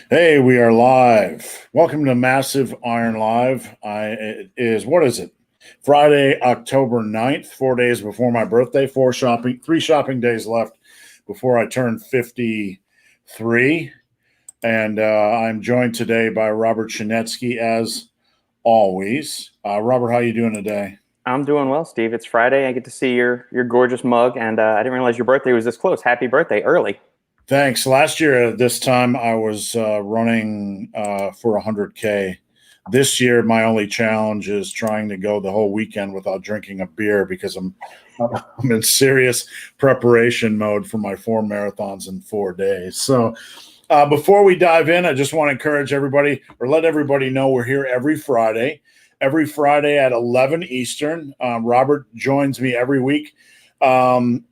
Hey, we are live. Welcome to Massive Iron Live. What is it? Friday, October 9th, 4 days before my birthday, three shopping days left before I turn 53. And I'm joined today by Robert Chinetsky, as always. Robert, how you doing today? I'm doing well, Steve. It's Friday. I get to see your gorgeous mug, and I didn't realize your birthday was this close. Happy birthday early. Thanks. Last year at this time, I was running for 100K. This year, my only challenge is trying to go the whole weekend without drinking a beer because I'm in serious preparation mode for my 4 marathons in 4 days. So before we dive in, I just want to encourage everybody or let everybody know we're here every Friday at 11 Eastern. Robert joins me every week.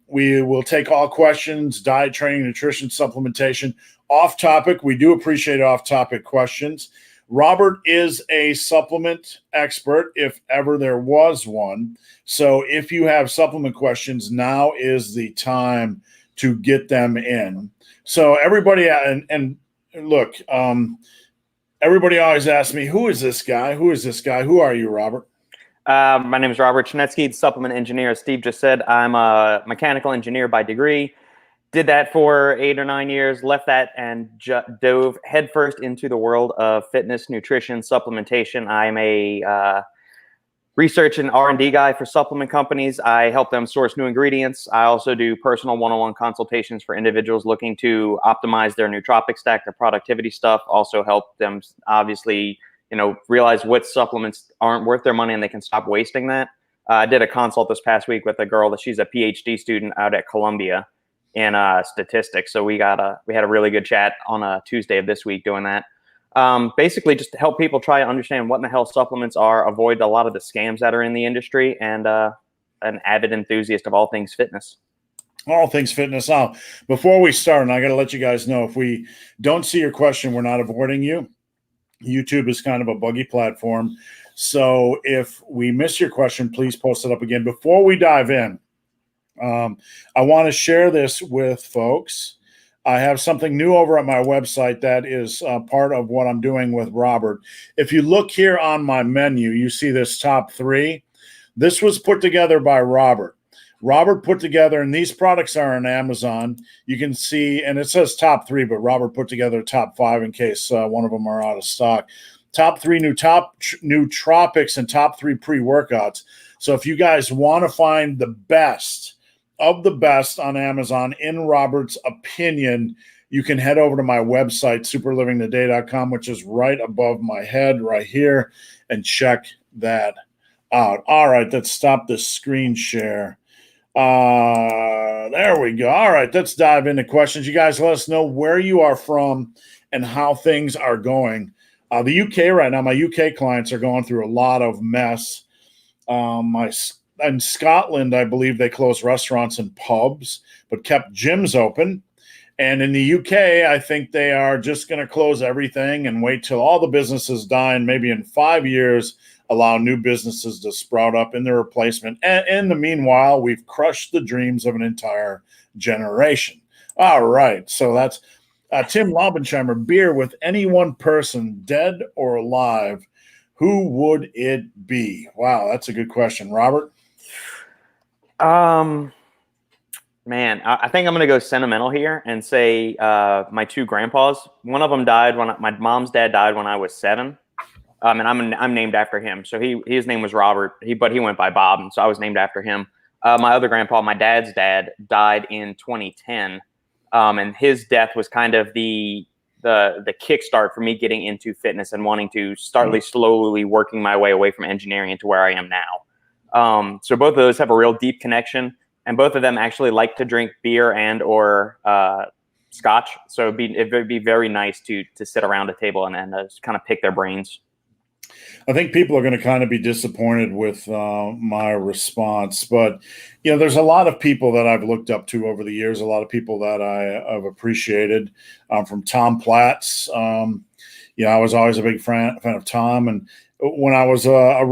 We will take all questions, diet, training, nutrition, supplementation. Off topic, we do appreciate off topic questions. Robert is a supplement expert, if ever there was one. So if you have supplement questions, now is the time to get them in. So everybody, and look, everybody always asks me, who is this guy? Who is this guy? Who are you, Robert? My name is Robert Chinetsky, supplement engineer. As Steve just said, I'm a mechanical engineer by degree. Did that for 8 or 9 years, left that and dove headfirst into the world of fitness, nutrition, supplementation. I'm a research and R&D guy for supplement companies. I help them source new ingredients. I also do personal one-on-one consultations for individuals looking to optimize their nootropic stack, their productivity stuff. Also help them, obviously, realize what supplements aren't worth their money and they can stop wasting that. I did a consult this past week with a girl that she's a PhD student out at Columbia in statistics. So we had a really good chat on a Tuesday of this week doing that. Basically just to help people try to understand what in the hell supplements are, avoid a lot of the scams that are in the industry, and an avid enthusiast of all things fitness. All things fitness. Now, before we start, and I got to let you guys know, if we don't see your question, we're not avoiding you. YouTube is kind of a buggy platform. So if we miss your question, please post it up again. Before we dive in, I want to share this with folks. I have something new over at my website that is part of what I'm doing with Robert. If you look here on my menu, you see this top 3. This was put together by Robert. Robert put together, and these products are on Amazon. You can see, and it says top 3, but Robert put together top 5 in case one of them are out of stock. Top 3 nootropics and top 3 pre-workouts. So if you guys want to find the best of the best on Amazon, in Robert's opinion, you can head over to my website, superlivingtoday.com, which is right above my head right here, and check that out. All right, let's stop the screen share. There we go. All right, let's dive into questions. You guys let us know where you are from and how things are going. The UK right now, my UK clients are going through a lot of mess. In Scotland, I believe they closed restaurants and pubs, but kept gyms open. And in the UK, I think they are just going to close everything and wait till all the businesses die, and maybe in 5 years, allow new businesses to sprout up in their replacement. And in the meanwhile, we've crushed the dreams of an entire generation. All right. So that's Tim Laubensheimer. Beer with any one person, dead or alive, who would it be? Wow, that's a good question. Robert? Man, I think I'm going to go sentimental here and say my 2 grandpas. One of them died when my mom's dad died when I was 7. And I'm named after him. So his name was Robert, but he went by Bob, and so I was named after him. My other grandpa, my dad's dad, died in 2010, and his death was kind of the kickstart for me getting into fitness and wanting to start slowly working my way away from engineering into where I am now. So both of those have a real deep connection, and both of them actually like to drink beer and or scotch. So it'd be very nice to sit around a table and just kind of pick their brains. I think people are going to kind of be disappointed with my response, but there's a lot of people that I've looked up to over the years, a lot of people that I've appreciated, from Tom Platz. I was always a big fan of Tom, and when I was a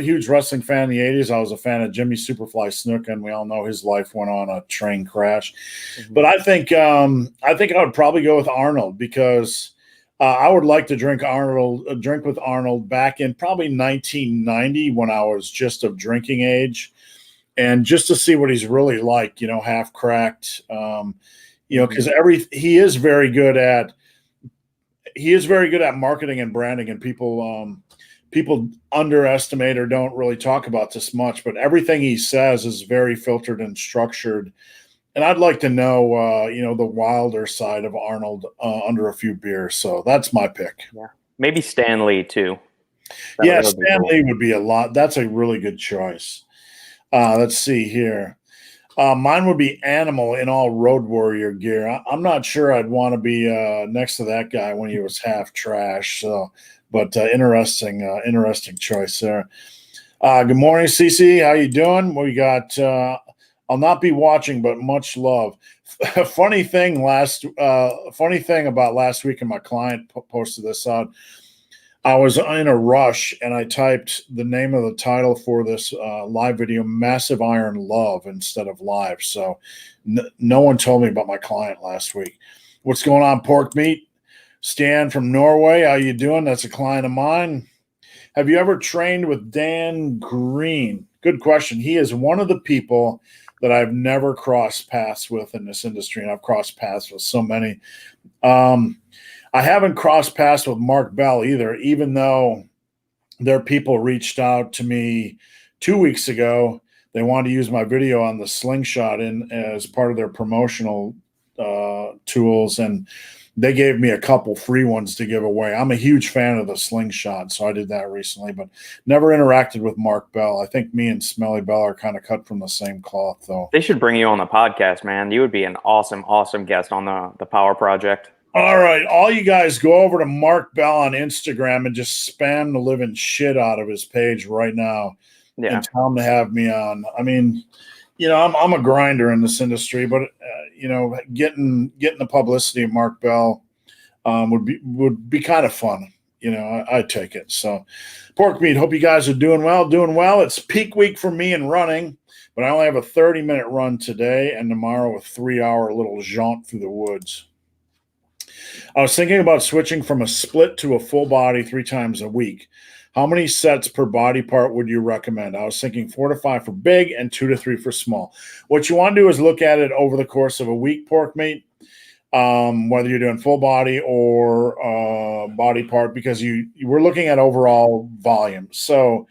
huge wrestling fan in the 80s, I was a fan of Jimmy Superfly Snuka, and we all know his life went on a train crash. Mm-hmm. But I think I would probably go with Arnold because I would like to drink with Arnold back in probably 1990 when I was just of drinking age, and just to see what he's really like, half cracked, because he is very good at marketing and branding, and people underestimate or don't really talk about this much, but everything he says is very filtered and structured. And I'd like to know, the wilder side of Arnold under a few beers. So that's my pick. Yeah, maybe Stan Lee too. Stan Lee would be a lot. That's a really good choice. Let's see here. Mine would be Animal in all Road Warrior gear. I'm not sure I'd want to be next to that guy when he was half trash. So, but interesting choice there. Good morning, CC. How you doing? We got. I'll not be watching, but much love. Funny thing about last week, and my client posted this out. I was in a rush, and I typed the name of the title for this live video, Massive Iron Love, instead of live. So no one told me about my client last week. What's going on, Pork Meat? Stan from Norway, how you doing? That's a client of mine. Have you ever trained with Dan Green? Good question. He is one of the people that I've never crossed paths with in this industry, and I've crossed paths with so many. I haven't crossed paths with Mark Bell either, even though their people reached out to me 2 weeks ago. They wanted to use my video on the slingshot as part of their promotional tools, and they gave me a couple free ones to give away. I'm a huge fan of the slingshot, so I did that recently, but never interacted with Mark Bell. I think me and Smelly Bell are kind of cut from the same cloth, though. They should bring you on the podcast, man. You would be an awesome, awesome guest on the Power Project. All right, all you guys go over to Mark Bell on Instagram and just spam the living shit out of his page right now and tell him to have me on. I mean, I'm a grinder in this industry, but getting the publicity of Mark Bell would be kind of fun. I'd take it. So, Pork Meat, hope you guys are doing well. It's peak week for me in running, but I only have a 30-minute run today, and tomorrow a 3-hour little jaunt through the woods. I was thinking about switching from a split to a full body 3 times a week. How many sets per body part would you recommend? I was thinking 4 to 5 for big and 2 to 3 for small. What you want to do is look at it over the course of a week, Pork Meat, whether you're doing full body or body part, because we're looking at overall volume. So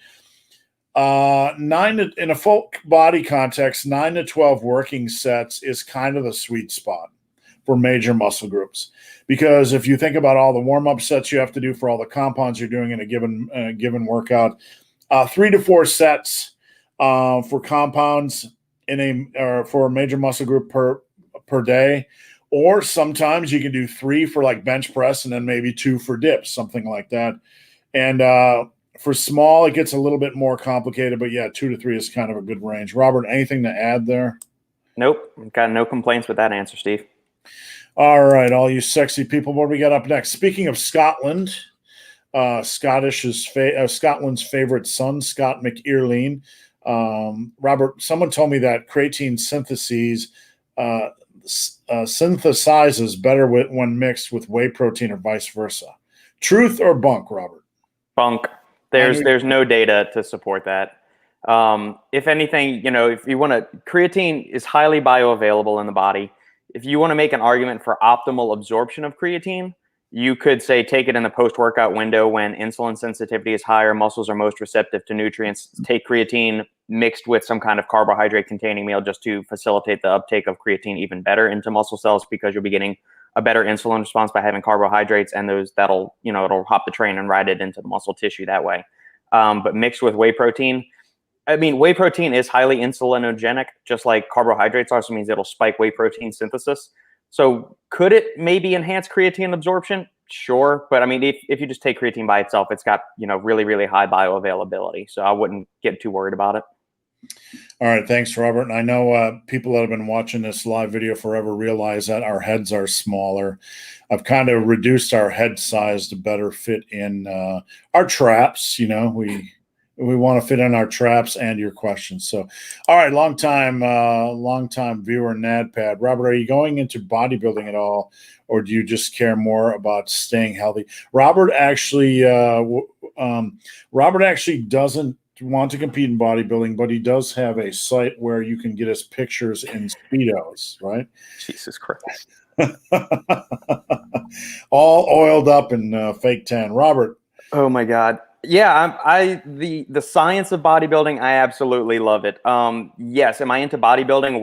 in a full body context, 9 to 12 working sets is kind of the sweet spot for major muscle groups. Because if you think about all the warm-up sets you have to do for all the compounds you're doing in a given workout, 3 to 4 sets for compounds for a major muscle group per day, or sometimes you can do 3 for like bench press and then maybe 2 for dips, something like that. And for small, it gets a little bit more complicated, but yeah, 2 to 3 is kind of a good range. Robert, anything to add there? Nope, got no complaints with that answer, Steve. All right, all you sexy people, what do we got up next? Speaking of Scotland, Scotland's favorite son, Scott McEarleen. Robert, someone told me that Creatine Synthesis synthesizes better when mixed with whey protein or vice versa. Truth or bunk, Robert? Bunk. There's no data to support that. If anything, if you want to, creatine is highly bioavailable in the body. If you want to make an argument for optimal absorption of creatine, you could say take it in the post-workout window when insulin sensitivity is higher, muscles are most receptive to nutrients. Take creatine mixed with some kind of carbohydrate-containing meal just to facilitate the uptake of creatine even better into muscle cells, because you'll be getting a better insulin response by having carbohydrates, and it'll hop the train and ride it into the muscle tissue that way. But mixed with whey protein, whey protein is highly insulinogenic, just like carbohydrates are, so it means it'll spike whey protein synthesis. So could it maybe enhance creatine absorption? Sure. But if you just take creatine by itself, it's got, really, really high bioavailability. So I wouldn't get too worried about it. All right. Thanks, Robert. And I know people that have been watching this live video forever realize that our heads are smaller. I've kind of reduced our head size to better fit in our traps. We want to fit in our traps and your questions. So, all right, long time viewer, NADPAD. Robert, are you going into bodybuilding at all, or do you just care more about staying healthy? Robert actually doesn't want to compete in bodybuilding, but he does have a site where you can get his pictures in Speedos, right? Jesus Christ. All oiled up in fake tan. Robert. Oh my God. Yeah, the science of bodybuilding, I absolutely love it. Yes, am I into bodybuilding?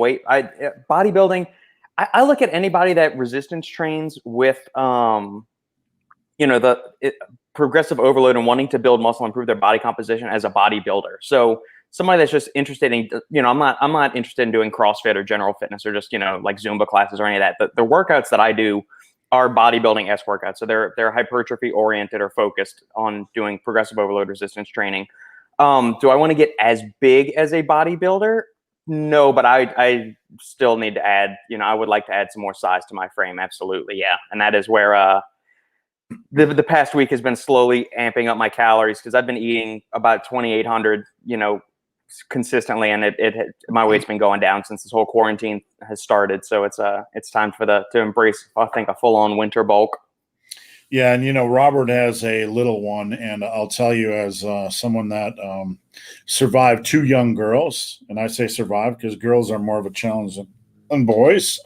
Bodybuilding, I look at anybody that resistance trains with progressive overload and wanting to build muscle, improve their body composition as a bodybuilder. So somebody that's just interested in, I'm not interested in doing CrossFit or general fitness or just, like Zumba classes or any of that. The workouts that I do are bodybuilding-esque workouts. So they're hypertrophy oriented or focused on doing progressive overload resistance training. Do I want to get as big as a bodybuilder? No, but I still need to add, I would like to add some more size to my frame. Absolutely. Yeah. And that is where, the past week has been slowly amping up my calories because I've been eating about 2,800, consistently, and my weight's been going down since this whole quarantine has started. So it's time to embrace, I think, a full-on winter bulk. Yeah, and Robert has a little one, and I'll tell you, as someone that survived 2 young girls, and I say survive because girls are more of a challenge than boys.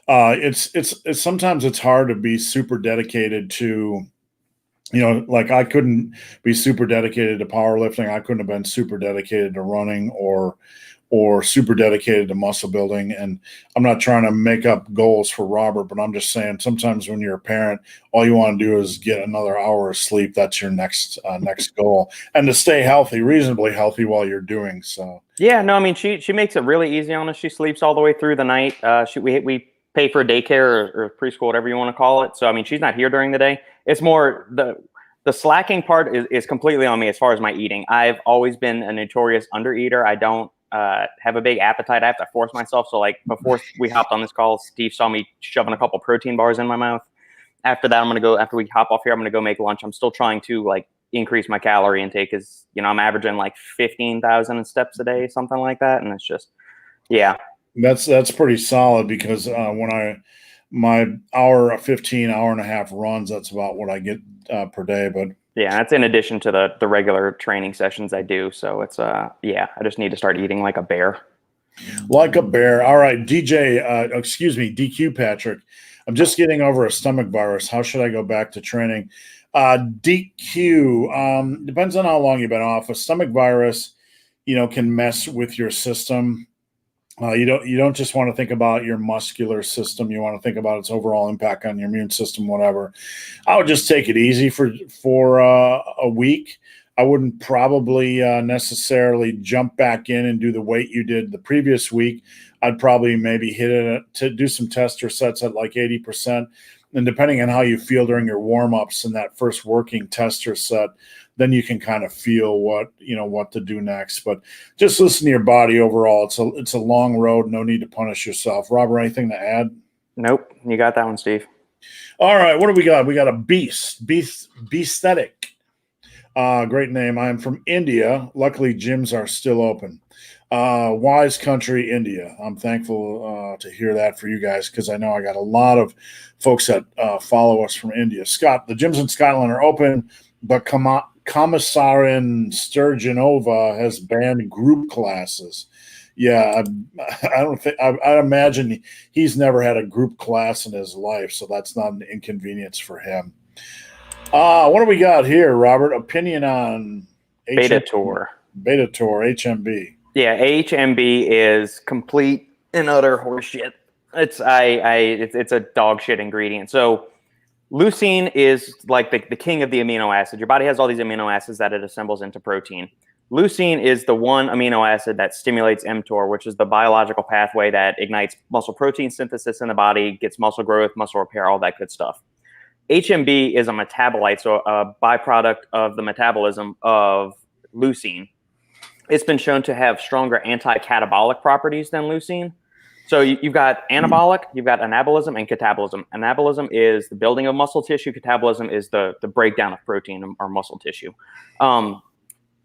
It's sometimes it's hard to be super dedicated to, like I couldn't be super dedicated to powerlifting. I couldn't have been super dedicated to running or super dedicated to muscle building. And I'm not trying to make up goals for Robert, but I'm just saying sometimes when you're a parent, all you want to do is get another hour of sleep. That's your next goal, and to stay healthy, reasonably healthy while you're doing so. Yeah, no, I mean, she makes it really easy on us. She sleeps all the way through the night. We pay for daycare or preschool, whatever you want to call it. So, I mean, she's not here during the day. It's more the slacking part is completely on me as far as my eating. I've always been a notorious undereater. I don't have a big appetite. I have to force myself. So, like, before we hopped on this call, Steve saw me shoving a couple protein bars in my mouth. After that, after we hop off here, I'm going to go make lunch. I'm still trying to, like, increase my calorie intake because, I'm averaging like 15,000 steps a day, something like that. And it's just, yeah. That's pretty solid because when my hour and a half runs, that's about what I get per day. But yeah, that's in addition to the regular training sessions I do. So it's I just need to start eating like a bear. Like a bear. All right, DQ Patrick. I'm just getting over a stomach virus. How should I go back to training? DQ, depends on how long you've been off. A stomach virus, can mess with your system. You don't just want to think about your muscular system. You want to think about its overall impact on your immune system, whatever. I would just take it easy for a week. I wouldn't probably necessarily jump back in and do the weight you did the previous week. I'd probably maybe hit it to do some tester sets at like 80%. And depending on how you feel during your warm-ups and that first working tester set, then you can kind of feel what to do next. But just listen to your body overall. It's a long road. No need to punish yourself. Robert, anything to add? Nope. You got that one, Steve. All right. What do we got? We got a Beasthetic. Great name. I'm from India. Luckily, gyms are still open. Wise country, India. I'm thankful to hear that for you guys because I know I got a lot of folks that follow us from India. Scott, the gyms in Scotland are open, but Commissarin Sturgeonova has banned group classes. Yeah, I imagine he's never had a group class in his life, so that's not an inconvenience for him. What do we got here, Robert? Opinion on Beta Tour HMB. Yeah, HMB is complete and utter horseshit. It's a dog shit ingredient. So leucine is like the king of the amino acid. Your body has all these amino acids that it assembles into protein. Leucine is the one amino acid that stimulates mTOR, which is the biological pathway that ignites muscle protein synthesis in the body, gets muscle growth, muscle repair, all that good stuff. HMB is a metabolite, so a byproduct of the metabolism of leucine. It's been shown to have stronger anti-catabolic properties than leucine. So you've got anabolic, you've got anabolism, and catabolism. Anabolism is the building of muscle tissue. Catabolism is the breakdown of protein or muscle tissue.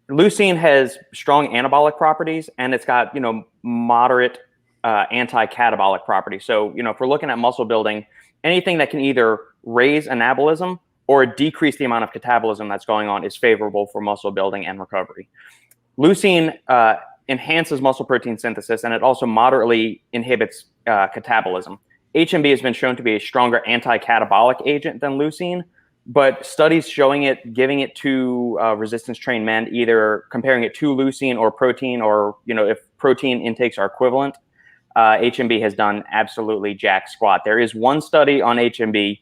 Leucine has strong anabolic properties, and it's got moderate anti-catabolic properties. So if we're looking at muscle building, anything that can either raise anabolism or decrease the amount of catabolism that's going on is favorable for muscle building and recovery. Leucine enhances muscle protein synthesis, and it also moderately inhibits catabolism. HMB has been shown to be a stronger anti-catabolic agent than leucine, but studies showing it, giving it to resistance-trained men, either comparing it to leucine or protein, or if protein intakes are equivalent, HMB has done absolutely jack squat. There is one study on HMB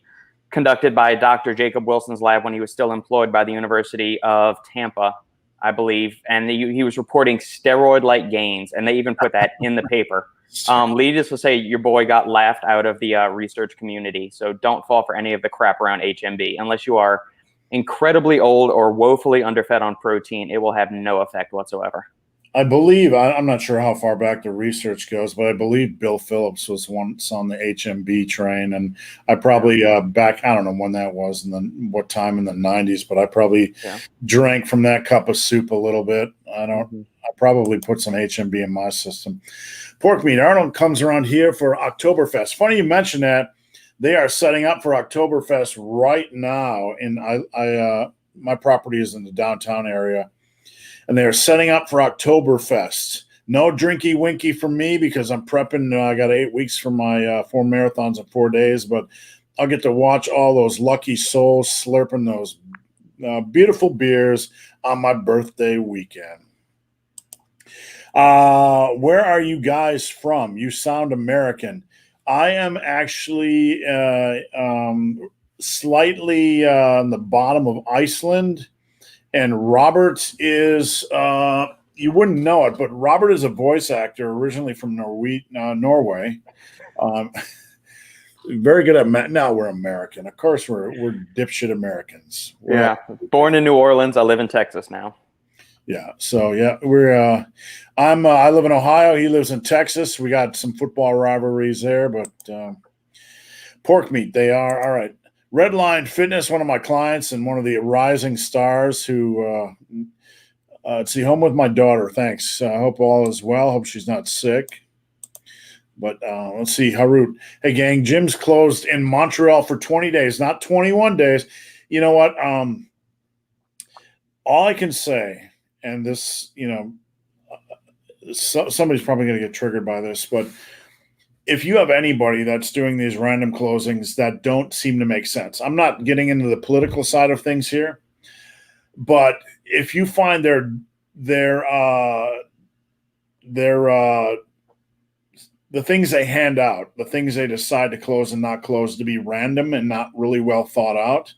conducted by Dr. Jacob Wilson's lab when he was still employed by the University of Tampa, I believe, and he was reporting steroid-like gains, and they even put that in the paper. Needless to say, your boy got laughed out of the research community, so don't fall for any of the crap around HMB. Unless you are incredibly old or woefully underfed on protein, it will have no effect whatsoever. I believe, I'm not sure how far back the research goes, but I believe Bill Phillips was once on the HMB train. And I probably I don't know when that was and then what time in the 90s, but I probably drank from that cup of soup a little bit. I probably put some HMB in my system. Pork Meat Arnold comes around here for Oktoberfest. Funny you mention that. They are setting up for Oktoberfest right now. And my property is in the downtown area. And they're setting up for Oktoberfest. No drinky winky for me because I'm prepping. I got 8 weeks for my 4 marathons in 4 days, but I'll get to watch all those lucky souls slurping those beautiful beers on my birthday weekend. Where are you guys from? You sound American. I am actually slightly on the bottom of Iceland. And Robert is, you wouldn't know it, but Robert is a voice actor originally from Norway. Very good at now we're American. Of course, we're dipshit Americans. Born in New Orleans. I live in Texas now. Yeah. So we're. I live in Ohio. He lives in Texas. We got some football rivalries there, but Pork Meat. They are all right. Redline Fitness, one of my clients and one of the rising stars who let's see, home with my daughter. Thanks. I hope all is well. Hope she's not sick. But let's see, Harut. Hey, gang, gym's closed in Montreal for 20 days, not 21 days. You know what? All I can say, and this, somebody's probably going to get triggered by this, but if you have anybody that's doing these random closings that don't seem to make sense, I'm not getting into the political side of things here, but if you find the things they hand out, the things they decide to close and not close to be random and not really well thought out,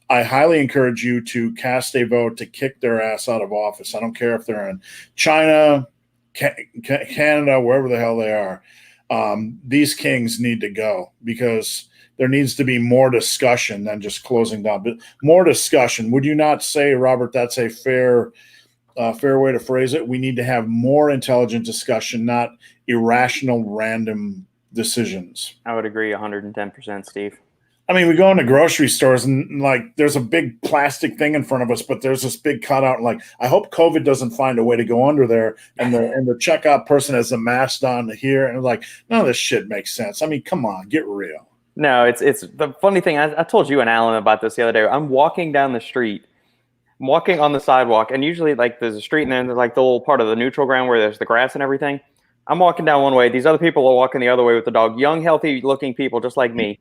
I highly encourage you to cast a vote to kick their ass out of office. I don't care if they're in China, Canada, wherever the hell they are. These kings need to go because there needs to be more discussion than just closing down. But more discussion. Would you not say, Robert, that's a fair way to phrase it? We need to have more intelligent discussion, not irrational, random decisions. I would agree 110%, Steve. I mean, we go into grocery stores and there's a big plastic thing in front of us, but there's this big cutout. I hope COVID doesn't find a way to go under there. And the checkout person has a mask on here, and none of this shit makes sense. I mean, come on, get real. No, it's the funny thing. I told you and Alan about this the other day. I'm walking down the street, I'm walking on the sidewalk, and usually there's a street and then there's the little part of the neutral ground where there's the grass and everything. I'm walking down one way. These other people are walking the other way with the dog. Young, healthy looking people just like me.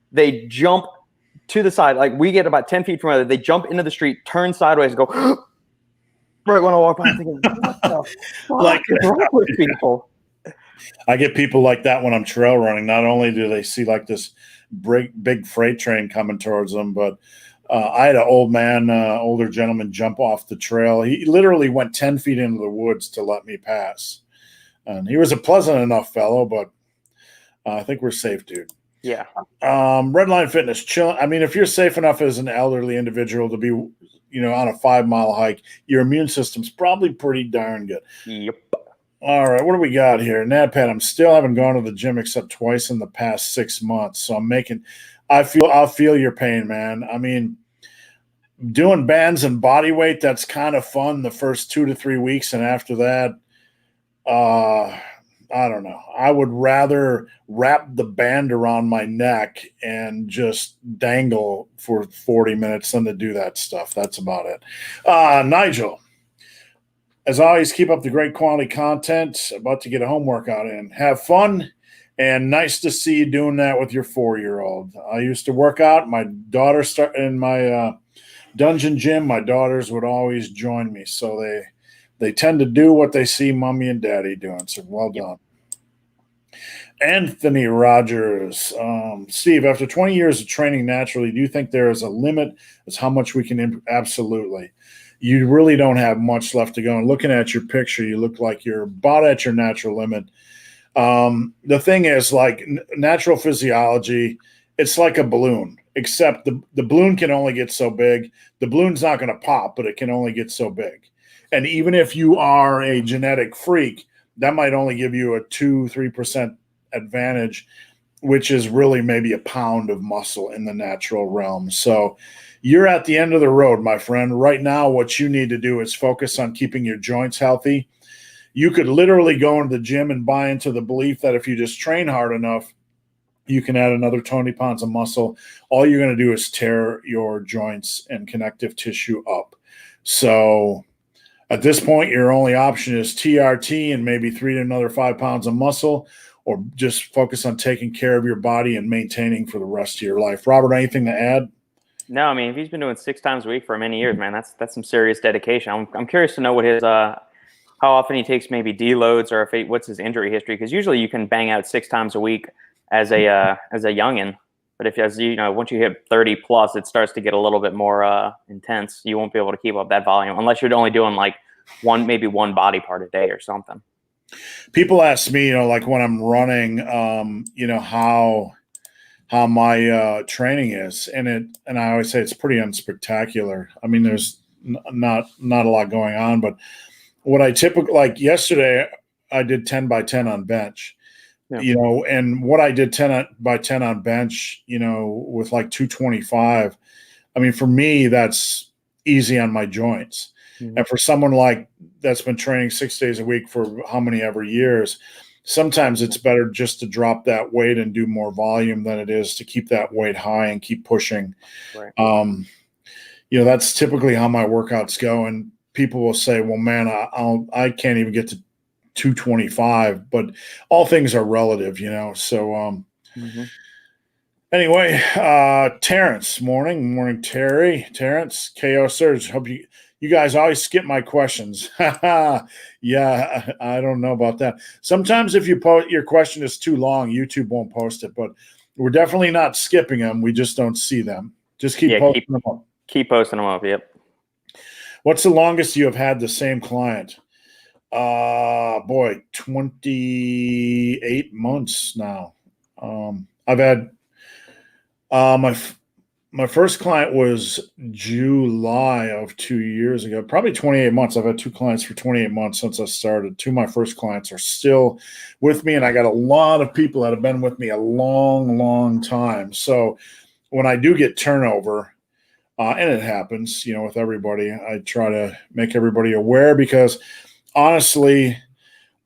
They jump to the side. We get about 10 feet from each other. They jump into the street, turn sideways, and go right when I walk by. I'm thinking, what the fuck is wrong with people? I get people like that when I'm trail running. Not only do they see this big freight train coming towards them, but I had an older gentleman jump off the trail. He literally went 10 feet into the woods to let me pass. And he was a pleasant enough fellow, but I think we're safe, dude. Yeah. Redline Fitness, chill. I mean, if you're safe enough as an elderly individual to be, on a 5-mile hike, your immune system's probably pretty darn good. Yep. All right, what do we got here? NADPAD, I'm still haven't gone to the gym except twice in the past 6 months. So I'll feel your pain, man. I mean, doing bands and body weight, that's kind of fun the first 2 to 3 weeks. And after that, I don't know. I would rather wrap the band around my neck and just dangle for 40 minutes than to do that stuff. That's about it. Nigel, as always, keep up the great quality content. About to get a home workout in. Have fun, and nice to see you doing that with your 4-year-old. I used to work out. My daughter in my dungeon gym. My daughters would always join me, so they tend to do what they see mommy and daddy doing. So well done. Anthony Rogers. Steve, after 20 years of training naturally, do you think there is a limit as how much we can absolutely? You really don't have much left to go. And looking at your picture, you look like you're about at your natural limit. The thing is, like natural physiology, it's like a balloon, except the balloon can only get so big. The balloon's not going to pop, but it can only get so big. And even if you are a genetic freak, that might only give you a 2-3% advantage, which is really maybe a pound of muscle in the natural realm. So you're at the end of the road, my friend. Right now, what you need to do is focus on keeping your joints healthy. You could literally go into the gym and buy into the belief that if you just train hard enough, you can add another 20 pounds of muscle. All you're going to do is tear your joints and connective tissue up. So at this point, your only option is TRT and maybe another 5 pounds of muscle, or just focus on taking care of your body and maintaining for the rest of your life. Robert, anything to add? No, I mean, if he's been doing 6 times a week for many years, man, that's some serious dedication. I'm curious to know what his how often he takes maybe deloads, or what's his injury history, because usually you can bang out 6 times a week as a youngin. But if, as you know, once you hit 30 plus, it starts to get a little bit more intense. You won't be able to keep up that volume unless you're only doing like maybe one body part a day or something. People ask me, like when I'm running, how my training is, and I always say it's pretty unspectacular. I mean, there's not a lot going on, but what I typically, like yesterday, I did 10 by 10 on bench. Yeah. And what I did 10 by 10 on bench, with like 225, I mean, for me, that's easy on my joints. Mm-hmm. And for someone like that's been training 6 days a week for how many ever years, sometimes it's better just to drop that weight and do more volume than it is to keep that weight high and keep pushing. Right. That's typically how my workouts go. And people will say, well, man, I can't even get to 225, but all things are relative, so Anyway, Terrence, morning Terrence, KO Surge. Hope you guys always skip my questions. Yeah, I don't know about that. Sometimes if your question is too long, YouTube won't post it, but we're definitely not skipping them. We just don't see them. Just keep posting them up. Keep posting them up. Yep. What's the longest you have had the same client? 28 months now. I've had my first client was July of 2 years ago, probably 28 months. I've had 2 clients for 28 months since I started. 2 of my first clients are still with me, and I got a lot of people that have been with me a long, long time. So when I do get turnover, and it happens, with everybody, I try to make everybody aware, because honestly,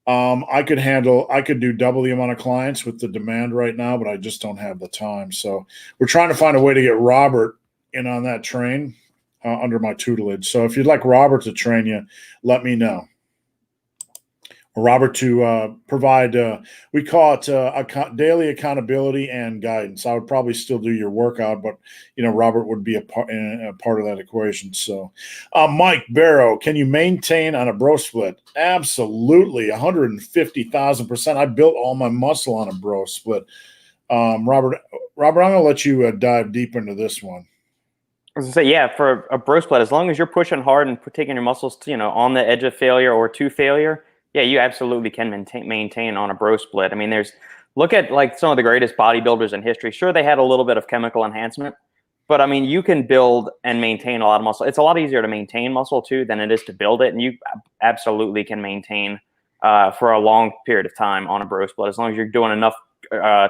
I could do double the amount of clients with the demand right now, but I just don't have the time. So we're trying to find a way to get Robert in on that train under my tutelage. So if you'd like Robert to train you, let me know. Robert to provide, we call it daily accountability and guidance. I would probably still do your workout, but Robert would be a part of that equation. So, Mike Barrow, can you maintain on a bro split? Absolutely, 150,000%. I built all my muscle on a bro split. Robert, I'm going to let you dive deep into this one. I was gonna say, yeah, for a bro split, as long as you're pushing hard and taking your muscles, on the edge of failure or to failure. Yeah, you absolutely can maintain on a bro split. I mean, look at like some of the greatest bodybuilders in history. Sure, they had a little bit of chemical enhancement, but I mean, you can build and maintain a lot of muscle. It's a lot easier to maintain muscle too than it is to build it, and you absolutely can maintain for a long period of time on a bro split. As long as you're doing enough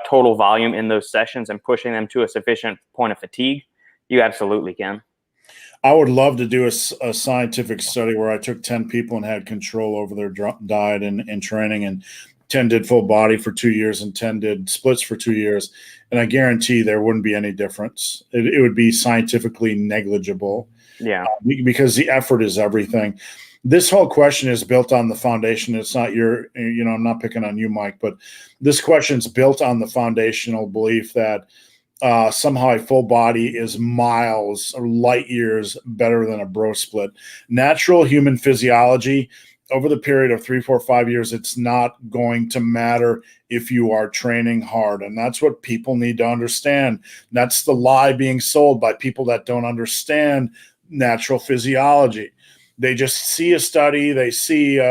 total volume in those sessions and pushing them to a sufficient point of fatigue, you absolutely can. I would love to do a scientific study where I took 10 people and had control over their diet and training, and 10 did full body for 2 years and 10 did splits for 2 years. And I guarantee there wouldn't be any difference. It would be scientifically negligible. Yeah. Because the effort is everything. This whole question is built on the foundation. It's not I'm not picking on you, Mike, but this question is built on the foundational belief that somehow a full body is miles or light years better than a bro split. Natural human physiology, over the period of 3, 4, 5 years, it's not going to matter if you are training hard. And that's what people need to understand. That's the lie being sold by people that don't understand natural physiology. They just see a study, they see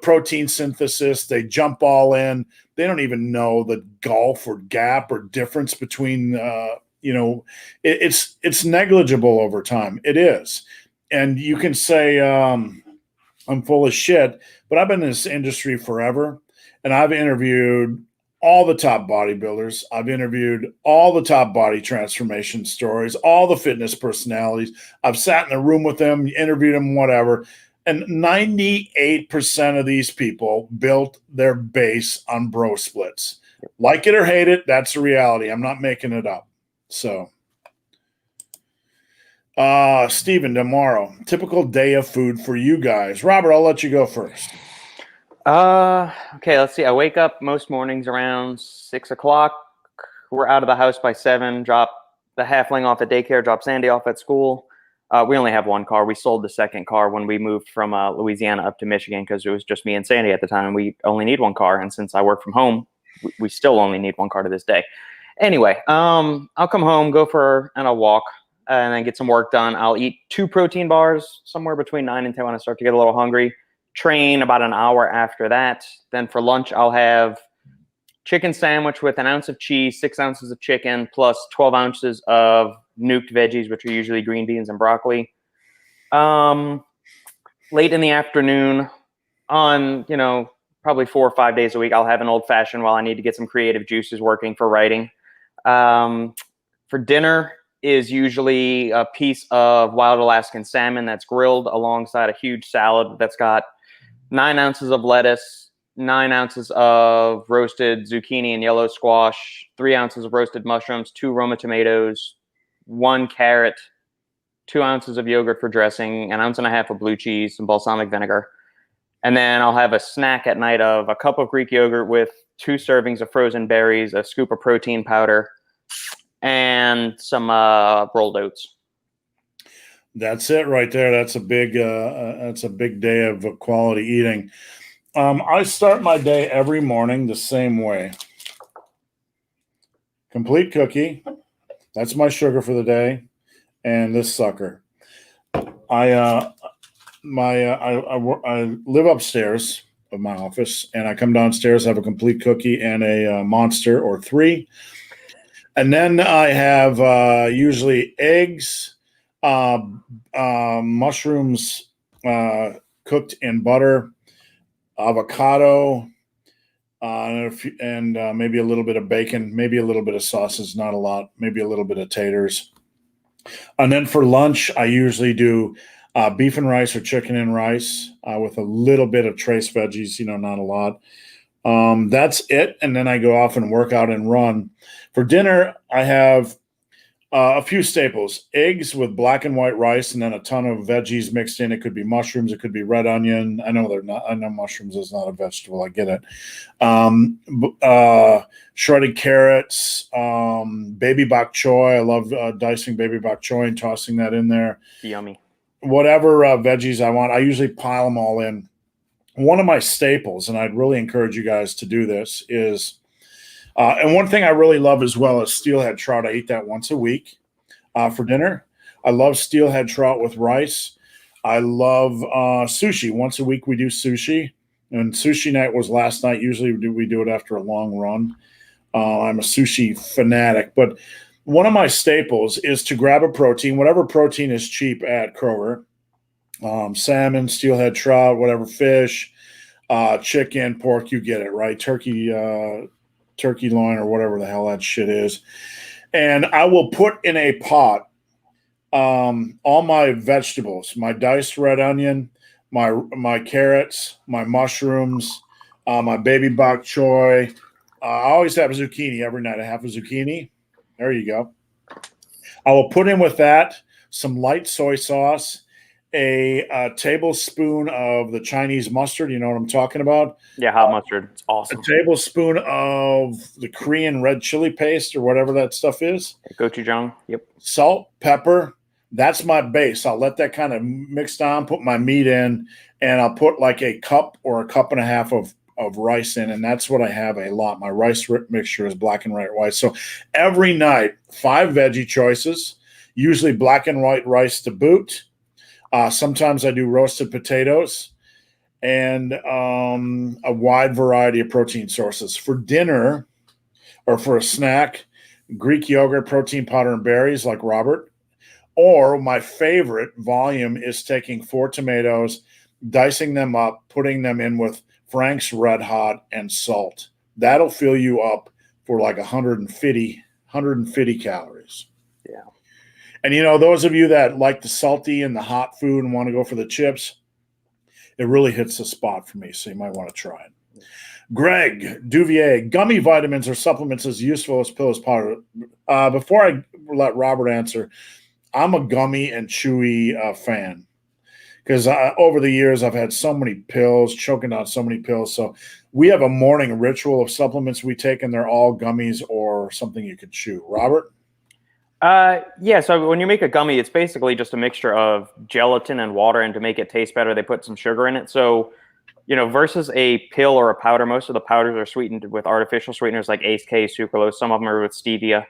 protein synthesis, they jump all in. They don't even know the gulf or gap or difference between it's negligible over time. It is. And you can say I'm full of shit, but I've been in this industry forever, and I've interviewed all the top bodybuilders. I've interviewed all the top body transformation stories, all the fitness personalities. I've sat in a room with them, interviewed them, whatever. And 98% of these people built their base on bro splits. Like it or hate it, that's the reality. I'm not making it up. So, Stephen, tomorrow, typical day of food for you guys. Robert, I'll let you go first. Okay, let's see. I wake up most mornings around 6 o'clock. We're out of the house by 7, drop the halfling off at daycare, drop Sandy off at school. We only have one car. We sold the second car when we moved from Louisiana up to Michigan because it was just me and Sandy at the time, and we only need one car. And since I work from home, we still only need one car to this day. Anyway, I'll come home, go for a walk, and then get some work done. I'll eat 2 protein bars somewhere between 9 and 10 when I start to get a little hungry. Train about an hour after that. Then for lunch, I'll have chicken sandwich with an ounce of cheese, 6 ounces of chicken, plus 12 ounces of nuked veggies, which are usually green beans and broccoli. Late in the afternoon, on probably 4 or 5 days a week, I'll have an old fashioned while I need to get some creative juices working for writing. For dinner is usually a piece of wild Alaskan salmon that's grilled alongside a huge salad that's got 9 ounces of lettuce, 9 ounces of roasted zucchini and yellow squash, 3 ounces of roasted mushrooms, 2 Roma tomatoes, 1 carrot, 2 ounces of yogurt for dressing, 1.5 ounces of blue cheese, some balsamic vinegar. And then I'll have a snack at night of a cup of Greek yogurt with 2 servings of frozen berries, a scoop of protein powder, and some rolled oats. That's it right there. That's a big day of quality eating. I start my day every morning the same way. Complete cookie. That's my sugar for the day, and this sucker. I live upstairs of my office, and I come downstairs, have a complete cookie and a Monster or 3, and then I have usually eggs. Mushrooms cooked in butter, avocado, and maybe a little bit of bacon, maybe a little bit of sausage, not a lot, maybe a little bit of taters. And then for lunch, I usually do beef and rice or chicken and rice with a little bit of trace veggies, not a lot. That's it. And then I go off and work out and run. For dinner, I have a few staples: eggs with black and white rice, and then a ton of veggies mixed in. It could be mushrooms, it could be red onion. I know mushrooms is not a vegetable. I get it. Shredded carrots, baby bok choy. I love dicing baby bok choy and tossing that in there. Yummy. Whatever veggies I want, I usually pile them all in. One of my staples, and I'd really encourage you guys to do this, is and one thing I really love as well is steelhead trout. I eat that once a week for dinner. I love steelhead trout with rice. I love sushi. Once a week we do sushi. And sushi night was last night. Usually we do it after a long run. I'm a sushi fanatic. But one of my staples is to grab a protein, whatever protein is cheap at Kroger. Salmon, steelhead trout, whatever fish. chicken, pork, you get it, right? Turkey loin or whatever the hell that shit is. And I will put in a pot all my vegetables, my diced red onion, my carrots, my mushrooms, my baby bok choy. I always have a zucchini every night. I have a zucchini. There you go. I will put in with that some light soy sauce, a tablespoon of the Chinese mustard. You know what I'm talking about? Yeah, hot mustard. It's awesome. A tablespoon of the Korean red chili paste or whatever that stuff is. Gochujang. Yep. Salt, pepper. That's my base. I'll let that kind of mix down, put my meat in, and I'll put like a cup or a cup and a half of rice in, and that's what I have a lot. My rice mixture is black and white. So every night, 5 veggie choices, usually black and white rice to boot. Sometimes I do roasted potatoes and a wide variety of protein sources. For dinner or for a snack, Greek yogurt, protein powder, and berries like Robert. Or my favorite volume is taking 4 tomatoes, dicing them up, putting them in with Frank's Red Hot and salt. That'll fill you up for like 150 calories. Yeah. And, you know, those of you that like the salty and the hot food and want to go for the chips, it really hits the spot for me. So you might want to try it. Greg Duvier, gummy vitamins or supplements as useful as pills powder. Before I let Robert answer, I'm a gummy and chewy fan because over the years I've had so many pills, choking down so many pills. So we have a morning ritual of supplements we take, and they're all gummies or something you could chew. Robert? Yeah, so when you make a gummy, it's basically just a mixture of gelatin and water, and to make it taste better, they put some sugar in it. So, you know, versus a pill or a powder, most of the powders are sweetened with artificial sweeteners like Ace K, sucralose. Some of them are with stevia.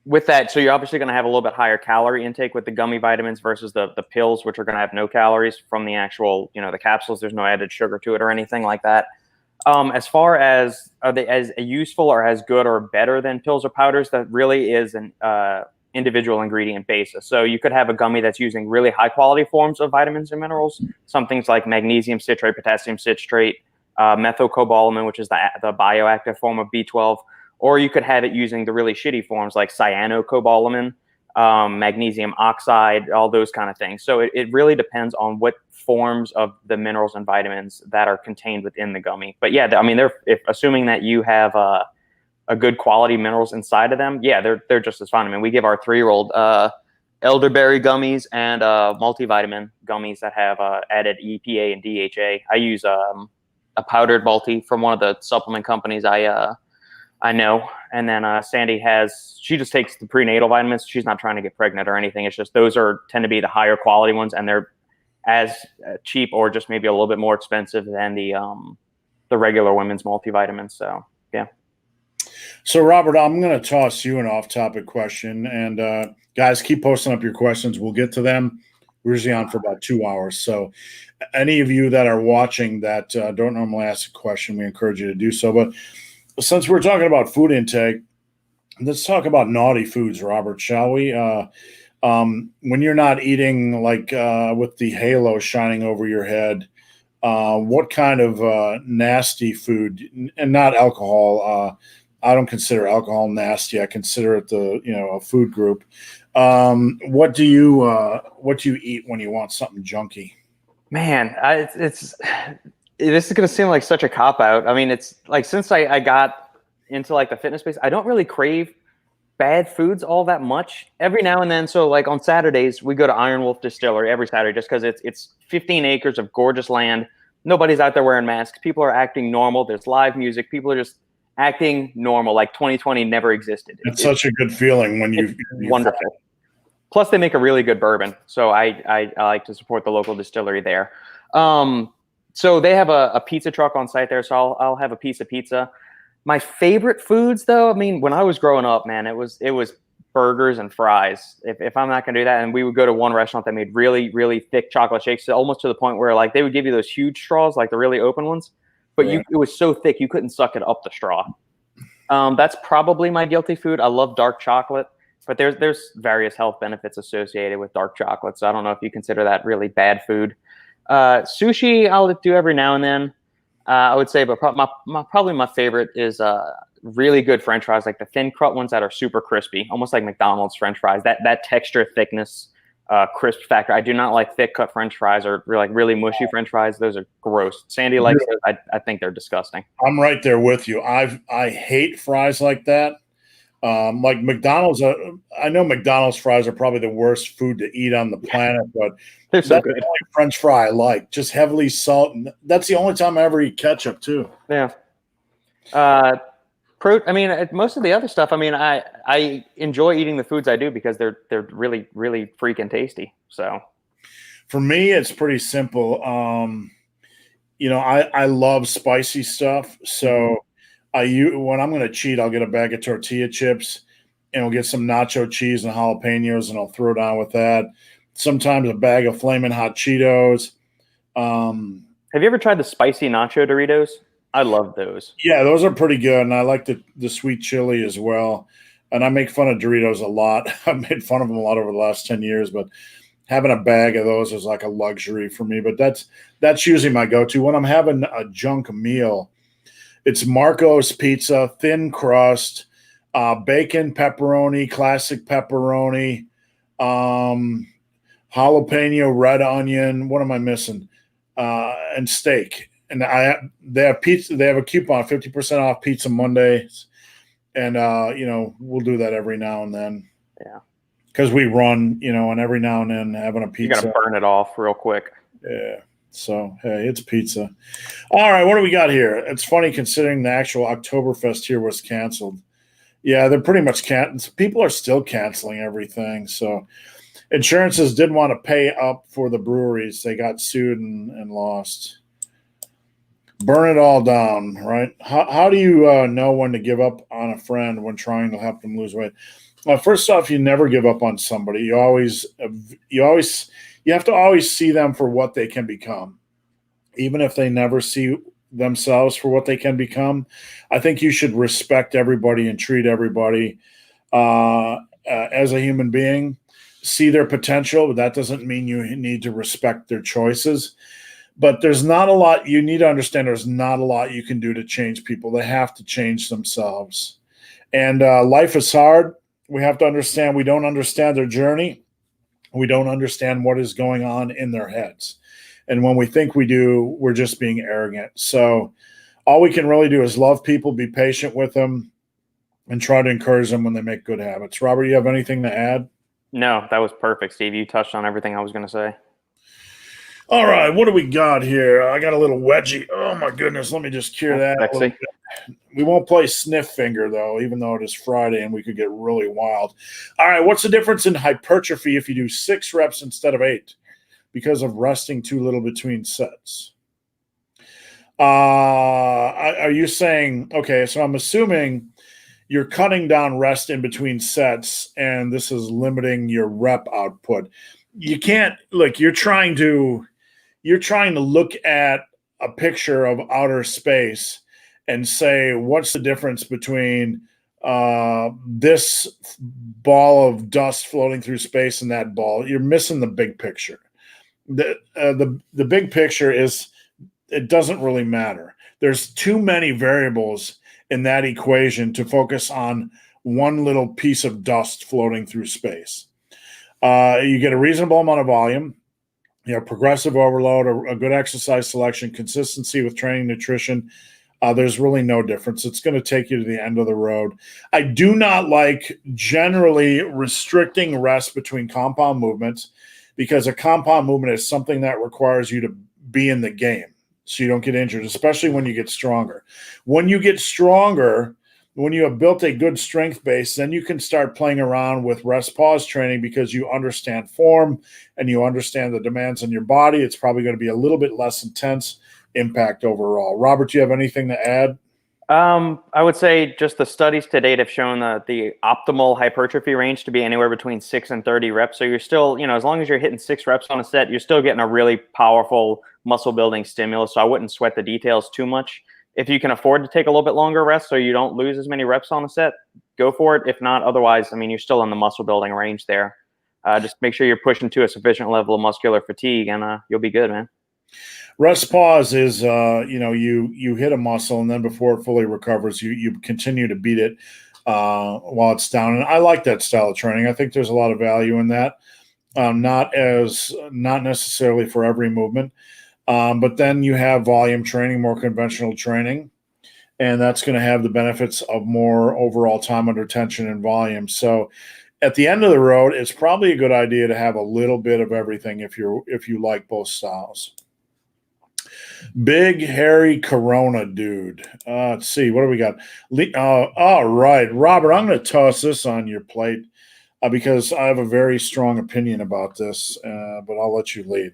With that, so you're obviously going to have a little bit higher calorie intake with the gummy vitamins versus the pills, which are going to have no calories from the actual, you know, the capsules. There's no added sugar to it or anything like that. As far as are they as useful or as good or better than pills or powders, that really is an individual ingredient basis. So you could have a gummy that's using really high quality forms of vitamins and minerals, some things like magnesium citrate, potassium citrate, methylcobalamin, which is the bioactive form of B12. Or you could have it using the really shitty forms like cyanocobalamin, magnesium oxide, all those kind of things. So it really depends on what forms of the minerals and vitamins that are contained within the gummy. But yeah, I mean, assuming that you have a good quality minerals inside of them, yeah, they're just as fine. I mean, we give our 3-year-old elderberry gummies and multivitamin gummies that have added EPA and DHA. I use a powdered multi from one of the supplement companies I know. And then Sandy she just takes the prenatal vitamins. She's not trying to get pregnant or anything. It's just those tend to be the higher quality ones, and they're as cheap or just maybe a little bit more expensive than the regular women's multivitamins. So, yeah. So, Robert, I'm going to toss you an off-topic question. And guys, keep posting up your questions. We'll get to them. We're usually on for about 2 hours. So any of you that are watching that don't normally ask a question, we encourage you to do so. But since we're talking about food intake, let's talk about naughty foods, Robert, shall we? When you're not eating, like with the halo shining over your head, what kind of nasty food, and not alcohol, I don't consider alcohol nasty. I consider it a food group. What do you eat when you want something junky? Man, this is going to seem like such a cop-out. I mean, it's like since I got into like the fitness space, I don't really crave bad foods all that much. Every now and then, so like on Saturdays, we go to Iron Wolf Distillery every Saturday just because it's 15 acres of gorgeous land. Nobody's out there wearing masks. People are acting normal. There's live music. People are just acting normal, like 2020 never existed. It's such a good feeling when you wonderful. Plus, they make a really good bourbon, so I like to support the local distillery there. So they have a pizza truck on site there, so I'll have a piece of pizza. My favorite foods, though, I mean, when I was growing up, man, it was burgers and fries. If I'm not gonna do that, and we would go to one restaurant that made really, really thick chocolate shakes, almost to the point where like they would give you those huge straws, like the really open ones, but it was so thick you couldn't suck it up the straw. That's probably my guilty food. I love dark chocolate, but there's various health benefits associated with dark chocolate, so I don't know if you consider that really bad food. Sushi I'll do every now and then. I would say, but probably my favorite is really good French fries, like the thin cut ones that are super crispy, almost like McDonald's French fries. That texture, thickness, crisp factor. I do not like thick cut French fries or really mushy French fries. Those are gross. Sandy likes those. I think they're disgusting. I'm right there with you. I hate fries like that. Like McDonald's, I know McDonald's fries are probably the worst food to eat on the planet, but They're so that's good. the only French fry I like, just heavily salt. And that's the only time I ever eat ketchup too. Yeah. I mean, most of the other stuff. I mean, I enjoy eating the foods I do because they're really freaking tasty. So, for me, it's pretty simple. I love spicy stuff, so when I'm going to cheat, I'll get a bag of tortilla chips, and I'll get some nacho cheese and jalapenos, and I'll throw it on with that. Sometimes a bag of Flamin' Hot Cheetos. Have you ever tried the spicy nacho Doritos? I love those. Yeah, those are pretty good, and I like the sweet chili as well. And I make fun of Doritos a lot. I've made fun of them a lot over the last 10 years, but having a bag of those is like a luxury for me. But that's usually my go-to. When I'm having a junk meal, it's Marco's pizza, thin crust, bacon, pepperoni, classic pepperoni, jalapeno, red onion. What am I missing? And steak. And they have pizza. They have a coupon, 50% off Pizza Mondays, and we'll do that every now and then. Yeah, because we run, and every now and then having a pizza. You gotta burn it off real quick. Yeah. So hey, it's pizza. All right, what do we got here? It's funny considering the actual Oktoberfest here was canceled. Yeah, they're pretty much canceled. People are still canceling everything. So insurances did want to pay up for the breweries. They got sued and lost. Burn it all down, right? How do you know when to give up on a friend when trying to help them lose weight? Well, first off, you never give up on somebody. You have to always see them for what they can become, even if they never see themselves for what they can become. I think you should respect everybody and treat everybody as a human being. See their potential, but that doesn't mean you need to respect their choices. But there's not a lot you need to understand. There's not a lot you can do to change people. They have to change themselves. And life is hard. We have to understand we don't understand their journey. We don't understand what is going on in their heads. And when we think we do, we're just being arrogant. So all we can really do is love people, be patient with them, and try to encourage them when they make good habits. Robert, you have anything to add? No, that was perfect, Steve. You touched on everything I was going to say. All right, what do we got here? I got a little wedgie. Oh, my goodness. Let me just cure that. We won't play sniff finger, though, even though it is Friday and we could get really wild. All right, what's the difference in hypertrophy if you do 6 reps instead of 8 because of resting too little between sets? Are you saying, okay, so I'm assuming you're cutting down rest in between sets, and this is limiting your rep output. You can't, look, you're trying to look at a picture of outer space and say, what's the difference between this ball of dust floating through space and that ball? You're missing the big picture. The big picture is it doesn't really matter. There's too many variables in that equation to focus on one little piece of dust floating through space. You get a reasonable amount of volume. You have progressive overload, a good exercise selection, consistency with training, nutrition. There's really no difference. It's going to take you to the end of the road. I do not like generally restricting rest between compound movements because a compound movement is something that requires you to be in the game so you don't get injured, especially when you get stronger. When you get stronger, when you have built a good strength base, then you can start playing around with rest pause training because you understand form and you understand the demands on your body. It's probably going to be a little bit less intense impact overall. Robert, do you have anything to add? I would say just the studies to date have shown the optimal hypertrophy range to be anywhere between 6 and 30 reps. So you're still, as long as you're hitting 6 reps on a set, you're still getting a really powerful muscle building stimulus. So I wouldn't sweat the details too much. If you can afford to take a little bit longer rest so you don't lose as many reps on a set, go for it. If not, otherwise, you're still in the muscle building range there. Just make sure you're pushing to a sufficient level of muscular fatigue and you'll be good, man. Rest pause is, you hit a muscle, and then before it fully recovers, you continue to beat it while it's down. And I like that style of training. I think there's a lot of value in that. Not necessarily for every movement, but then you have volume training, more conventional training, and that's going to have the benefits of more overall time under tension and volume. So at the end of the road, it's probably a good idea to have a little bit of everything if you like both styles. Big hairy Corona dude. Let's see, what do we got? All right, Robert, I'm going to toss this on your plate because I have a very strong opinion about this, but I'll let you lead.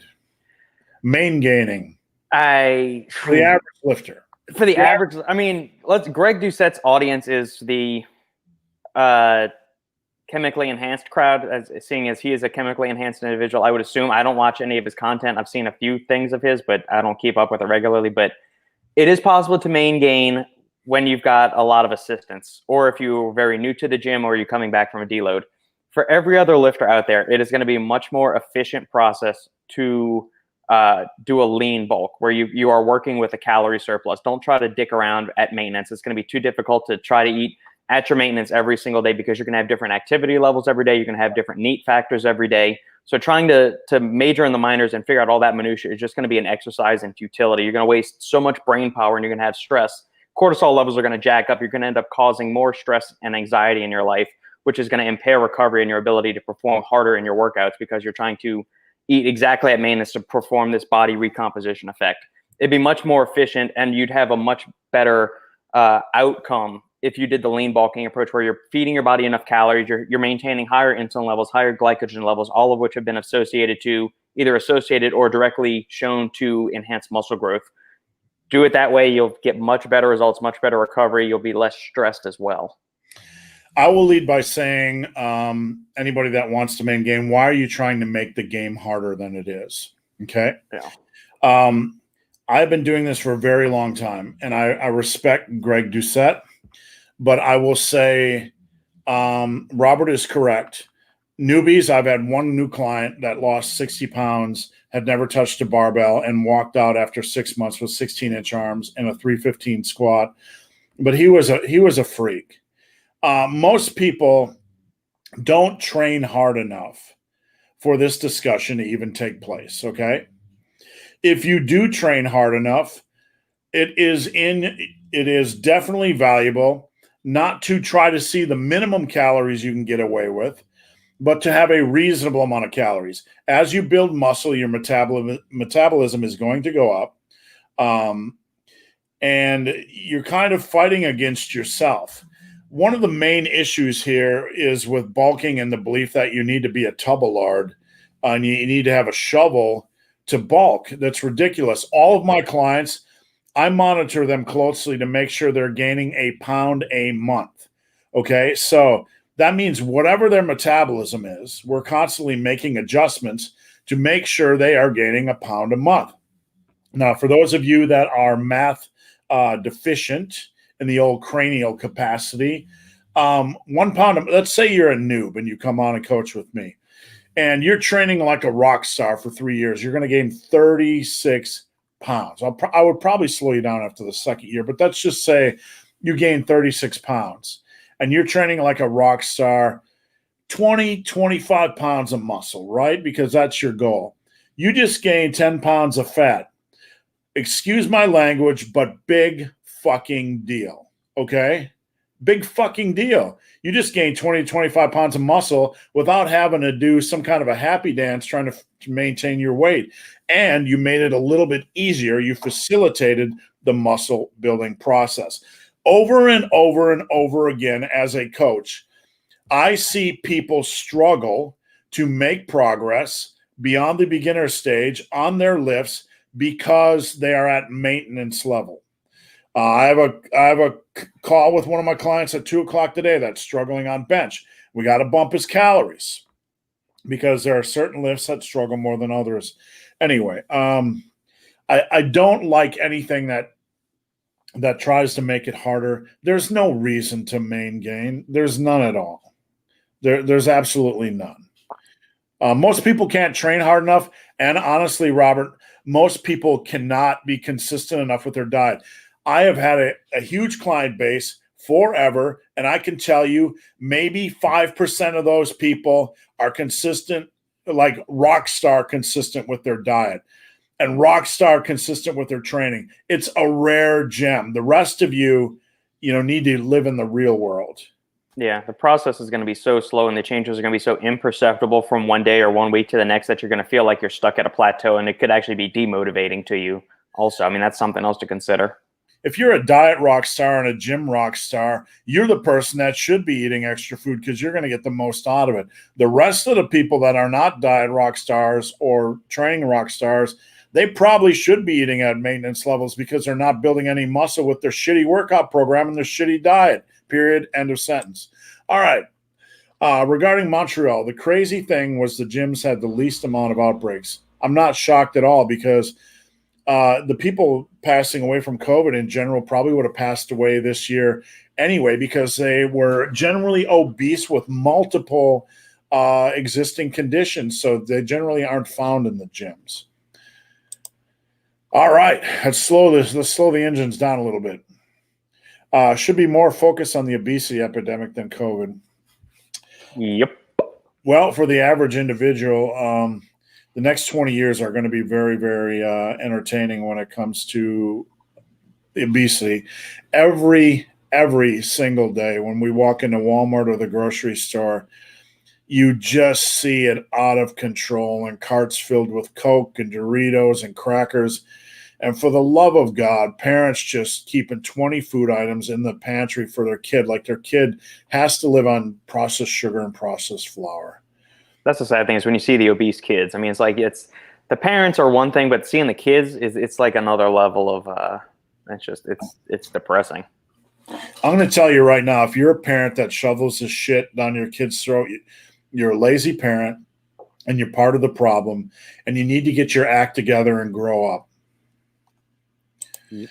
Main gaining. For the average lifter. For the average, I mean, Greg Doucette's audience is the chemically enhanced crowd, seeing as he is a chemically enhanced individual. I would assume. I don't watch any of his content. I've seen a few things of his, but I don't keep up with it regularly. But it is possible to main gain when you've got a lot of assistance, or if you're very new to the gym, or you're coming back from a deload. For every other lifter out there, it is going to be a much more efficient process to do a lean bulk, where you are working with a calorie surplus. Don't try to dick around at maintenance. It's going to be too difficult to try to eat at your maintenance every single day, because you're going to have different activity levels every day. You're going to have different NEAT factors every day. So trying to major in the minors and figure out all that minutia is just going to be an exercise in futility. You're going to waste so much brain power, and you're going to have stress. Cortisol levels are going to jack up. You're going to end up causing more stress and anxiety in your life, which is going to impair recovery and your ability to perform harder in your workouts, because you're trying to eat exactly at maintenance to perform this body recomposition effect. It'd be much more efficient, and you'd have a much better outcome if you did the lean bulking approach, where you're feeding your body enough calories, you're maintaining higher insulin levels, higher glycogen levels, all of which have been either associated or directly shown to enhance muscle growth. Do it that way, you'll get much better results, much better recovery. You'll be less stressed as well. I will lead by saying, anybody that wants to main game, why are you trying to make the game harder than it is? Okay. Yeah. I've been doing this for a very long time, and I respect Greg Doucette, but I will say, Robert is correct. Newbies, I've had one new client that lost 60 pounds, had never touched a barbell, and walked out after 6 months with 16-inch arms and a 315 squat. But he was a freak. Most people don't train hard enough for this discussion to even take place, okay? If you do train hard enough, it is definitely valuable not to try to see the minimum calories you can get away with, but to have a reasonable amount of calories. As you build muscle, your metabolism is going to go up, and you're kind of fighting against yourself. One of the main issues here is with bulking and the belief that you need to be a tub of lard and you need to have a shovel to bulk. That's ridiculous. All of my clients, I monitor them closely to make sure they're gaining a pound a month. Okay, so that means whatever their metabolism is, we're constantly making adjustments to make sure they are gaining a pound a month. Now, for those of you that are math deficient in the old cranial capacity, 1 pound, let's say you're a noob and you come on and coach with me, and you're training like a rock star for 3 years, you're going to gain 36 pounds. I would probably slow you down after the second year, but let's just say you gain 36 pounds and you're training like a rock star, 25 pounds of muscle, right? Because that's your goal. You just gained 10 pounds of fat. Excuse my language, but big fucking deal, okay? Big fucking deal. You just gained 25 pounds of muscle without having to do some kind of a happy dance trying to maintain your weight. And you made it a little bit easier. You facilitated the muscle building process. Over and over and over again as a coach, I see people struggle to make progress beyond the beginner stage on their lifts because they are at maintenance level. I have a call with one of my clients at 2:00 today that's struggling on bench. We got to bump his calories because there are certain lifts that struggle more than others. Anyway, I don't like anything that tries to make it harder. There's no reason to main gain. There's none at all. There's absolutely none. Most people can't train hard enough. And honestly, Robert, most people cannot be consistent enough with their diet. I have had a huge client base forever, and I can tell you maybe 5% of those people are consistent, like rock star consistent with their diet and rock star consistent with their training. It's a rare gem. The rest of you, need to live in the real world. Yeah, the process is going to be so slow and the changes are going to be so imperceptible from one day or 1 week to the next that you're going to feel like you're stuck at a plateau, and it could actually be demotivating to you also. I mean, that's something else to consider. If you're a diet rock star and a gym rock star, you're the person that should be eating extra food because you're going to get the most out of it. The rest of the people that are not diet rock stars or training rock stars, they probably should be eating at maintenance levels because they're not building any muscle with their shitty workout program and their shitty diet, period, end of sentence. All right. Regarding Montreal, the crazy thing was the gyms had the least amount of outbreaks. I'm not shocked at all because the people passing away from COVID in general probably would have passed away this year anyway because they were generally obese with multiple existing conditions. So they generally aren't found in the gyms. All right, let's slow the engines down a little bit. Should be more focus on the obesity epidemic than COVID. Yep. Well, for the average individual, the next 20 years are going to be very, very entertaining when it comes to obesity. Every single day when we walk into Walmart or the grocery store, you just see it out of control and carts filled with Coke and Doritos and crackers. And for the love of God, parents just keeping 20 food items in the pantry for their kid, like their kid has to live on processed sugar and processed flour. That's the sad thing is when you see the obese kids. I mean, it's the parents are one thing, but seeing the kids it's like another level of it's depressing. I'm going to tell you right now, if you're a parent that shovels this shit down your kid's throat, you're a lazy parent and you're part of the problem, and you need to get your act together and grow up. Yep.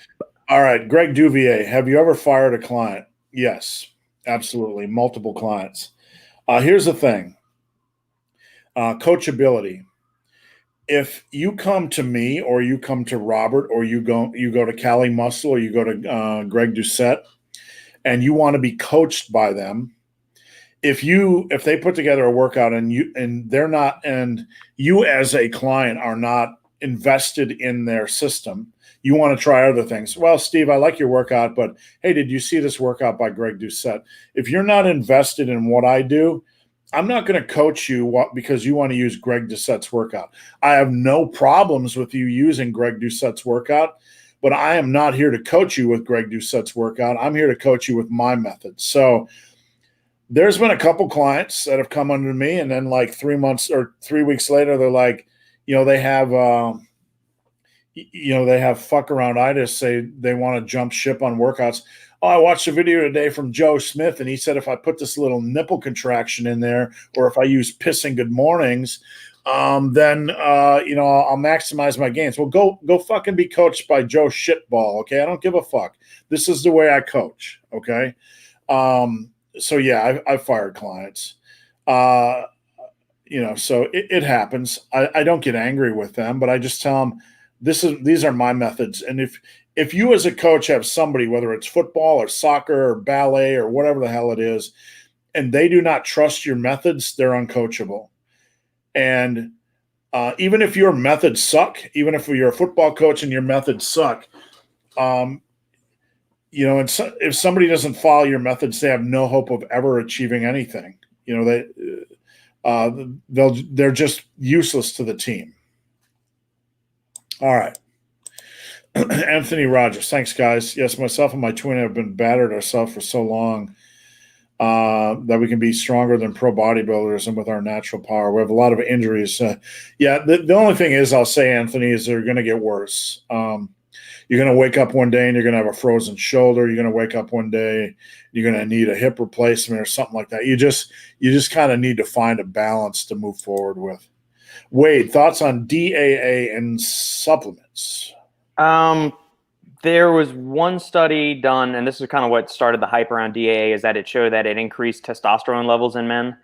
All right, Greg Duvier, have you ever fired a client? Yes, absolutely, multiple clients. Here's the thing. Coachability. If you come to me or you come to Robert or you go to Cali Muscle or you go to Greg Doucette and you want to be coached by them, if they put together a workout and you as a client are not invested in their system, you want to try other things. Well, Steve, I like your workout, but hey, did you see this workout by Greg Doucette? If you're not invested in what I do, I'm not going to coach you because you want to use Greg Doucette's workout. I have no problems with you using Greg Doucette's workout, but I am not here to coach you with Greg Doucette's workout. I'm here to coach you with my method. So there's been a couple clients that have come under me, and then like 3 months or 3 weeks later, they're like, they have fuck around-itis, say they want to jump ship on workouts. Oh, I watched a video today from Joe Smith, and he said if I put this little nipple contraction in there, or if I use pissing good mornings, then I'll maximize my gains. Well, go fucking be coached by Joe Shitball, okay? I don't give a fuck. This is the way I coach, okay? So yeah, I've fired clients. So it happens. I don't get angry with them, but I just tell them these are my methods. And if you as a coach have somebody, whether it's football or soccer or ballet or whatever the hell it is, and they do not trust your methods, they're uncoachable. And even if your methods suck, even if you're a football coach and your methods suck, and if somebody doesn't follow your methods, they have no hope of ever achieving anything. They're just useless to the team. All right. Anthony Rogers. Thanks, guys. Yes, myself and my twin have been battered ourselves for so long that we can be stronger than pro bodybuilders and with our natural power. We have a lot of injuries. The only thing is, I'll say, Anthony, is they're going to get worse. You're going to wake up one day and you're going to have a frozen shoulder. You're going to wake up one day, you're going to need a hip replacement or something like that. You just kind of need to find a balance to move forward with. Wade, thoughts on DAA and supplements? There was one study done, and this is kind of what started the hype around DAA, is that it showed that it increased testosterone levels in men.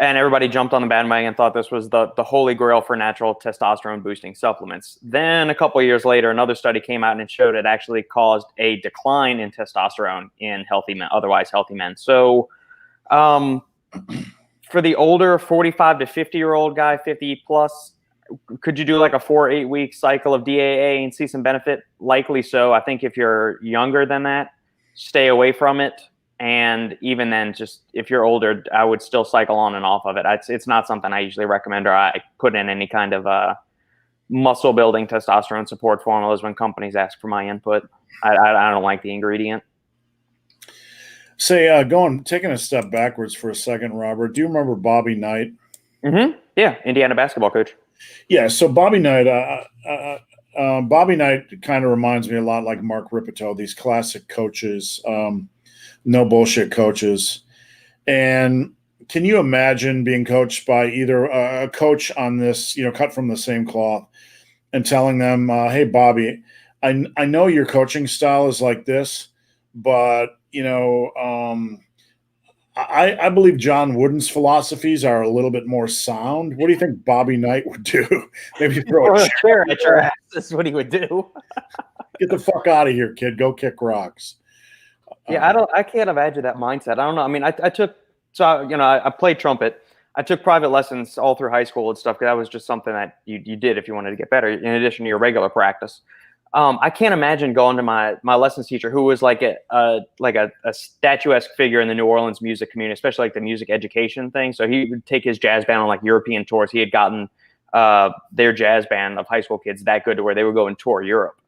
and everybody jumped on the bandwagon and thought this was the holy grail for natural testosterone boosting supplements. Then a couple of years later, another study came out and it showed it actually caused a decline in testosterone in healthy men, otherwise healthy men. So for the older 45 to 50-year-old guy, 50 plus, could you do like a 4 or 8 week cycle of DAA and see some benefit? Likely so. I think if you're younger than that, stay away from it. And even then, just if you're older, I would still cycle on and off of it. It's not something I usually recommend, or I put in any kind of muscle building testosterone support formulas when companies ask for my input. I don't like the ingredient. Say, taking a step backwards for a second, Robert, do you remember Bobby Knight? Mm-hmm. Yeah, Indiana basketball coach. Yeah, so Bobby Knight kind of reminds me a lot like Mark Ripito, these classic coaches, no bullshit coaches. And can you imagine being coached by either a coach on this, cut from the same cloth, and telling them, hey, Bobby, I know your coaching style is like this, but, I believe John Wooden's philosophies are a little bit more sound. What do you think Bobby Knight would do? Maybe throw a chair at your ass. That's what he would do. Get the fuck out of here, kid. Go kick rocks. Yeah, I can't imagine that mindset. I don't know. I mean, I played trumpet. I took private lessons all through high school and stuff because that was just something that you did if you wanted to get better, in addition to your regular practice. I can't imagine going to my lessons teacher, who was like a statuesque figure in the New Orleans music community, especially like the music education thing. So he would take his jazz band on like European tours. He had gotten their jazz band of high school kids that good to where they would go and tour Europe.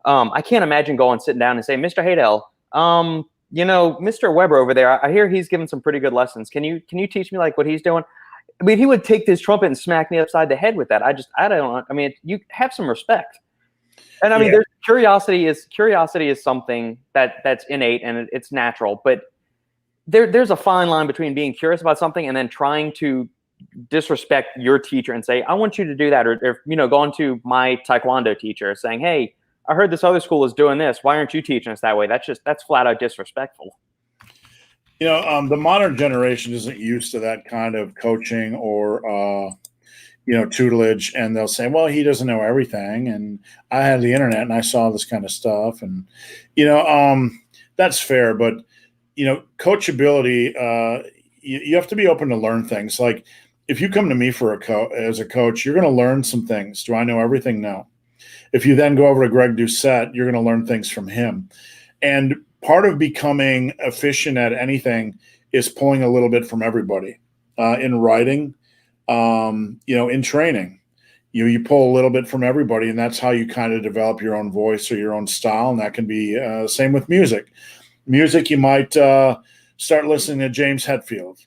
I can't imagine sitting down and saying, Mr. Haydell, Mr. Weber over there, I hear he's giving some pretty good lessons. Can you teach me like what he's doing? I mean, he would take this trumpet and smack me upside the head with that. You have some respect. And I mean, there's curiosity is something that's innate and it's natural, but there's a fine line between being curious about something and then trying to disrespect your teacher and say, I want you to do that. Or going to my Taekwondo teacher saying, hey, I heard this other school is doing this. Why aren't you teaching us that way? That's flat out disrespectful. The modern generation isn't used to that kind of coaching or, tutelage, and they'll say, well, he doesn't know everything. And I had the internet and I saw this kind of stuff. And, that's fair. But, coachability, you have to be open to learn things. Like if you come to me as a coach, you're going to learn some things. Do I know everything? No. If you then go over to Greg Doucette, you're going to learn things from him. And part of becoming efficient at anything is pulling a little bit from everybody. In writing, in training, you pull a little bit from everybody, and that's how you kind of develop your own voice or your own style. And that can be same with music. Music, you might start listening to James Hetfield,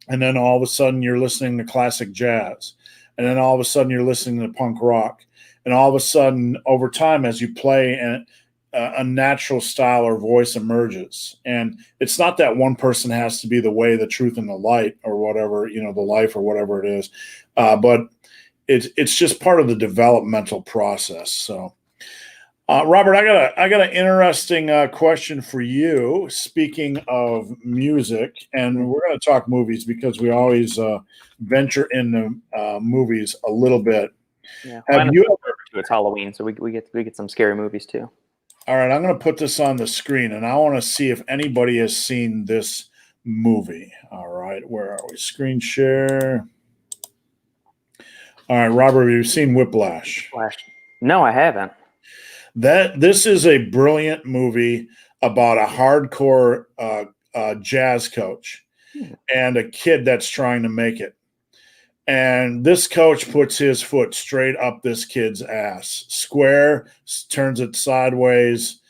and then all of a sudden you're listening to classic jazz, and then all of a sudden you're listening to punk rock, and all of a sudden over time as you play a natural style or voice emerges. And it's not that one person has to be the way, the truth, and the light, or whatever, the life or whatever it is. But it's just part of the developmental process. So, Robert, I got an interesting question for you. Speaking of music, and we're going to talk movies because we always venture into movies a little bit. Yeah, it's Halloween, so we get some scary movies too. All right, I'm going to put this on the screen, and I want to see if anybody has seen this movie. All right, where are we? Screen share. All right, Robert, have you seen Whiplash? No, I haven't. This is a brilliant movie about a hardcore jazz coach and a kid that's trying to make it. And this coach puts his foot straight up this kid's ass, square, turns it sideways.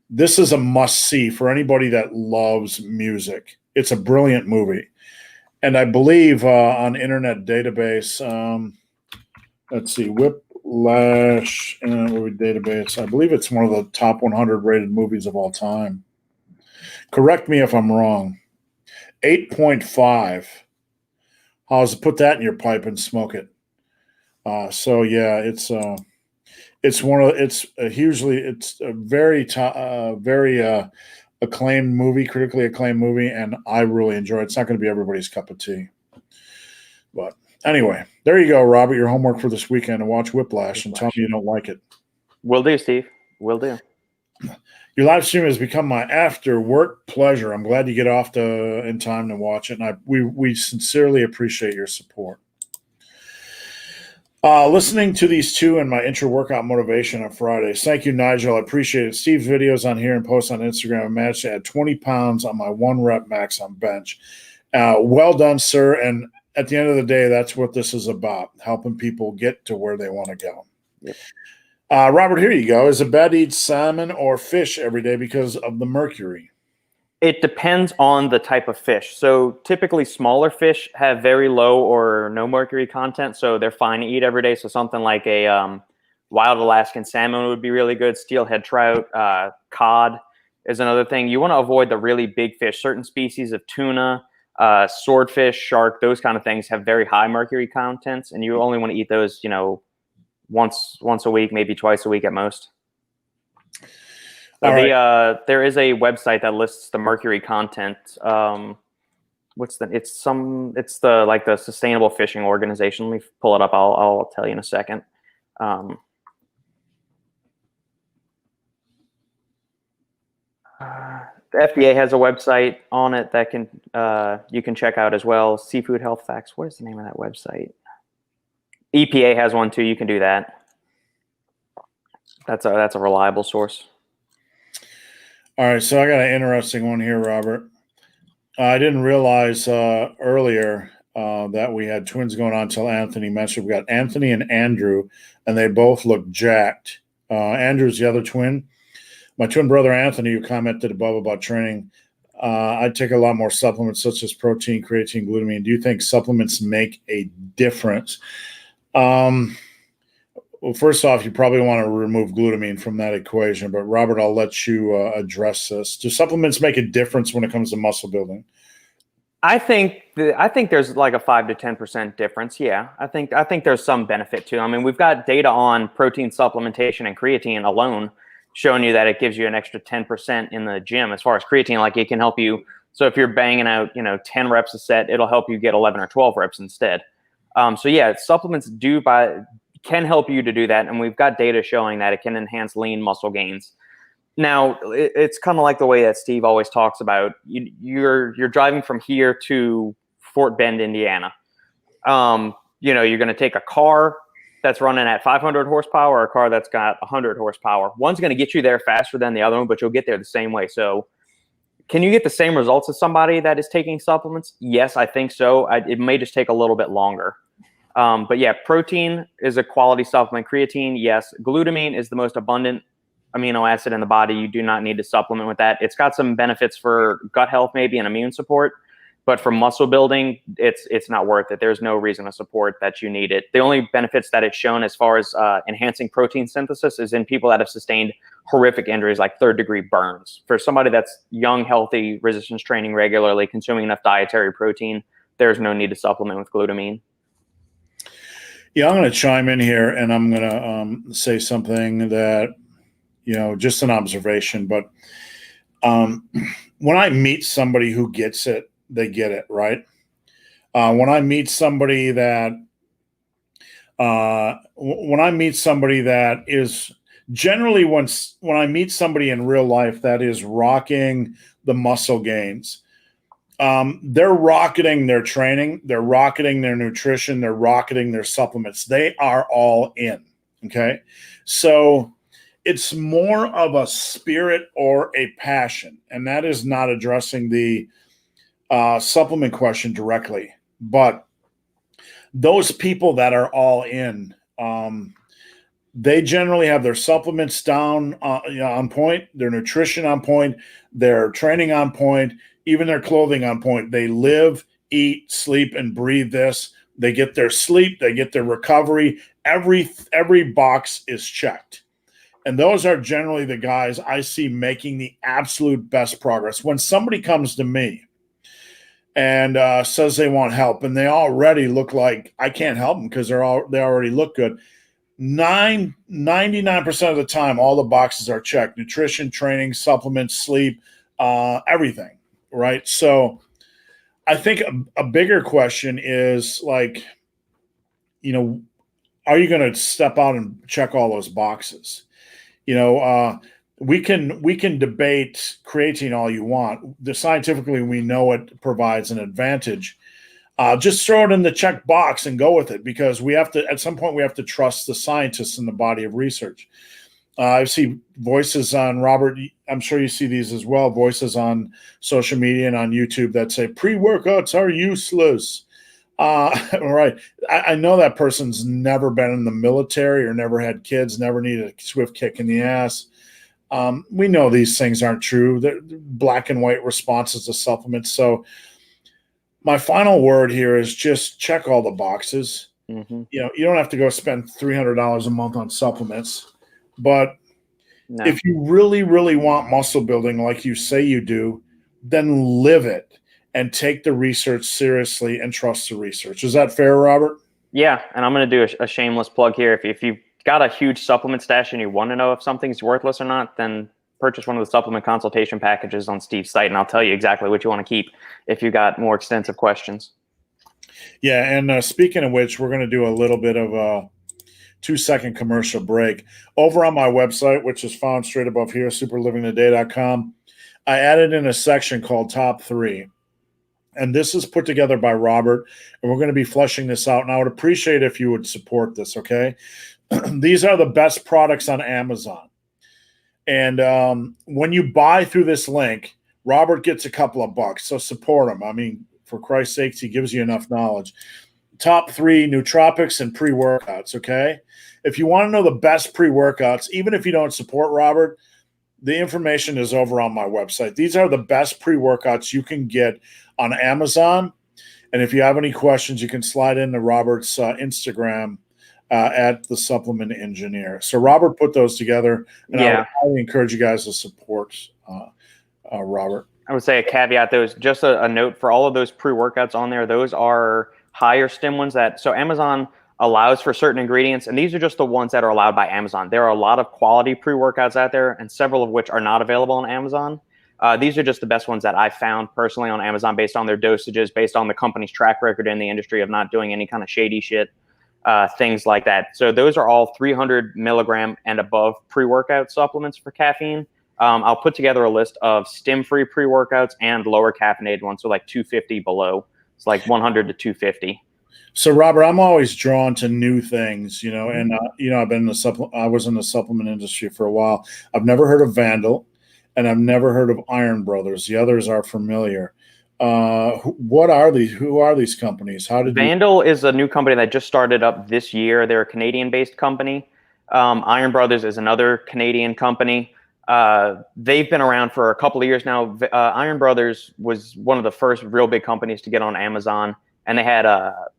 This is a must-see for anybody that loves music. It's a brilliant movie. And I believe on Internet Database, let's see, Whiplash movie database. I believe it's one of the top 100 rated movies of all time. Correct me if I'm wrong. 8.5. How's put that in your pipe and smoke it? So yeah, it's hugely, it's a very acclaimed movie, critically acclaimed movie, and I really enjoy it. It's not going to be everybody's cup of tea. But anyway, there you go, Robert. Your homework for this weekend, and watch Whiplash and tell me you don't like it. Will do, Steve. Will do. Your live stream has become my after work pleasure. I'm glad you get off in time to watch it, and we sincerely appreciate your support. Listening to these two and my intra-workout motivation on Fridays. Thank you, Nigel. I appreciate it. Steve's videos on here and posts on Instagram. I managed to add 20 pounds on my 1 rep max on bench. Well done, sir. And at the end of the day, that's what this is about, helping people get to where they want to go. Yep. Robert, here you go. Is it bad to eat salmon or fish every day because of the mercury? It depends on the type of fish. So typically smaller fish have very low or no mercury content, so they're fine to eat every day. So something like a wild Alaskan salmon would be really good. Steelhead trout, cod is another thing. You want to avoid the really big fish. Certain species of tuna, swordfish, shark, those kind of things have very high mercury contents, and you only want to eat those, once a week, maybe twice a week at most. There is a website that lists the mercury content. It's the Sustainable Fishing Organization. Let me pull it up. I'll tell you in a second. The FDA has a website on it that you can check out as well. Seafood Health Facts. What is the name of that website? EPA has one too. You can do that. That's a reliable source. All right, so I got an interesting one here, Robert. I didn't realize earlier that we had twins going on until Anthony mentioned. We got Anthony and Andrew, and they both look jacked. Andrew's the other twin. My twin brother Anthony, who commented above about training, I take a lot more supplements such as protein, creatine, glutamine. Do you think supplements make a difference? Well, first off, you probably want to remove glutamine from that equation. But Robert, I'll let you address this. Do supplements make a difference when it comes to muscle building? I think there's like a 5 to 10% difference. Yeah, I think there's some benefit to. I mean, we've got data on protein supplementation and creatine alone showing you that it gives you an extra 10% in the gym. As far as creatine, like it can help you. So if you're banging out 10 reps a set, it'll help you get 11 or 12 reps instead. So yeah, supplements can help you to do that, and we've got data showing that it can enhance lean muscle gains. Now, it's kind of like the way that Steve always talks about. You're driving from here to Fort Bend, Indiana. You're going to take a car that's running at 500 horsepower or a car that's got 100 horsepower. One's going to get you there faster than the other one, but you'll get there the same way. So can you get the same results as somebody that is taking supplements? Yes, I think so. It may just take a little bit longer. But yeah, protein is a quality supplement. Creatine, yes. Glutamine is the most abundant amino acid in the body. You do not need to supplement with that. It's got some benefits for gut health, maybe, and immune support. But for muscle building, it's not worth it. There's no reason to support that you need it. The only benefits that it's shown as far as enhancing protein synthesis is in people that have sustained horrific injuries like third-degree burns. For somebody that's young, healthy, resistance training regularly, consuming enough dietary protein, there's no need to supplement with glutamine. Yeah, I'm going to chime in here, and I'm going to say something that, just an observation. But when I meet somebody who gets it, they get it, right? When I meet somebody that is generally when I meet somebody in real life that is rocking the muscle gains, they're rocketing their training, they're rocketing their nutrition, they're rocketing their supplements. They are all in. Okay. So it's more of a spirit or a passion. And that is not addressing the supplement question directly. But those people that are all in, they generally have their supplements down on point, their nutrition on point, their training on point, even their clothing on point. They live, eat, sleep, and breathe this. They get their sleep, they get their recovery. Every box is checked. And those are generally the guys I see making the absolute best progress. When somebody comes to me and says they want help, and they already look like I can't help them because they already look good, 99% of the time, all the boxes are checked: nutrition, training, supplements, sleep, everything, right? So I think a bigger question is like, are you going to step out and check all those boxes? We can debate creatine all you want. Scientifically, we know it provides an advantage. Just throw it in the check box and go with it, because we have to, at some point, we have to trust the scientists in the body of research. I see voices on, Robert, I'm sure you see these as well, voices on social media and on YouTube that say pre-workouts are useless. Right. I know that person's never been in the military or never had kids, never needed a swift kick in the ass. We know these things aren't true. They're black and white responses to supplements. So my final word here is just check all the boxes. Mm-hmm. You don't have to go spend $300 a month on supplements. But if you really, really want muscle building like you say you do, then live it and take the research seriously and trust the research. Is that fair, Robert? Yeah, and I'm going to do a shameless plug here. If you've got a huge supplement stash and you want to know if something's worthless or not, then purchase one of the supplement consultation packages on Steve's site, and I'll tell you exactly what you want to keep if you got more extensive questions. Yeah, and speaking of which, we're going to do a little bit of a 2-second commercial break. Over on my website, which is found straight above here, superlivingtoday.com, I added in a section called Top 3. And this is put together by Robert, and we're going to be fleshing this out. And I would appreciate if you would support this, okay? These are the best products on Amazon. And when you buy through this link, Robert gets a couple of bucks. So support him. I mean, for Christ's sakes, he gives you enough knowledge. Top 3 nootropics and pre-workouts, okay? If you want to know the best pre-workouts, even if you don't support Robert, the information is over on my website. These are the best pre-workouts you can get on Amazon. And if you have any questions, you can slide into Robert's Instagram at the Supplement Engineer. So Robert put those together, and I would highly encourage you guys to support Robert. I would say a caveat, those just a note for all of those pre-workouts on there, those are higher stim ones so Amazon allows for certain ingredients, and these are just the ones that are allowed by Amazon. There are a lot of quality pre-workouts out there, and several of which are not available on Amazon. These are just the best ones that I found personally on Amazon based on their dosages, based on the company's track record in the industry of not doing any kind of shady shit, things like that. So those are all 300 milligram and above pre-workout supplements for caffeine. I'll put together a list of stim-free pre-workouts and lower caffeinated ones, so like 250 below. It's like 100 to 250. So Robert, I'm always drawn to new things, and I've been I was in the supplement industry for a while. I've never heard of Vandal, and I've never heard of Iron Brothers. The others are familiar. What are these? Who are these companies? Vandal is a new company that just started up this year. They're a Canadian-based company. Iron Brothers is another Canadian company. They've been around for a couple of years now. Iron Brothers was one of the first real big companies to get on Amazon, and they had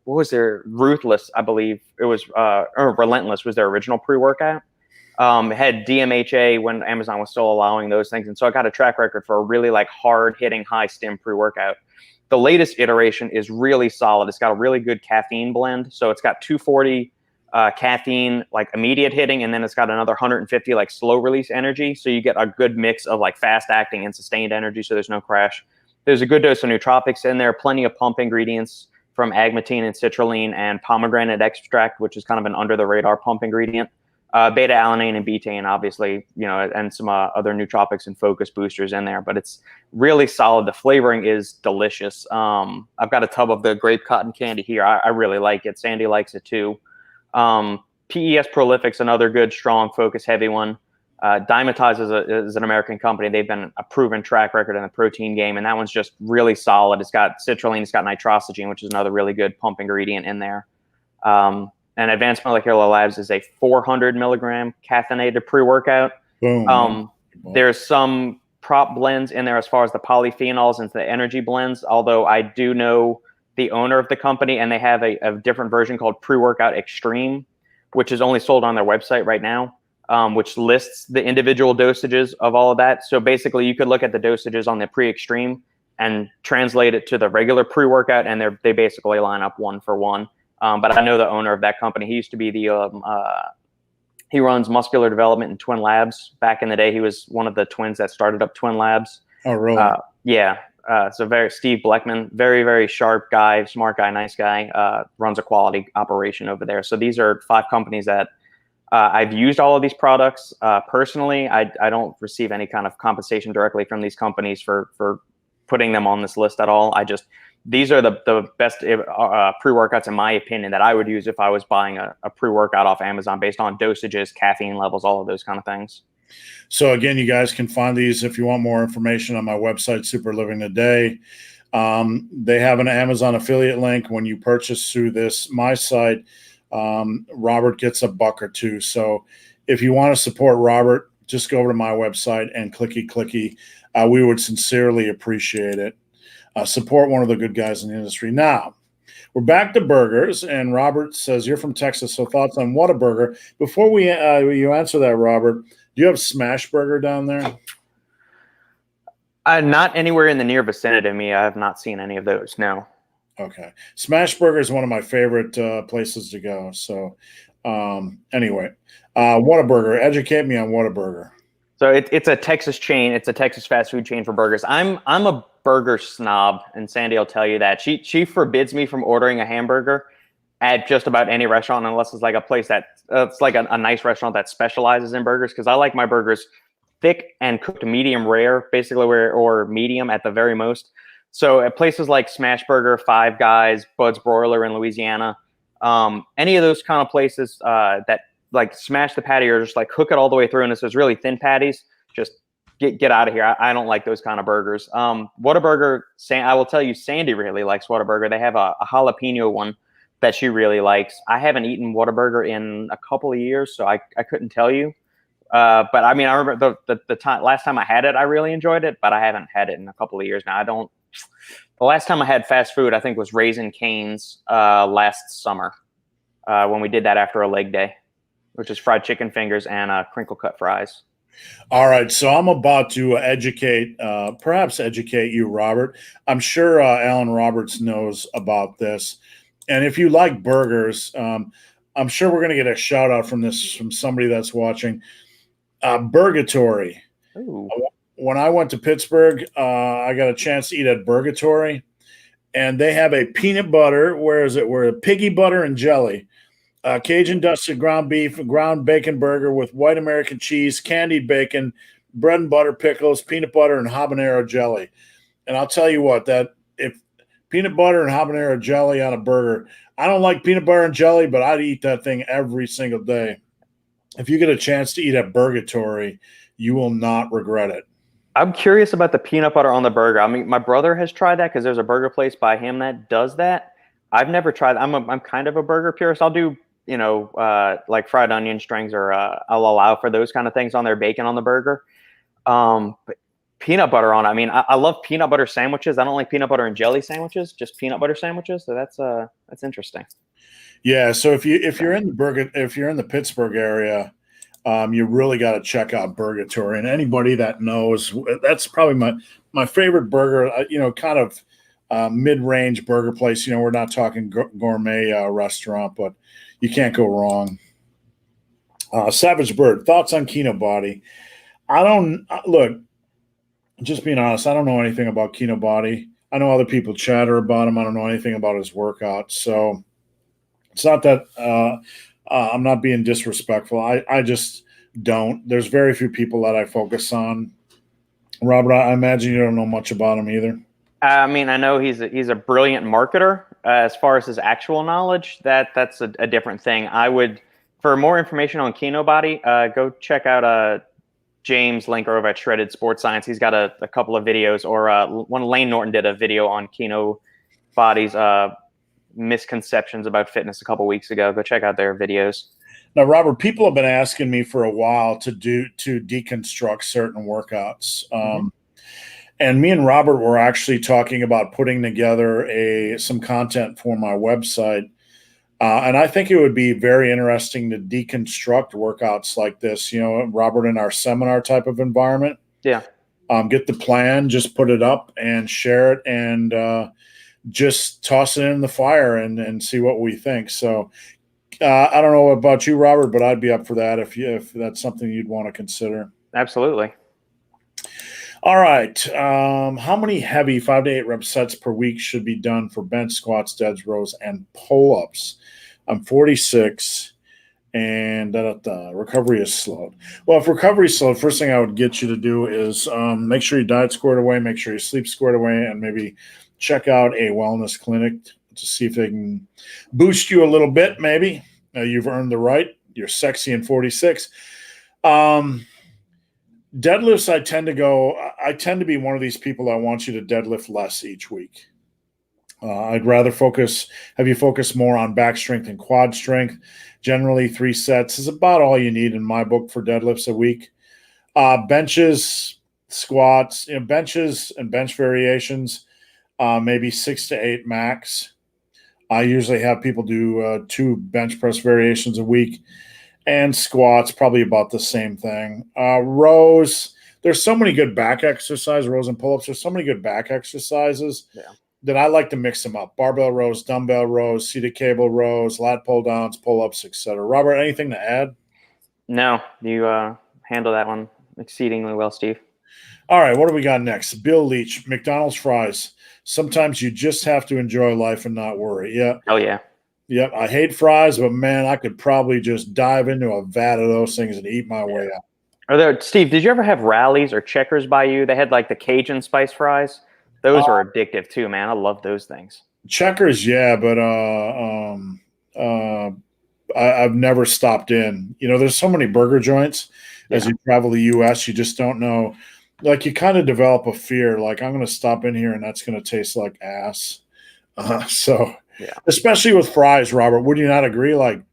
what was their Ruthless, I believe it was, or Relentless was their original pre-workout. It had DMHA when Amazon was still allowing those things, and so I got a track record for a really like hard-hitting, high-stim pre-workout. The latest iteration is really solid. It's got a really good caffeine blend, so it's got 240 caffeine, like immediate hitting, and then it's got another 150 like slow release energy. So you get a good mix of like fast acting and sustained energy. So there's no crash. There's a good dose of nootropics in there, plenty of pump ingredients from agmatine and citrulline and pomegranate extract, which is kind of an under the radar pump ingredient. Beta alanine and betaine, obviously, and some other nootropics and focus boosters in there, but it's really solid. The flavoring is delicious. I've got a tub of the grape cotton candy here. I really like it. Sandy likes it too. PES Prolific's another good, strong, focus heavy one. Dymatize is an American company. They've been a proven track record in the protein game, and that one's just really solid. It's got citrulline, it's got nitrosamine, which is another really good pump ingredient in there. And Advanced Molecular Labs is a 400 milligram caffeinated pre-workout. Boom. There's some prop blends in there as far as the polyphenols and the energy blends, although I do know the owner of the company, and they have a different version called Pre-Workout Extreme, which is only sold on their website right now, which lists the individual dosages of all of that. So basically, you could look at the dosages on the pre-extreme and translate it to the regular pre-workout, and they basically line up one for one. But I know the owner of that company. He used to be he runs muscular development in Twin Labs. Back in the day, he was one of the twins that started up Twin Labs. Oh, really? Yeah. So Steve Bleckman, very, very sharp guy, smart guy, nice guy, runs a quality operation over there. So these are 5 companies that I've used all of these products personally. I don't receive any kind of compensation directly from these companies for putting them on this list at all. These are the best pre-workouts in my opinion that I would use if I was buying a pre-workout off Amazon based on dosages, caffeine levels, all of those kind of things. So again, you guys can find these if you want more information on my website, Super Living Today. They have an Amazon affiliate link. When you purchase through my site, Robert gets $1 or $2. So if you want to support Robert, just go over to my website and clicky. We would sincerely appreciate it. Support one of the good guys in the industry. Now, we're back to burgers, and Robert says you're from Texas, so thoughts on Whataburger. Before you answer that, Robert, do you have Smash Burger down there? Not anywhere in the near vicinity of me. I have not seen any of those. No. Okay. Smash Burger is one of my favorite places to go. So anyway, Whataburger. Educate me on Whataburger. So it's a Texas chain. It's a Texas fast food chain for burgers. I'm a burger snob, and Sandy will tell you that. She forbids me from ordering a hamburger at just about any restaurant unless it's like a place that it's like a nice restaurant that specializes in burgers, because I like my burgers thick and cooked medium rare, basically, or medium at the very most. So at places like Smash Burger, Five Guys, Bud's Broiler in Louisiana, any of those kind of places that like smash the patty or just like cook it all the way through and it's those really thin patties, just get out of here. I don't like those kind of burgers. Whataburger, I will tell you, Sandy really likes Whataburger. They have a jalapeno one that she really likes. I haven't eaten Whataburger in a couple of years, so I couldn't tell you. But I mean, I remember the last time I had it, I really enjoyed it, but I haven't had it in a couple of years now. The last time I had fast food, I think, was Raising Cane's last summer when we did that after a leg day, which is fried chicken fingers and crinkle cut fries. All right, so I'm about to perhaps educate you, Robert. I'm sure Alan Roberts knows about this. And if you like burgers, I'm sure we're going to get a shout out from somebody that's watching. Burgatory. Ooh. When I went to Pittsburgh, I got a chance to eat at Burgatory, and they have a peanut butter. Where is it? Where piggy butter and jelly, Cajun dusted ground beef, ground bacon burger with white American cheese, candied bacon, bread and butter pickles, peanut butter, and habanero jelly. And I'll tell you what, that if peanut butter and habanero jelly on a burger, I don't like peanut butter and jelly, but I'd eat that thing every single day. If you get a chance to eat at Burgatory, you will not regret it. I'm curious about the peanut butter on the burger. I mean, my brother has tried that because there's a burger place by him that does that. I've never tried. I'm kind of a burger purist. I'll do, like fried onion strings, or I'll allow for those kind of things on their bacon on the burger. But peanut butter on it. I mean, I love peanut butter sandwiches. I don't like peanut butter and jelly sandwiches, just peanut butter sandwiches. So that's interesting. Yeah. So if you're in the Pittsburgh area, you really got to check out Burgatory. And anybody that knows, that's probably my favorite burger. Kind of mid-range burger place. We're not talking gourmet restaurant, but you can't go wrong. Savage Bird, thoughts on Kino Body? I don't look. Just being honest, I don't know anything about Kino Body. I know other people chatter about him. I don't know anything about his workout. So it's not that I'm not being disrespectful. I just don't. There's very few people that I focus on. Robert, I imagine you don't know much about him either. I mean, I know he's a brilliant marketer. As far as his actual knowledge, that's a different thing. I would, for more information on Kino Body, go check out James Linker over at Shredded Sports Science. He's got a couple of videos, or one Lane Norton did a video on Kino Body's misconceptions about fitness a couple weeks ago. Go check out their videos. Now, Robert, people have been asking me for a while to deconstruct certain workouts. And me and Robert were actually talking about putting together some content for my website. And I think it would be very interesting to deconstruct workouts like this, Robert, in our seminar type of environment. Yeah. Get the plan, just put it up and share it, and just toss it in the fire and see what we think. So I don't know about you, Robert, but I'd be up for that if that's something you'd want to consider. Absolutely. All right. How many heavy 5 to 8 rep sets per week should be done for bench, squats, deads, rows, and pull-ups? I'm 46, and recovery is slowed. Well, if recovery is slowed, first thing I would get you to do is make sure your diet's squared away, make sure your sleep's squared away, and maybe check out a wellness clinic to see if they can boost you a little bit, maybe. You've earned the right. You're sexy and 46. Deadlifts, I tend to be one of these people that wants you to deadlift less each week. I'd rather have you focus more on back strength and quad strength. Generally, 3 sets is about all you need in my book for deadlifts a week. Benches, squats, benches and bench variations, maybe 6 to 8 max. I usually have people do 2 bench press variations a week. And squats, probably about the same thing. Rows, there's so many good back exercises, rows and pull-ups. There's so many good back exercises that I like to mix them up. Barbell rows, dumbbell rows, seated cable rows, lat pull downs, pull-ups, etc. Robert, anything to add? No, you handle that one exceedingly well, Steve. All right, what do we got next? Bill Leach, McDonald's fries. Sometimes you just have to enjoy life and not worry. Yeah. Oh, yeah. Yep, I hate fries, but man, I could probably just dive into a vat of those things and eat my way out. Steve, did you ever have Rallies or Checkers by you? They had like the Cajun spice fries. Those were addictive too, man. I love those things. Checkers, yeah, but I've never stopped in. There's so many burger joints as you travel the U.S. You just don't know. Like, you kind of develop a fear. Like, I'm going to stop in here and that's going to taste like ass. Especially with fries, Robert, would you not agree? Like,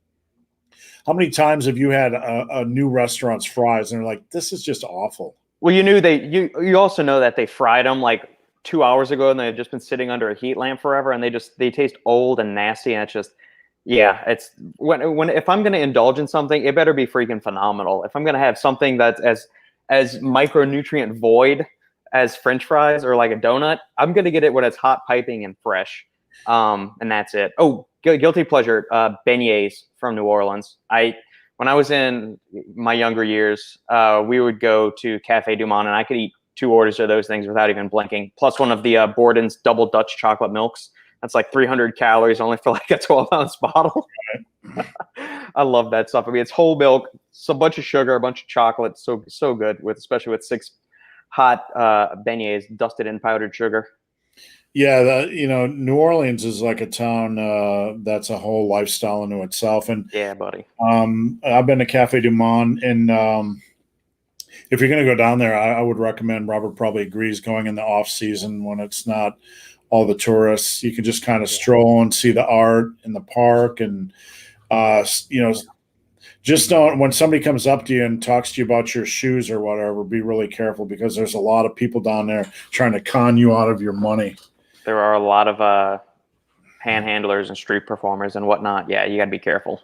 how many times have you had a new restaurant's fries and they're like, this is just awful? Well, you also know that they fried them like 2 hours ago and they've just been sitting under a heat lamp forever and they taste old and nasty, and it's just it's if I'm going to indulge in something, it better be freaking phenomenal. If I'm going to have something that's as micronutrient void as French fries or like a donut, I'm going to get it when it's hot, piping, and fresh. And that's it. Oh, guilty pleasure, beignets from New Orleans. When I was in my younger years, we would go to Cafe Du Monde and I could eat 2 orders of those things without even blinking. Plus one of the Borden's double Dutch chocolate milks. That's like 300 calories only for like a 12-ounce bottle. I love that stuff. I mean, it's whole milk, it's a bunch of sugar, a bunch of chocolate. So good especially with 6 hot beignets dusted in powdered sugar. Yeah, New Orleans is like a town that's a whole lifestyle into itself. And yeah, buddy. I've been to Cafe Du Monde, and if you're going to go down there, I would recommend, Robert probably agrees, going in the off season when it's not all the tourists. You can just kind of stroll and see the art in the park, and just don't, when somebody comes up to you and talks to you about your shoes or whatever, be really careful, because there's a lot of people down there trying to con you out of your money. There are a lot of panhandlers and street performers and whatnot. Yeah, you got to be careful.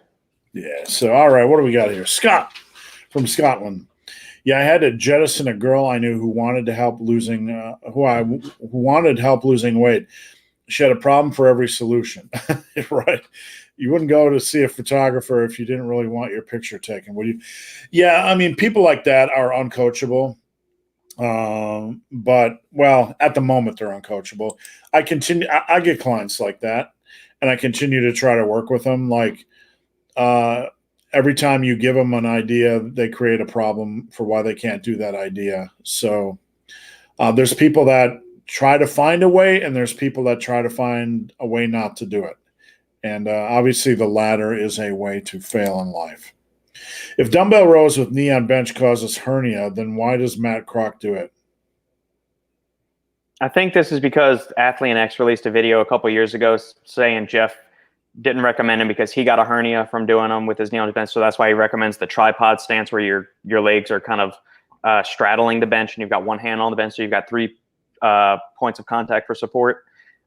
Yeah. So, all right, what do we got here? Scott from Scotland. Yeah, I had to jettison a girl I knew who wanted help losing weight. She had a problem for every solution. Right. You wouldn't go to see a photographer if you didn't really want your picture taken, would you? Yeah, I mean, people like that are uncoachable. But at the moment they're uncoachable. I get clients like that, and I continue to try to work with them. Like, every time you give them an idea, they create a problem for why they can't do that idea. So there's people that try to find a way, and there's people that try to find a way not to do it. And obviously the latter is a way to fail in life. If dumbbell rows with knee on bench causes hernia, then why does Matt Kroc do it? I think this is because Athlete X released a video a couple years ago saying Jeff didn't recommend him because he got a hernia from doing them with his knee on the bench. So that's why he recommends the tripod stance, where your legs are kind of straddling the bench and you've got one hand on the bench. So you've got 3 points of contact for support.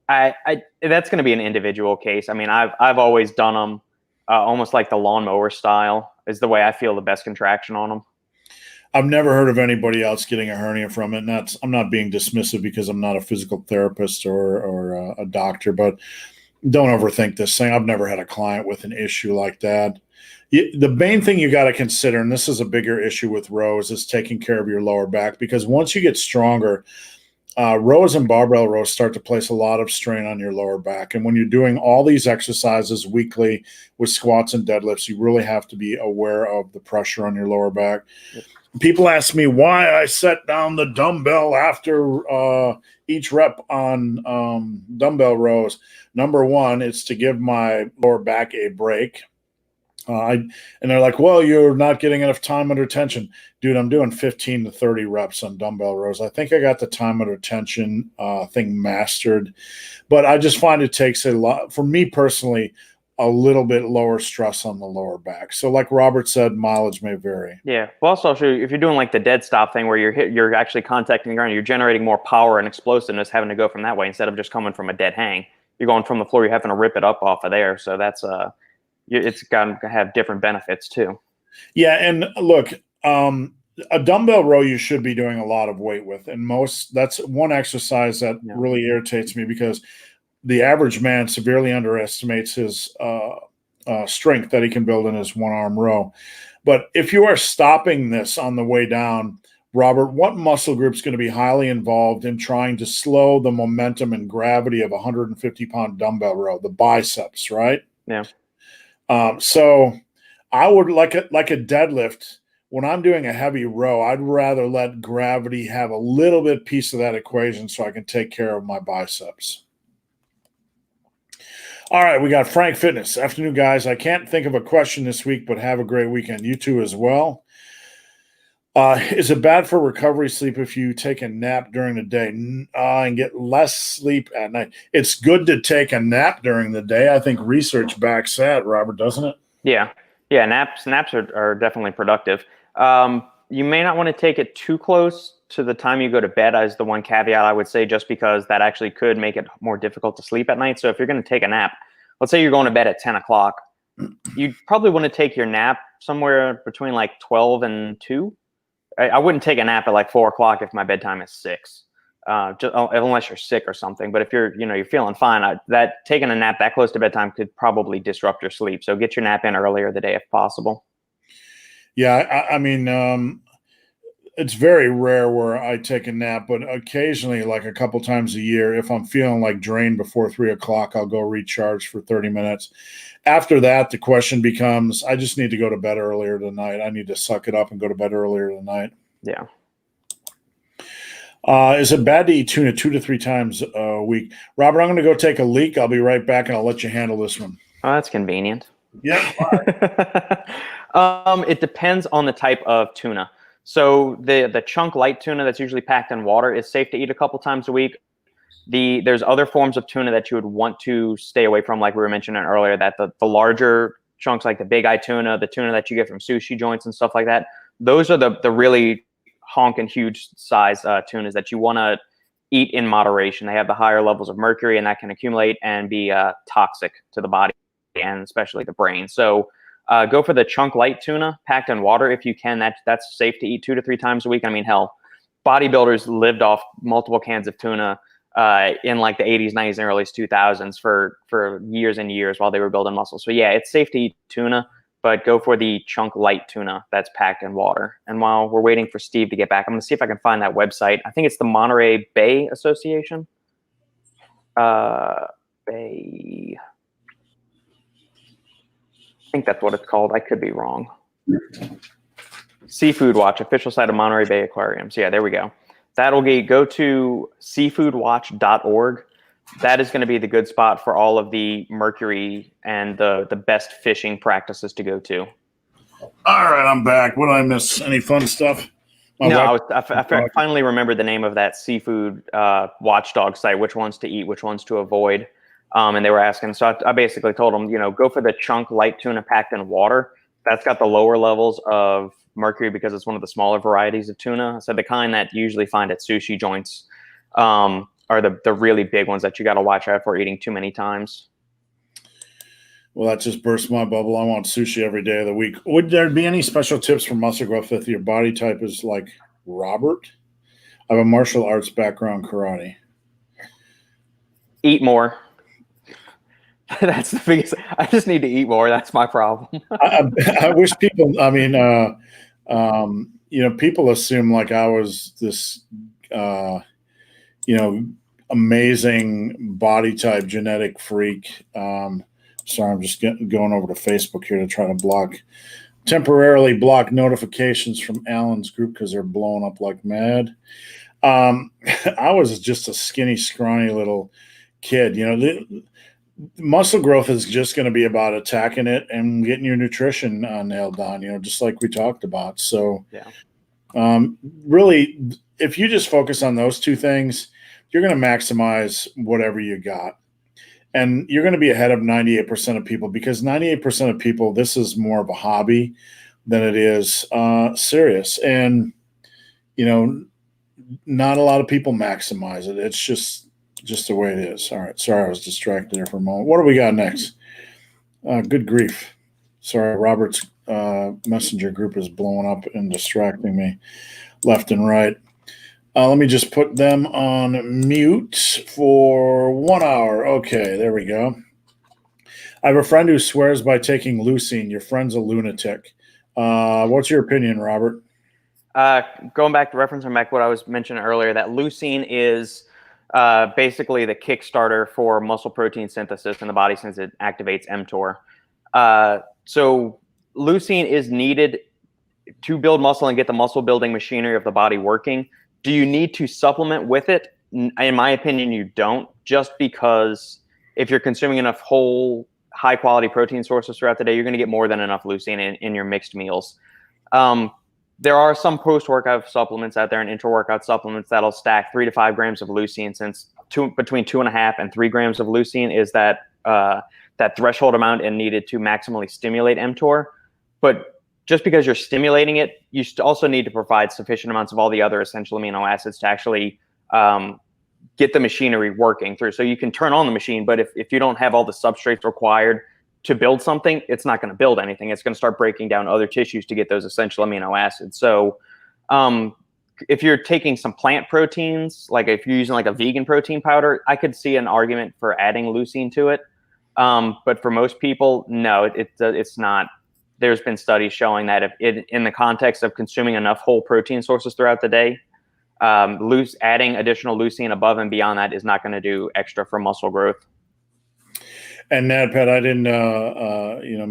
That's going to be an individual case. I mean, I've always done them almost like the lawnmower style is the way I feel the best contraction on them. I've never heard of anybody else getting a hernia from it. And I'm not being dismissive because I'm not a physical therapist or a doctor, but don't overthink this thing. I've never had a client with an issue like that. The main thing you got to consider, and this is a bigger issue with rows, is taking care of your lower back, because once you get stronger, rows and barbell rows start to place a lot of strain on your lower back. And when you're doing all these exercises weekly with squats and deadlifts, you really have to be aware of the pressure on your lower back. People ask me why I set down the dumbbell after each rep on dumbbell rows. Number one, it's to give my lower back a break. And they're like, well, you're not getting enough time under tension. Dude, I'm doing 15 to 30 reps on dumbbell rows. I think I got the time under tension thing mastered. But I just find it takes a lot, for me personally, a little bit lower stress on the lower back. So like Robert said, mileage may vary. Yeah. Well, also, if you're doing like the dead stop thing where you're actually contacting the ground, you're generating more power and explosiveness having to go from that way instead of just coming from a dead hang. You're going from the floor, you're having to rip it up off of there. So that's it's going to have different benefits too. Yeah. And look, a dumbbell row you should be doing a lot of weight with. And that's one exercise that really irritates me, because the average man severely underestimates his strength that he can build in his one-arm row. But if you are stopping this on the way down, Robert, what muscle group is going to be highly involved in trying to slow the momentum and gravity of a 150-pound dumbbell row? The biceps, right? Yeah. So I would like a deadlift. When I'm doing a heavy row, I'd rather let gravity have a little bit piece of that equation so I can take care of my biceps. All right, we got Frank Fitness. Afternoon, guys. I can't think of a question this week, but have a great weekend. You too as well. Is it bad for recovery sleep if you take a nap during the day and get less sleep at night? It's good to take a nap during the day. I think research backs that, Robert, doesn't it? Yeah. Yeah, naps are definitely productive. You may not want to take it too close to the time you go to bed as the one caveat I would say, just because that actually could make it more difficult to sleep at night. So if you're going to take a nap, let's say you're going to bed at 10 o'clock, you probably want to take your nap somewhere between like 12 and 2. I wouldn't take a nap at like 4 o'clock if my bedtime is 6, unless you're sick or something. But if you're feeling fine, that taking a nap that close to bedtime could probably disrupt your sleep. So get your nap in earlier the day if possible. Yeah, I mean, it's very rare where I take a nap, but occasionally, like a couple times a year, if I'm feeling like drained before 3 o'clock, I'll go recharge for 30 minutes. After that, the question becomes, I just need to go to bed earlier tonight. I need to suck it up and go to bed earlier tonight. Yeah. Is it bad to eat tuna 2 to 3 times a week? Robert, I'm going to go take a leak. I'll be right back, and I'll let you handle this one. Oh, that's convenient. Yeah. It depends on the type of tuna. So the chunk light tuna that's usually packed in water is safe to eat a couple times a week. There's other forms of tuna that you would want to stay away from, like we were mentioning earlier, that the larger chunks, like the big eye tuna, the tuna that you get from sushi joints and stuff like that, those are the really honking huge size tunas that you want to eat in moderation. They have the higher levels of mercury, and that can accumulate and be toxic to the body and especially the brain. So go for the chunk light tuna packed in water if you can. That's safe to eat 2 to 3 times a week. I mean, hell, bodybuilders lived off multiple cans of tuna in like the 80s, 90s, and early 2000s for years and years while they were building muscle. So yeah, it's safe to eat tuna, but go for the chunk light tuna that's packed in water. And while we're waiting for Steve to get back, I'm going to see if I can find that website. I think it's the Monterey Bay Association. Bay. I think that's what it's called. I could be wrong. Seafood Watch, official site of Monterey Bay Aquarium. So yeah, there we go. That'll go to seafoodwatch.org. That is going to be the good spot for all of the mercury and the best fishing practices to go to. All right, I'm back. What did I miss? Any fun stuff? I finally remembered the name of that seafood watchdog site, which ones to eat, which ones to avoid. And they were asking, so I basically told them, go for the chunk light tuna packed in water. That's got the lower levels of mercury because it's one of the smaller varieties of tuna. So the kind that you usually find at sushi joints are the really big ones that you got to watch out for eating too many times. Well, that just burst my bubble. I want sushi every day of the week. Would there be any special tips for muscle growth if your body type is like Robert? I have a martial arts background, karate. Eat more. That's the biggest. I just need to eat more. That's my problem. I wish people. I mean, people assume like I was this, amazing body type genetic freak. Sorry, I'm just going over to Facebook here to try to temporarily block notifications from Alan's group because they're blowing up like mad. I was just a skinny, scrawny little kid. The muscle growth is just going to be about attacking it and getting your nutrition nailed down, just like we talked about. So, really, if you just focus on those two things, you're going to maximize whatever you got. And you're going to be ahead of 98% of people, because 98% of people, this is more of a hobby than it is serious. And, not a lot of people maximize it. It's just the way it is. All right. Sorry, I was distracted there for a moment. What do we got next? Good grief. Sorry, Robert's messenger group is blowing up and distracting me left and right. Let me just put them on mute for 1 hour. Okay, there we go. I have a friend who swears by taking leucine. Your friend's a lunatic. What's your opinion, Robert? Going back to referencing back what I was mentioning earlier, that leucine is basically the Kickstarter for muscle protein synthesis in the body, since it activates mTOR. So leucine is needed to build muscle and get the muscle building machinery of the body working. Do you need to supplement with it? In my opinion, you don't, just because if you're consuming enough whole, high quality protein sources throughout the day, you're going to get more than enough leucine in your mixed meals. There are some post-workout supplements out there and intra-workout supplements that'll stack 3 to 5 grams of leucine, since between 2.5 and 3 grams of leucine is that threshold amount and needed to maximally stimulate mTOR. But just because you're stimulating it, you also need to provide sufficient amounts of all the other essential amino acids to actually get the machinery working through. So you can turn on the machine, but if you don't have all the substrates required to build something, it's not going to build anything. It's going to start breaking down other tissues to get those essential amino acids. So if you're taking some plant proteins, like if you're using like a vegan protein powder, I could see an argument for adding leucine to it. But for most people, no, it's not. There's been studies showing that in the context of consuming enough whole protein sources throughout the day, adding additional leucine above and beyond that is not going to do extra for muscle growth. And NADPAT, I didn't,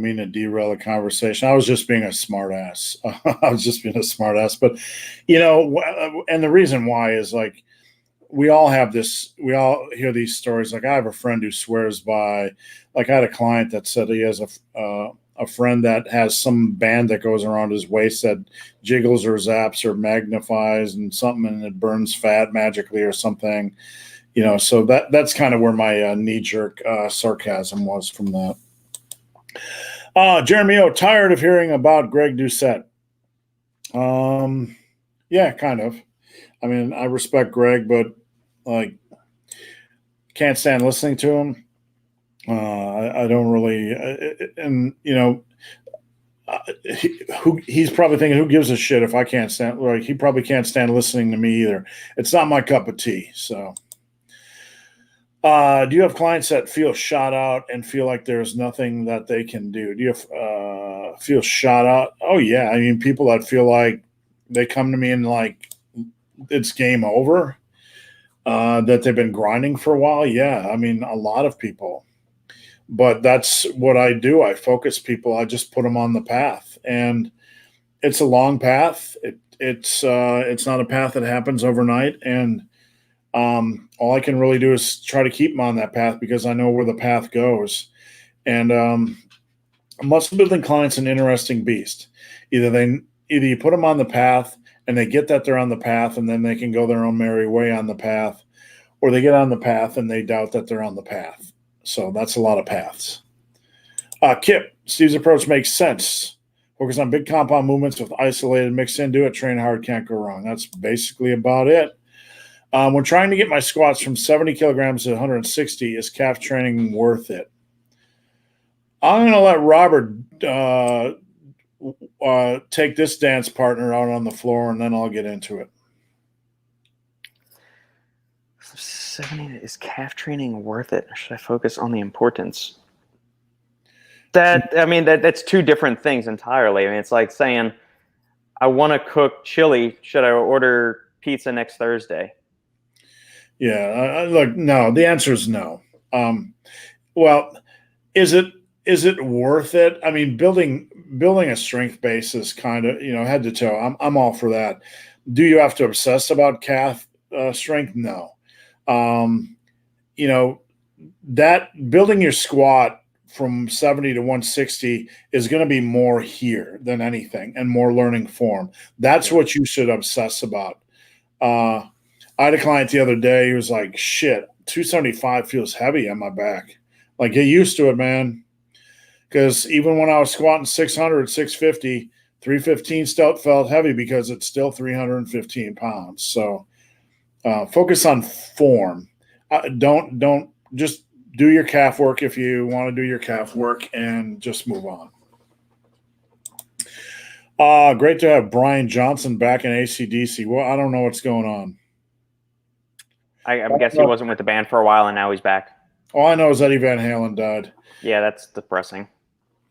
mean to derail the conversation. I was just being a smart ass. But, and the reason why is like, we all hear these stories. Like I have a friend who swears by, like I had a client that said he has a friend that has some band that goes around his waist that jiggles or zaps or magnifies and something, and it burns fat magically or something. So that's kind of where my knee-jerk sarcasm was from that. Jeremy O, tired of hearing about Greg Doucette. Yeah, kind of. I mean, I respect Greg, but like, can't stand listening to him. I don't really, he's probably thinking, who gives a shit if I can't stand, like, he probably can't stand listening to me either. It's not my cup of tea. So, do you have clients that feel shot out and feel like there's nothing that they can do? Do you feel shot out? Oh yeah. I mean, people that feel like they come to me and like, it's game over, that they've been grinding for a while. Yeah. I mean, a lot of people, but that's what I do. I focus people. I just put them on the path, and it's a long path. It's not a path that happens overnight. And all I can really do is try to keep them on that path, because I know where the path goes. And muscle building clients an interesting beast. Either you put them on the path and they get that they're on the path, and then they can go their own merry way on the path, or they get on the path and they doubt that they're on the path. So that's a lot of paths. Kip, Steve's approach makes sense. Focus on big compound movements with isolated mix into it. Train hard, can't go wrong. That's basically about it. When trying to get my squats from 70 kilograms to 160, is calf training worth it? I'm going to let Robert take this dance partner out on the floor, and then I'll get into it. 70, is calf training worth it? Or should I focus on the importance? That's two different things entirely. I mean, it's like saying, I want to cook chili. Should I order pizza next Thursday? Yeah, look, no. The answer is no. Well, is it worth it? I mean, building a strength base is kind of, head to toe. I'm all for that. Do you have to obsess about calf strength? No. That building your squat from 70 to 160 is going to be more here than anything, and more learning form. That's what you should obsess about. I had a client the other day who was like, shit, 275 feels heavy on my back. Like, get used to it, man. Because even when I was squatting 600, 650, 315 still felt heavy because it's still 315 pounds. So focus on form. Don't just do your calf work if you want to do your calf work, and just move on. Great to have Brian Johnson back in AC/DC. Well, I don't know what's going on. I guess he wasn't with the band for a while, and now he's back. All I know is Eddie Van Halen died. Yeah, that's depressing.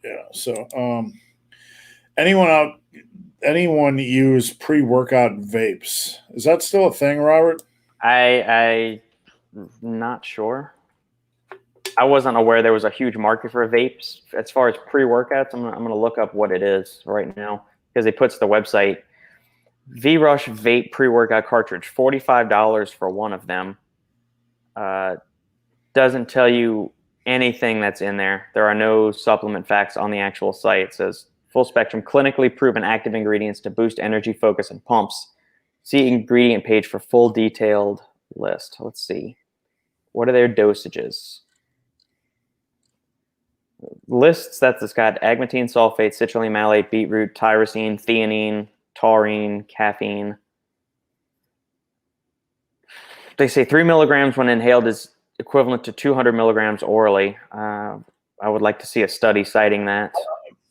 Yeah. So, anyone use pre-workout vapes? Is that still a thing, Robert? I'm not sure. I wasn't aware there was a huge market for vapes. As far as pre-workouts, I'm gonna look up what it is right now, because it puts the website V-Rush Vape Pre-Workout Cartridge, $45 for one of them. Doesn't tell you anything that's in there. There are no supplement facts on the actual site. It says full spectrum, clinically proven active ingredients to boost energy, focus, and pumps. See ingredient page for full detailed list. Let's see. What are their dosages? Lists that it's got agmatine sulfate, citrulline malate, beetroot, tyrosine, theanine, taurine, caffeine. They say 3 milligrams when inhaled is equivalent to 200 milligrams orally. I would like to see a study citing that.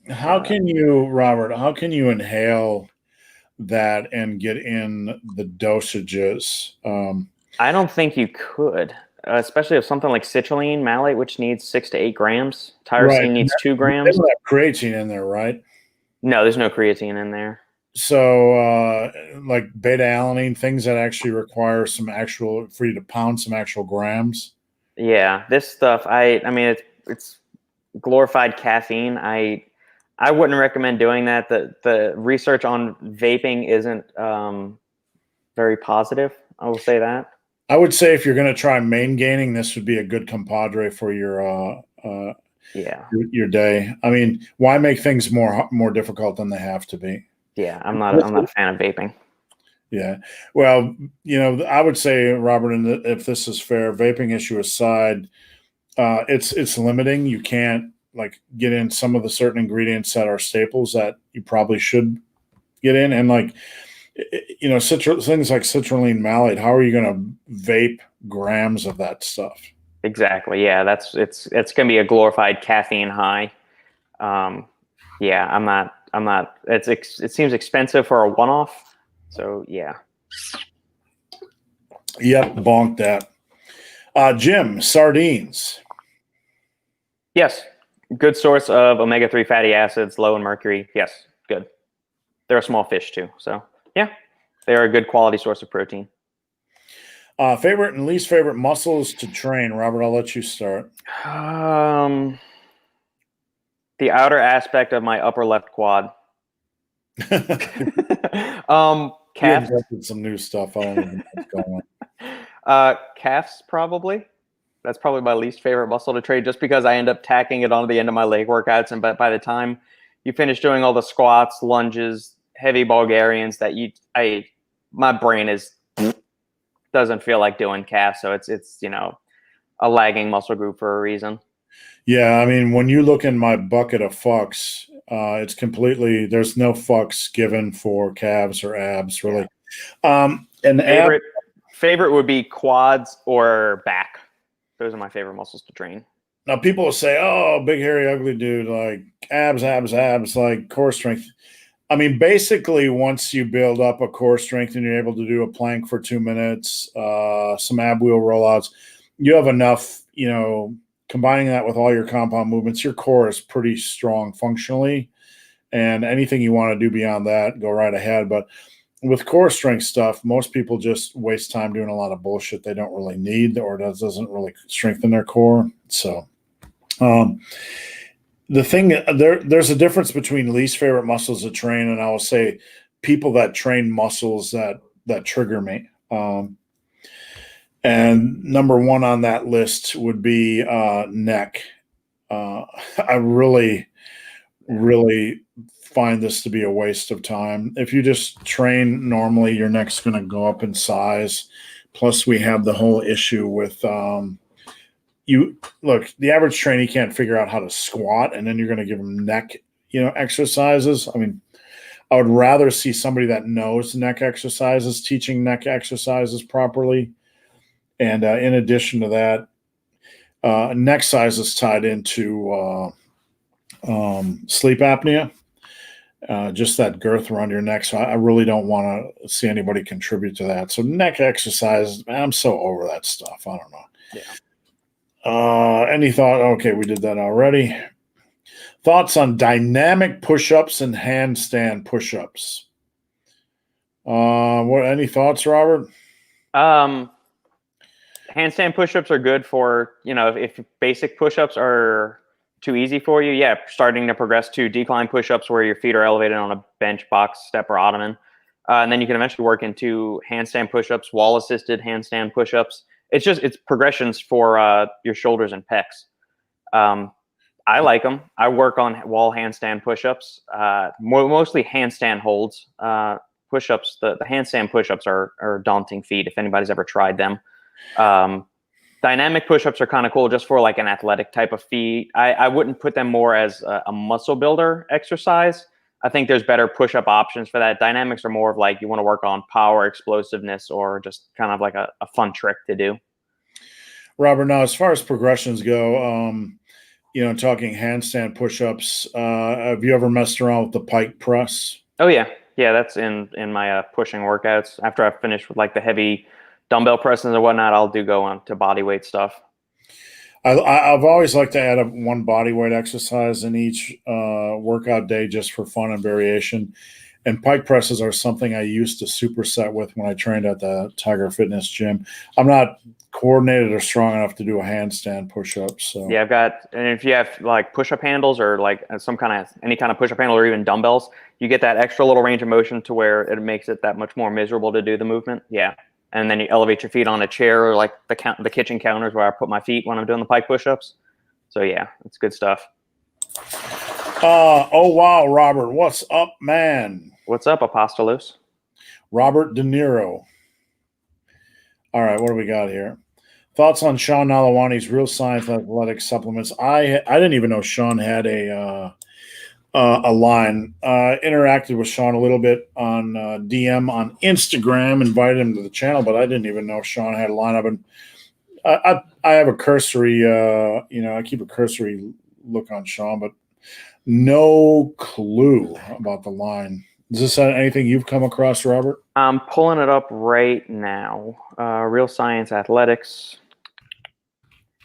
How can you, Robert, inhale that and get in the dosages? I don't think you could, especially if something like citrulline malate, which needs 6 to 8 grams. Tyrosine needs 2 grams. They don't have creatine in there, right? No, there's no creatine in there. So, like beta-alanine, things that actually require for you to pound some actual grams. Yeah, this stuff, I mean, it's glorified caffeine. I wouldn't recommend doing that. The research on vaping isn't very positive. I will say that. I would say if you're going to try main gaining, this would be a good compadre for your day. I mean, why make things more difficult than they have to be? Yeah, I'm not a fan of vaping. Yeah. Well, I would say, Robert, and if this is fair, vaping issue aside, it's limiting. You can't get in some of the certain ingredients that are staples that you probably should get in. And things like citrulline malate, how are you going to vape grams of that stuff? Exactly. Yeah, it's going to be a glorified caffeine high. Yeah, I'm not. It seems expensive for a one-off. So yeah. Yep, bonk that. Jim, sardines. Yes, good source of omega-3 fatty acids, low in mercury. Yes, good. They're a small fish too, so yeah, they're a good quality source of protein. Favorite and least favorite muscles to train, Robert? I'll let you start. The outer aspect of my upper left quad. Calves. Some new stuff. I don't know what's going on. Calves, probably. That's probably my least favorite muscle to train, just because I end up tacking it onto the end of my leg workouts, and by the time you finish doing all the squats, lunges, heavy Bulgarians, my brain doesn't feel like doing calves, so it's a lagging muscle group for a reason. Yeah, I mean, when you look in my bucket of fucks, it's completely, there's no fucks given for calves or abs, really. And favorite would be quads or back. Those are my favorite muscles to train. Now, people will say, oh, big, hairy, ugly dude, like abs, like core strength. I mean, basically, once you build up a core strength and you're able to do a plank for 2 minutes, some ab wheel rollouts, you have enough, combining that with all your compound movements, your core is pretty strong functionally. And anything you want to do beyond that, go right ahead. But with core strength stuff, most people just waste time doing a lot of bullshit they don't really need, or doesn't really strengthen their core. So the thing there's a difference between least favorite muscles to train, and I will say people that train muscles that trigger me. And number one on that list would be neck. I really find this to be a waste of time. If you just train normally, your neck's going to go up in size. Plus, we have the whole issue with the average trainee can't figure out how to squat, and then you're going to give them neck, exercises. I mean, I would rather see somebody that knows neck exercises teaching neck exercises properly. And in addition to that, neck size is tied into sleep apnea. Just that girth around your neck. So I really don't want to see anybody contribute to that. So neck exercise, man, I'm so over that stuff. I don't know. Yeah. Any thought? Okay, we did that already. Thoughts on dynamic push-ups and handstand push-ups? Any thoughts, Robert? Handstand push-ups are good for, if basic push-ups are too easy for you, yeah, starting to progress to decline push-ups where your feet are elevated on a bench, box, step, or ottoman. And then you can eventually work into handstand push-ups, wall-assisted handstand push-ups. It's progressions for your shoulders and pecs. I like them. I work on wall handstand push-ups, mostly handstand holds. Push-ups, the handstand push-ups are a daunting feat if anybody's ever tried them. Dynamic push-ups are kind of cool just for like an athletic type of feat. I wouldn't put them more as a muscle builder exercise. I think there's better push-up options for that. Dynamics are more of like you want to work on power, explosiveness, or just kind of like a fun trick to do. Robert, now as far as progressions go, talking handstand push-ups, have you ever messed around with the pike press? Oh yeah. Yeah, that's in my pushing workouts. After I finish with like the heavy dumbbell presses and whatnot, I'll go on to body weight stuff. I've always liked to add one body weight exercise in each workout day just for fun and variation. And pike presses are something I used to superset with when I trained at the Tiger Fitness gym. I'm not coordinated or strong enough to do a handstand push-up. So yeah, and if you have like push-up handles or like any kind of push-up handle or even dumbbells, you get that extra little range of motion to where it makes it that much more miserable to do the movement. Yeah. And then you elevate your feet on a chair or like the kitchen counters where I put my feet when I'm doing the pike push-ups. So yeah, it's good stuff. Oh wow, Robert, what's up, man? What's up, Apostolos? Robert De Niro. All right, what do we got here? Thoughts on Sean Nalawani's Real Science Athletic Supplements? I didn't even know Sean had a line. Interacted with Sean a little bit on DM on Instagram, invited him to the channel, but I didn't even know Sean had a line. I have a cursory, I keep a cursory look on Sean, but no clue about the line. Is this anything you've come across, Robert? I'm pulling it up right now. Real Science Athletics.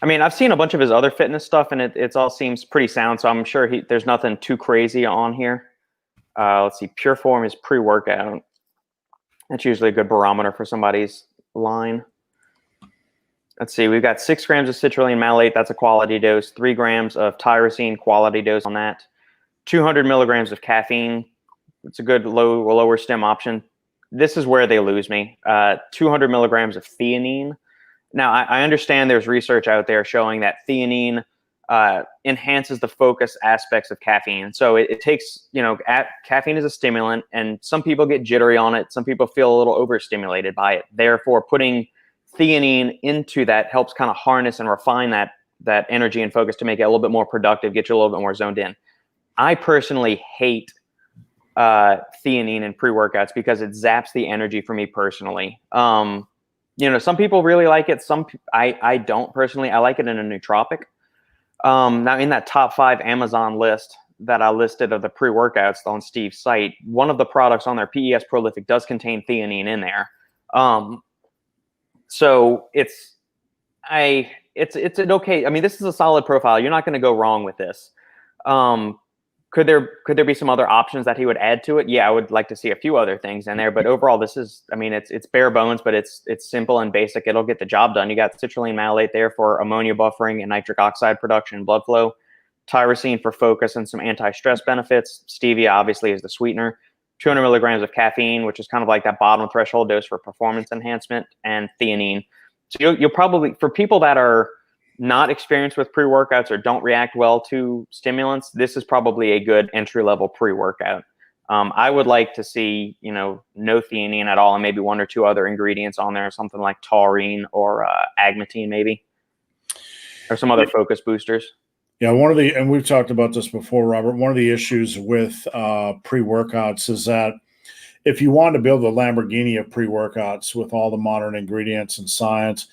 I mean, I've seen a bunch of his other fitness stuff, and it all seems pretty sound, so I'm sure there's nothing too crazy on here. Let's see. Pure Form is pre-workout. That's usually a good barometer for somebody's line. Let's see. We've got 6 grams of citrulline malate. That's a quality dose. 3 grams of tyrosine, quality dose on that. 200 milligrams of caffeine. It's a good lower stim option. This is where they lose me. 200 milligrams of theanine. Now, I understand there's research out there showing that theanine enhances the focus aspects of caffeine. So it takes, caffeine is a stimulant, and some people get jittery on it. Some people feel a little overstimulated by it. Therefore, putting theanine into that helps kind of harness and refine that energy and focus to make it a little bit more productive, get you a little bit more zoned in. I personally hate theanine in pre-workouts because it zaps the energy for me personally. Some people really like it. I don't personally. I like it in a nootropic. Now, in that top 5 Amazon list that I listed of the pre-workouts on Steve's site, one of the products on there, PES Prolific, does contain theanine in there. So it's it's an okay. I mean, this is a solid profile. You're not going to go wrong with this. Could there be some other options that he would add to it? Yeah, I would like to see a few other things in there. But overall, this is, I mean, it's bare bones, but it's simple and basic. It'll get the job done. You got citrulline malate there for ammonia buffering and nitric oxide production and blood flow. Tyrosine for focus and some anti-stress benefits. Stevia obviously is the sweetener. 200 milligrams of caffeine, which is kind of like that bottom threshold dose for performance enhancement, and theanine. So you'll probably, for people that are not experienced with pre-workouts or don't react well to stimulants, this is probably a good entry-level pre-workout. I would like to see, no theanine at all, and maybe one or two other ingredients on there, something like taurine or agmatine maybe, or some other focus boosters. Yeah, and we've talked about this before, Robert, one of the issues with pre-workouts is that if you want to build a Lamborghini of pre-workouts with all the modern ingredients and science,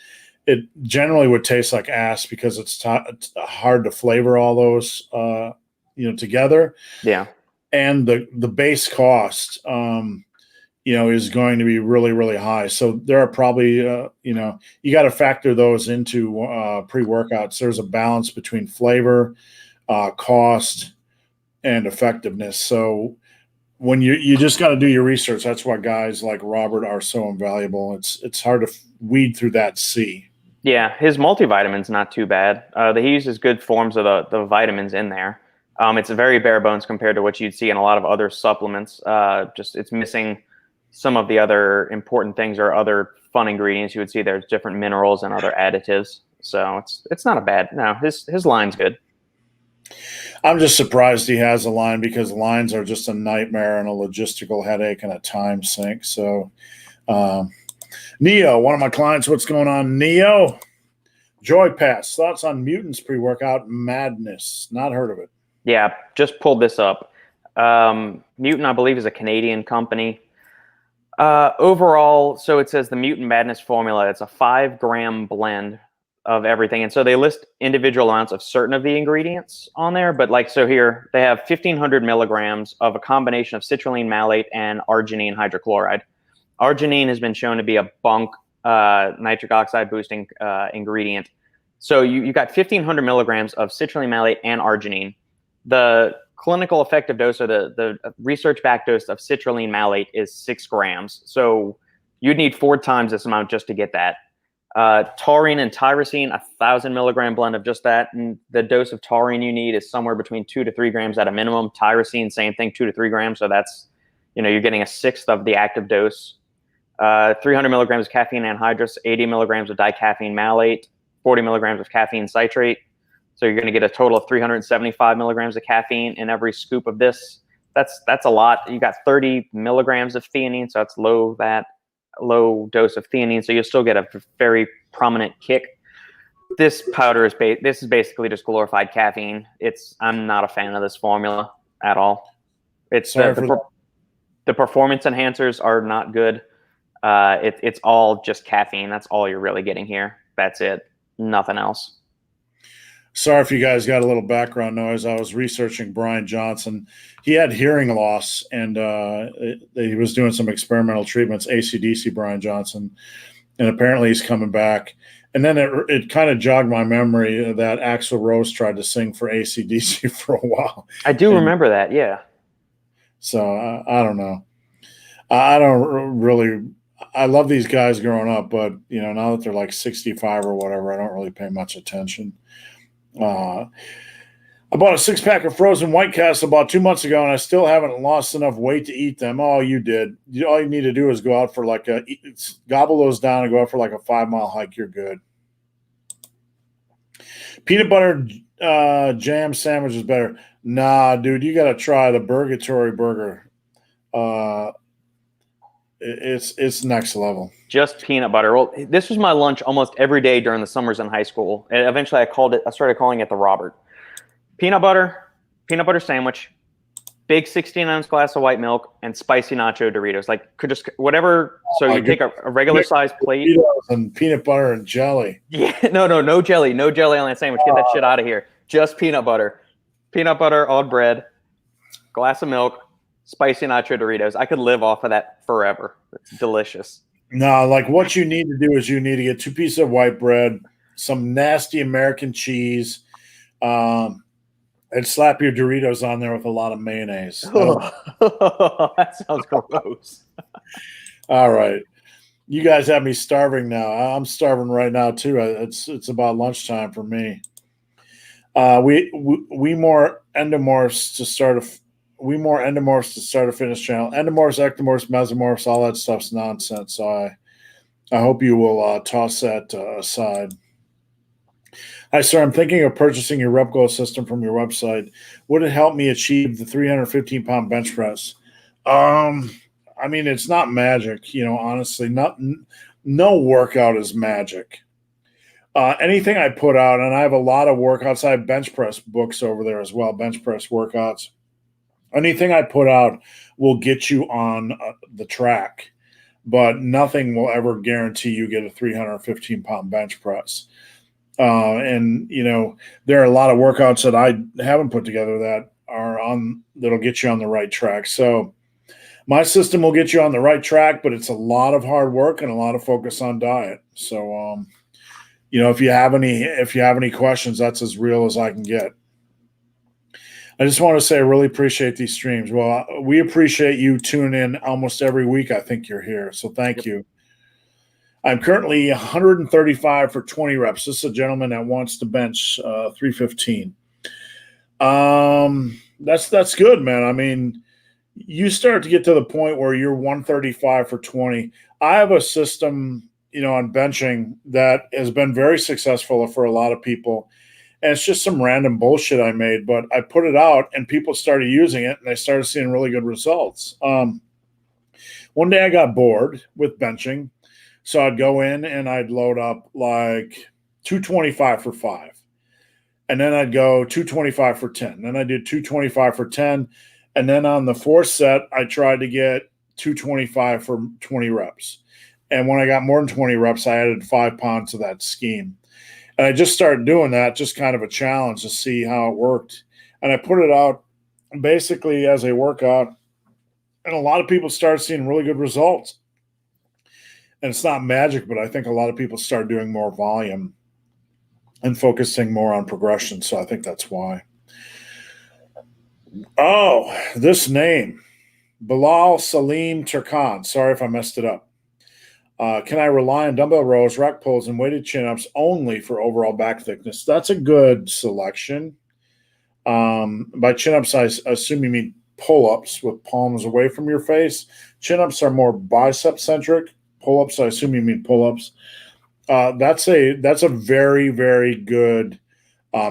it generally would taste like ass because it's hard to flavor all those, together. Yeah. And the base cost, is going to be really, really high. So there are probably, you got to factor those into pre-workouts. There's a balance between flavor, cost, and effectiveness. So when you just got to do your research. That's why guys like Robert are so invaluable. It's hard to weed through that sea. Yeah, his multivitamin's not too bad. He uses good forms of the vitamins in there. It's very bare bones compared to what you'd see in a lot of other supplements. It's missing some of the other important things or other fun ingredients you would see. There's different minerals and other additives. So it's not a bad. No, his line's good. I'm just surprised he has a line because lines are just a nightmare and a logistical headache and a time sink. So, Neo, one of my clients, what's going on, Neo? Joy Pass, thoughts on Mutants pre-workout madness? Not heard of it. Yeah, just pulled this up. Mutant, I believe, is a Canadian company. Overall, so it says the Mutant Madness formula. It's a 5-gram blend of everything. And so they list individual amounts of certain of the ingredients on there. But so here they have 1,500 milligrams of a combination of citrulline malate and arginine hydrochloride. Arginine has been shown to be a bunk nitric oxide boosting ingredient. So you got 1,500 milligrams of citrulline malate and arginine. The clinical effective dose, or the research-backed dose of citrulline malate, is 6 grams. So you'd need 4 times this amount just to get that. Taurine and tyrosine, 1,000 milligram blend of just that. And the dose of taurine you need is somewhere between 2 to 3 grams at a minimum. Tyrosine, same thing, 2 to 3 grams. So that's, you're getting a sixth of the active dose. 300 milligrams of caffeine anhydrous, 80 milligrams of dicaffeine malate, 40 milligrams of caffeine citrate. So you're going to get a total of 375 milligrams of caffeine in every scoop of this. That's a lot. You got 30 milligrams of theanine, so that's low dose of theanine. So you'll still get a very prominent kick. This powder is basically just glorified caffeine. I'm not a fan of this formula at all. The performance enhancers are not good. It's all just caffeine. That's all you're really getting here. That's it. Nothing else. Sorry if you guys got a little background noise. I was researching Brian Johnson. He had hearing loss, and he was doing some experimental treatments, AC/DC Brian Johnson, and apparently he's coming back. And then it kind of jogged my memory that Axl Rose tried to sing for AC/DC for a while. I do remember that, yeah. So I don't know. I don't really – I love these guys growing up, but, now that they're like 65 or whatever, I don't really pay much attention. I bought a 6-pack of frozen White Castle about 2 months ago, and I still haven't lost enough weight to eat them. Oh, you did. All you need to do is go out for gobble those down and go out for like a 5-mile hike. You're good. Peanut butter jam sandwich is better. Nah, dude, you got to try the Burgatory Burger. It's next level. Just peanut butter. Well, this was my lunch almost every day during the summers in high school. And eventually I started calling it the Robert. Peanut butter sandwich, big 16-ounce glass of white milk, and spicy nacho Doritos. Just whatever. So you take a regular sized plate. And peanut butter and jelly. Yeah, no jelly. No jelly on that sandwich. Get that shit out of here. Just peanut butter. Peanut butter on bread, glass of milk, spicy nacho Doritos. I could live off of that forever. It's delicious. No, what you need to do is you need to get 2 pieces of white bread, some nasty American cheese, and slap your Doritos on there with a lot of mayonnaise. That sounds gross. All right. You guys have me starving now. I'm starving right now too. It's about lunchtime for me. We more endomorphs to start a fitness channel. Endomorphs, ectomorphs, mesomorphs, all that stuff's nonsense. So I hope you will toss that aside. Hi, sir. I'm thinking of purchasing your RepGo system from your website. Would it help me achieve the 315-pound bench press? I mean, it's not magic, honestly. No workout is magic. Anything I put out, and I have a lot of workouts. I have bench press books over there as well, bench press workouts. Anything I put out will get you on the track, but nothing will ever guarantee you get a 315-pound bench press. And there are a lot of workouts that I haven't put together that'll get you on the right track. So my system will get you on the right track, but it's a lot of hard work and a lot of focus on diet. So, if you have any questions, that's as real as I can get. I just want to say I really appreciate these streams. Well, we appreciate you tuning in almost every week. I think you're here. So thank you. I'm currently 135 for 20 reps. This is a gentleman that wants to bench 315. That's good, man. I mean, you start to get to the point where you're 135 for 20. I have a system, on benching that has been very successful for a lot of people. And it's just some random bullshit I made, but I put it out and people started using it and they started seeing really good results. One day I got bored with benching. So I'd go in and I'd load up like 225 for 5. And then I'd go 225 for 10. Then I did 225 for 10. And then on the 4th set, I tried to get 225 for 20 reps. And when I got more than 20 reps, I added 5 pounds to that scheme. And I just started doing that, just kind of a challenge to see how it worked. And I put it out basically as a workout. And a lot of people started seeing really good results. And it's not magic, but I think a lot of people start doing more volume and focusing more on progression. So I think that's why. Oh, this name, Bilal Salim Turkan. Sorry if I messed it up. Can I rely on dumbbell rows, rack pulls, and weighted chin-ups only for overall back thickness? That's a good selection. By chin-ups, I assume you mean pull-ups with palms away from your face. Chin-ups are more bicep-centric. Pull-ups, I assume you mean pull-ups. That's a very, very good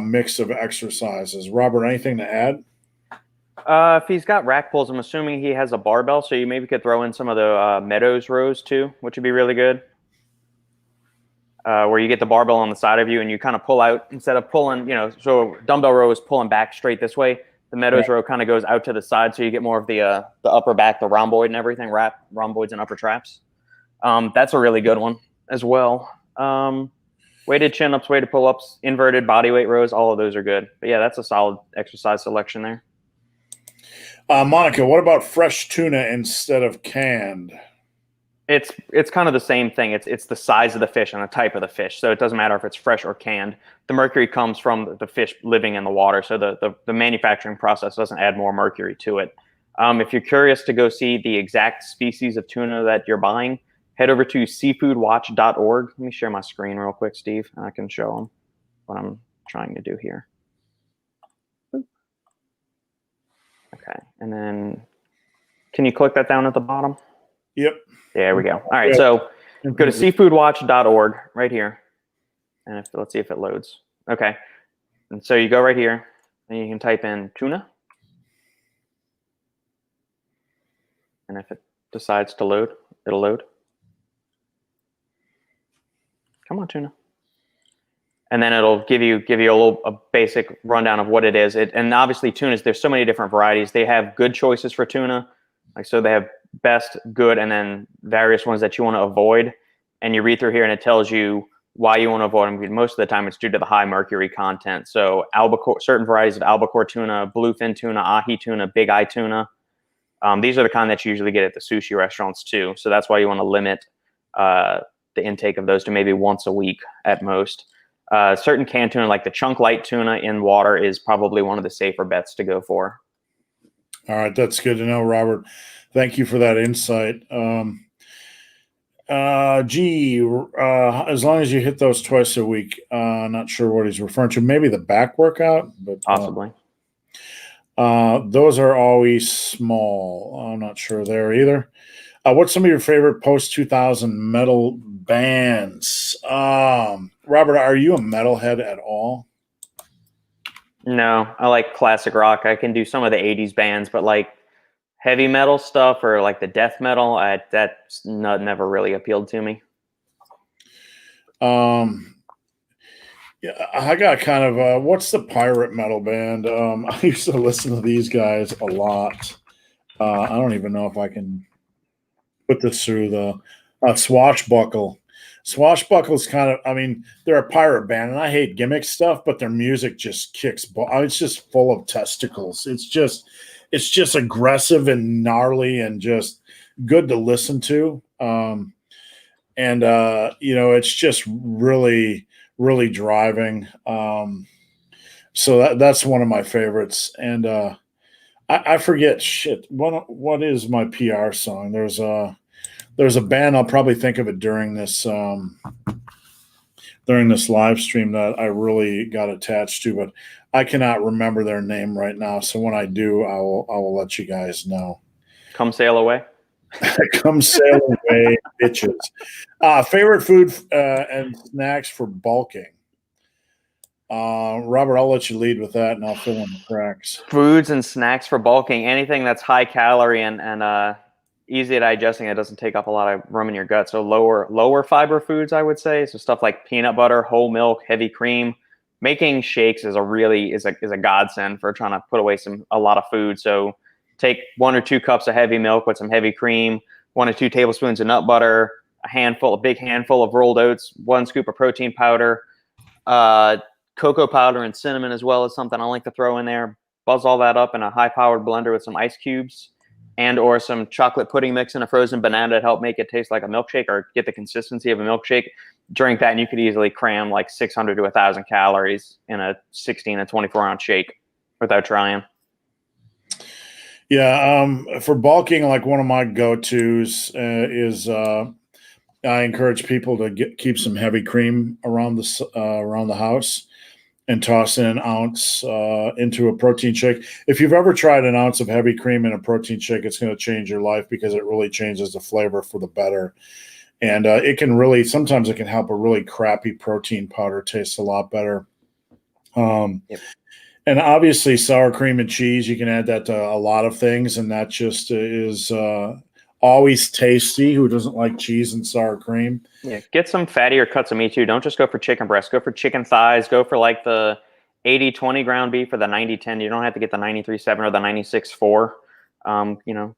mix of exercises. Robert, anything to add? If he's got rack pulls, I'm assuming he has a barbell, so you maybe could throw in some of the Meadows rows too, which would be really good. Where you get the barbell on the side of you and you kind of pull out instead of pulling, so dumbbell row is pulling back straight this way. The Meadows row kind of goes out to the side, so you get more of the upper back, the rhomboid and everything, rhomboids and upper traps. That's a really good one as well. Weighted chin-ups, weighted pull-ups, inverted bodyweight rows, all of those are good. But yeah, that's a solid exercise selection there. Monica, what about fresh tuna instead of canned? It's kind of the same thing. It's the size of the fish and the type of the fish. So it doesn't matter if it's fresh or canned. The mercury comes from the fish living in the water. So the manufacturing process doesn't add more mercury to it. If you're curious to go see the exact species of tuna that you're buying, head over to seafoodwatch.org. Let me share my screen real quick, Steve, and I can show them what I'm trying to do here. Okay, and then can you click that down at the bottom? Yep. There we go. All right, so go to seafoodwatch.org right here, and let's see if it loads. Okay, and so you go right here, and you can type in tuna, and if it decides to load, it'll load. Come on, tuna. And then it'll give you a basic rundown of what it is. And obviously tunas, there's so many different varieties. They have good choices for tuna. So they have best, good, and then various ones that you want to avoid. And you read through here and it tells you why you want to avoid them. Most of the time it's due to the high mercury content. So albacore, certain varieties of albacore tuna, bluefin tuna, ahi tuna, big eye tuna. These are the kind that you usually get at the sushi restaurants too. So that's why you want to limit the intake of those to maybe once a week at most. Certain canned tuna, like the chunk light tuna in water, is probably one of the safer bets to go for. All right, that's good to know, Robert. Thank you for that insight. As long as you hit those twice a week, not sure what he's referring to. Maybe the back workout, but Possibly. those are always small. I'm not sure there either. What's some of your favorite post-2000 metal bands? Robert, are you a metalhead at all? No, I like classic rock. I can do some of the 80s bands, but like heavy metal stuff or like the death metal, that's never really appealed to me. Yeah, I got kind of what's the pirate metal band? I used to listen to these guys a lot. I don't even know if I can put this through the Swashbuckle. Swashbuckle's kind of, I mean, they're a pirate band, and I hate gimmick stuff, but their music just kicks. It's just full of testicles. It's just aggressive and gnarly and just good to listen to. It's just really, really driving. So that's one of my favorites. And I forget shit. What is my PR song? There's a band, I'll probably think of it during this live stream that I really got attached to, but I cannot remember their name right now. So when I do, I will let you guys know. Come sail away. Come sail away, bitches. Favorite food and snacks for bulking. Robert, I'll let you lead with that, and I'll fill in the cracks. Foods and snacks for bulking. Anything that's high calorie and easy digesting. It doesn't take up a lot of room in your gut. So lower fiber foods, I would say. So stuff like peanut butter, whole milk, heavy cream. Making shakes is a godsend for trying to put away a lot of food. So take 1 or 2 cups of heavy milk with some heavy cream, 1 or 2 tablespoons of nut butter, a big handful of rolled oats, 1 scoop of protein powder, cocoa powder and cinnamon as well as something I like to throw in there. Buzz all that up in a high-powered blender with some ice cubes and or some chocolate pudding mix and a frozen banana to help make it taste like a milkshake or get the consistency of a milkshake. Drink that and you could easily cram like 600 to 1,000 calories in a 16 and 24-ounce shake without trying. Yeah, for bulking, like one of my go-tos is I encourage people to keep some heavy cream around the house and toss in an ounce into a protein shake. If you've ever tried an ounce of heavy cream in a protein shake, it's going to change your life because it really changes the flavor for the better. And sometimes it can help a really crappy protein powder taste a lot better. Yep. And obviously sour cream and cheese, you can add that to a lot of things, and that just is always tasty. Who doesn't like cheese and sour cream? Yeah, get some fattier cuts of meat too. Don't just go for chicken breast. Go for chicken thighs. Go for like the 80-20 ground beef or the 90-10. You don't have to get the 93-7 or the 96-4.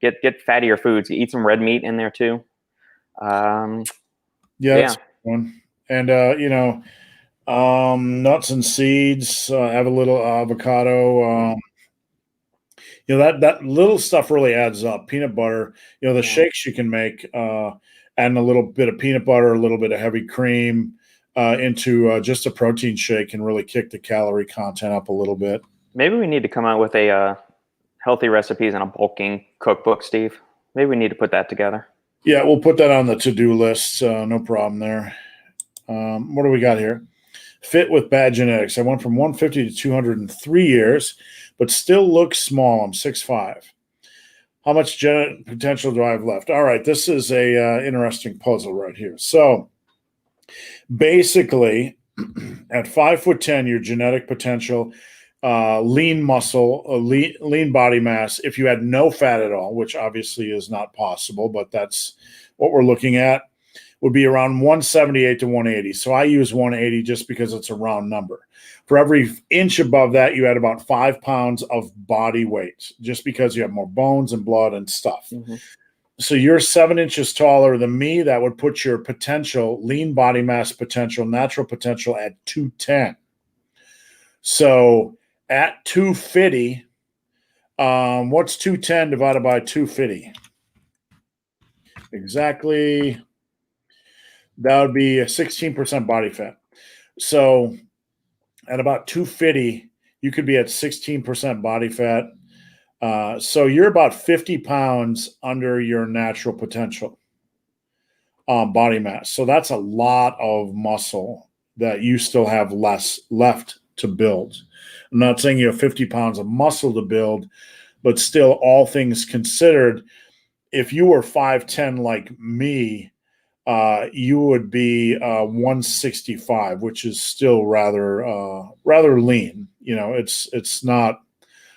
Get fattier foods. Eat some red meat in there too. That's one. And nuts and seeds. Have a little avocado. That little stuff really adds up. Peanut butter. The shakes you can make. Adding a little bit of peanut butter, a little bit of heavy cream into just a protein shake can really kick the calorie content up a little bit. Maybe we need to come out with a healthy recipes and a bulking cookbook, Steve. Maybe we need to put that together. Yeah, we'll put that on the to-do list. No problem there. What do we got here? Fit with bad genetics. I went from 150 to 203 years, but still look small. I'm 6'5". How much genetic potential do I have left? All right, this is a interesting puzzle right here. So basically, at 5'10", your genetic potential, lean muscle, lean body mass, if you had no fat at all, which obviously is not possible, but that's what we're looking at, would be around 178 to 180. So I use 180 just because it's a round number. For every inch above that, you had about 5 pounds of body weight, just because you have more bones and blood and stuff. Mm-hmm. So you're 7 inches taller than me. That would put your potential, lean body mass potential, natural potential at 210. So at 250, what's 210 divided by 250? Exactly. That would be a 16% body fat. So at about 250, you could be at 16% body fat. So you're about 50 pounds under your natural potential body mass. So that's a lot of muscle that you still have less left to build. I'm not saying you have 50 pounds of muscle to build, but still, all things considered, if you were 5'10" like me, you would be 165, which is still rather lean. You know, it's not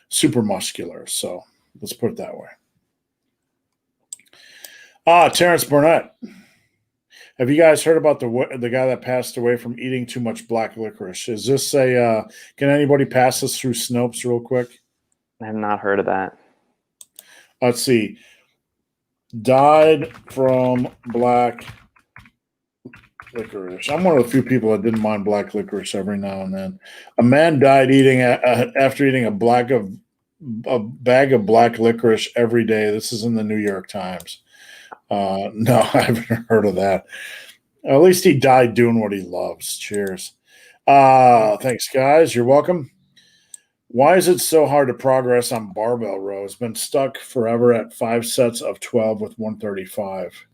super muscular. So let's put it that way. Terrence Burnett. Have you guys heard about the guy that passed away from eating too much black licorice? Is this can anybody pass us through Snopes real quick? I have not heard of that. Let's see. Died from black licorice. I'm one of the few people that didn't mind black licorice every now and then. A man died after eating a bag of black licorice every day. This is in the New York Times. No, I haven't heard of that. At least he died doing what he loves. Cheers. Thanks, guys. You're welcome. Why is it so hard to progress on barbell rows? Been stuck forever at 5 sets of 12 with 135.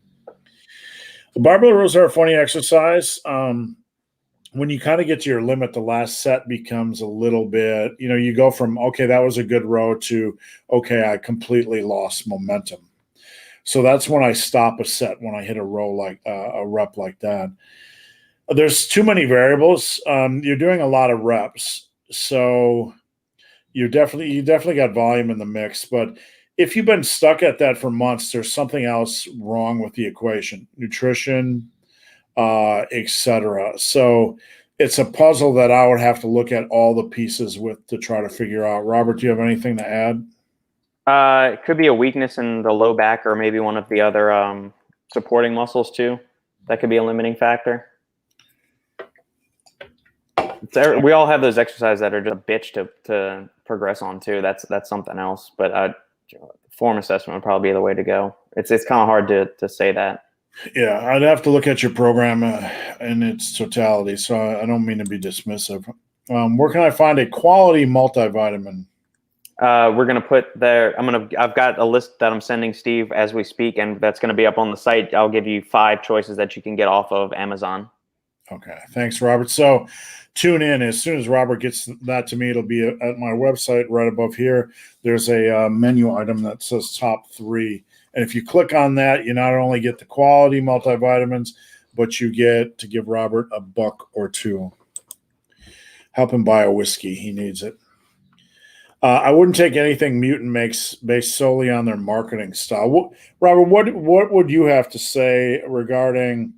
The barbell rows are a funny exercise. When you kind of get to your limit, the last set becomes a little bit, you go from, okay, that was a good row to, okay, I completely lost momentum. So that's when I stop a set, when I hit a row like a rep like that. There's too many variables. You're doing a lot of reps. So you definitely got volume in the mix, but if you've been stuck at that for months, there's something else wrong with the equation, nutrition, etc. So it's a puzzle that I would have to look at all the pieces with to try to figure out. Robert, do you have anything to add? It could be a weakness in the low back or maybe one of the other supporting muscles too. That could be a limiting factor. We all have those exercises that are just a bitch to progress on too. That's something else. But form assessment would probably be the way to go. It's kind of hard to say that. Yeah, I'd have to look at your program in its totality. So I don't mean to be dismissive. Where can I find a quality multivitamin? We're gonna put there. I've got a list that I'm sending Steve as we speak, and that's gonna be up on the site. I'll give you 5 choices that you can get off of Amazon. Okay, thanks, Robert. So tune in as soon as Robert gets that to me. It'll be at my website right above here. There's a menu item that says top 3, and if you click on that, you not only get the quality multivitamins, but you get to give Robert $1 or $2. Help him buy a whiskey. He needs it. I wouldn't take anything Mutant makes based solely on their marketing style. Robert, what would you have to say regarding,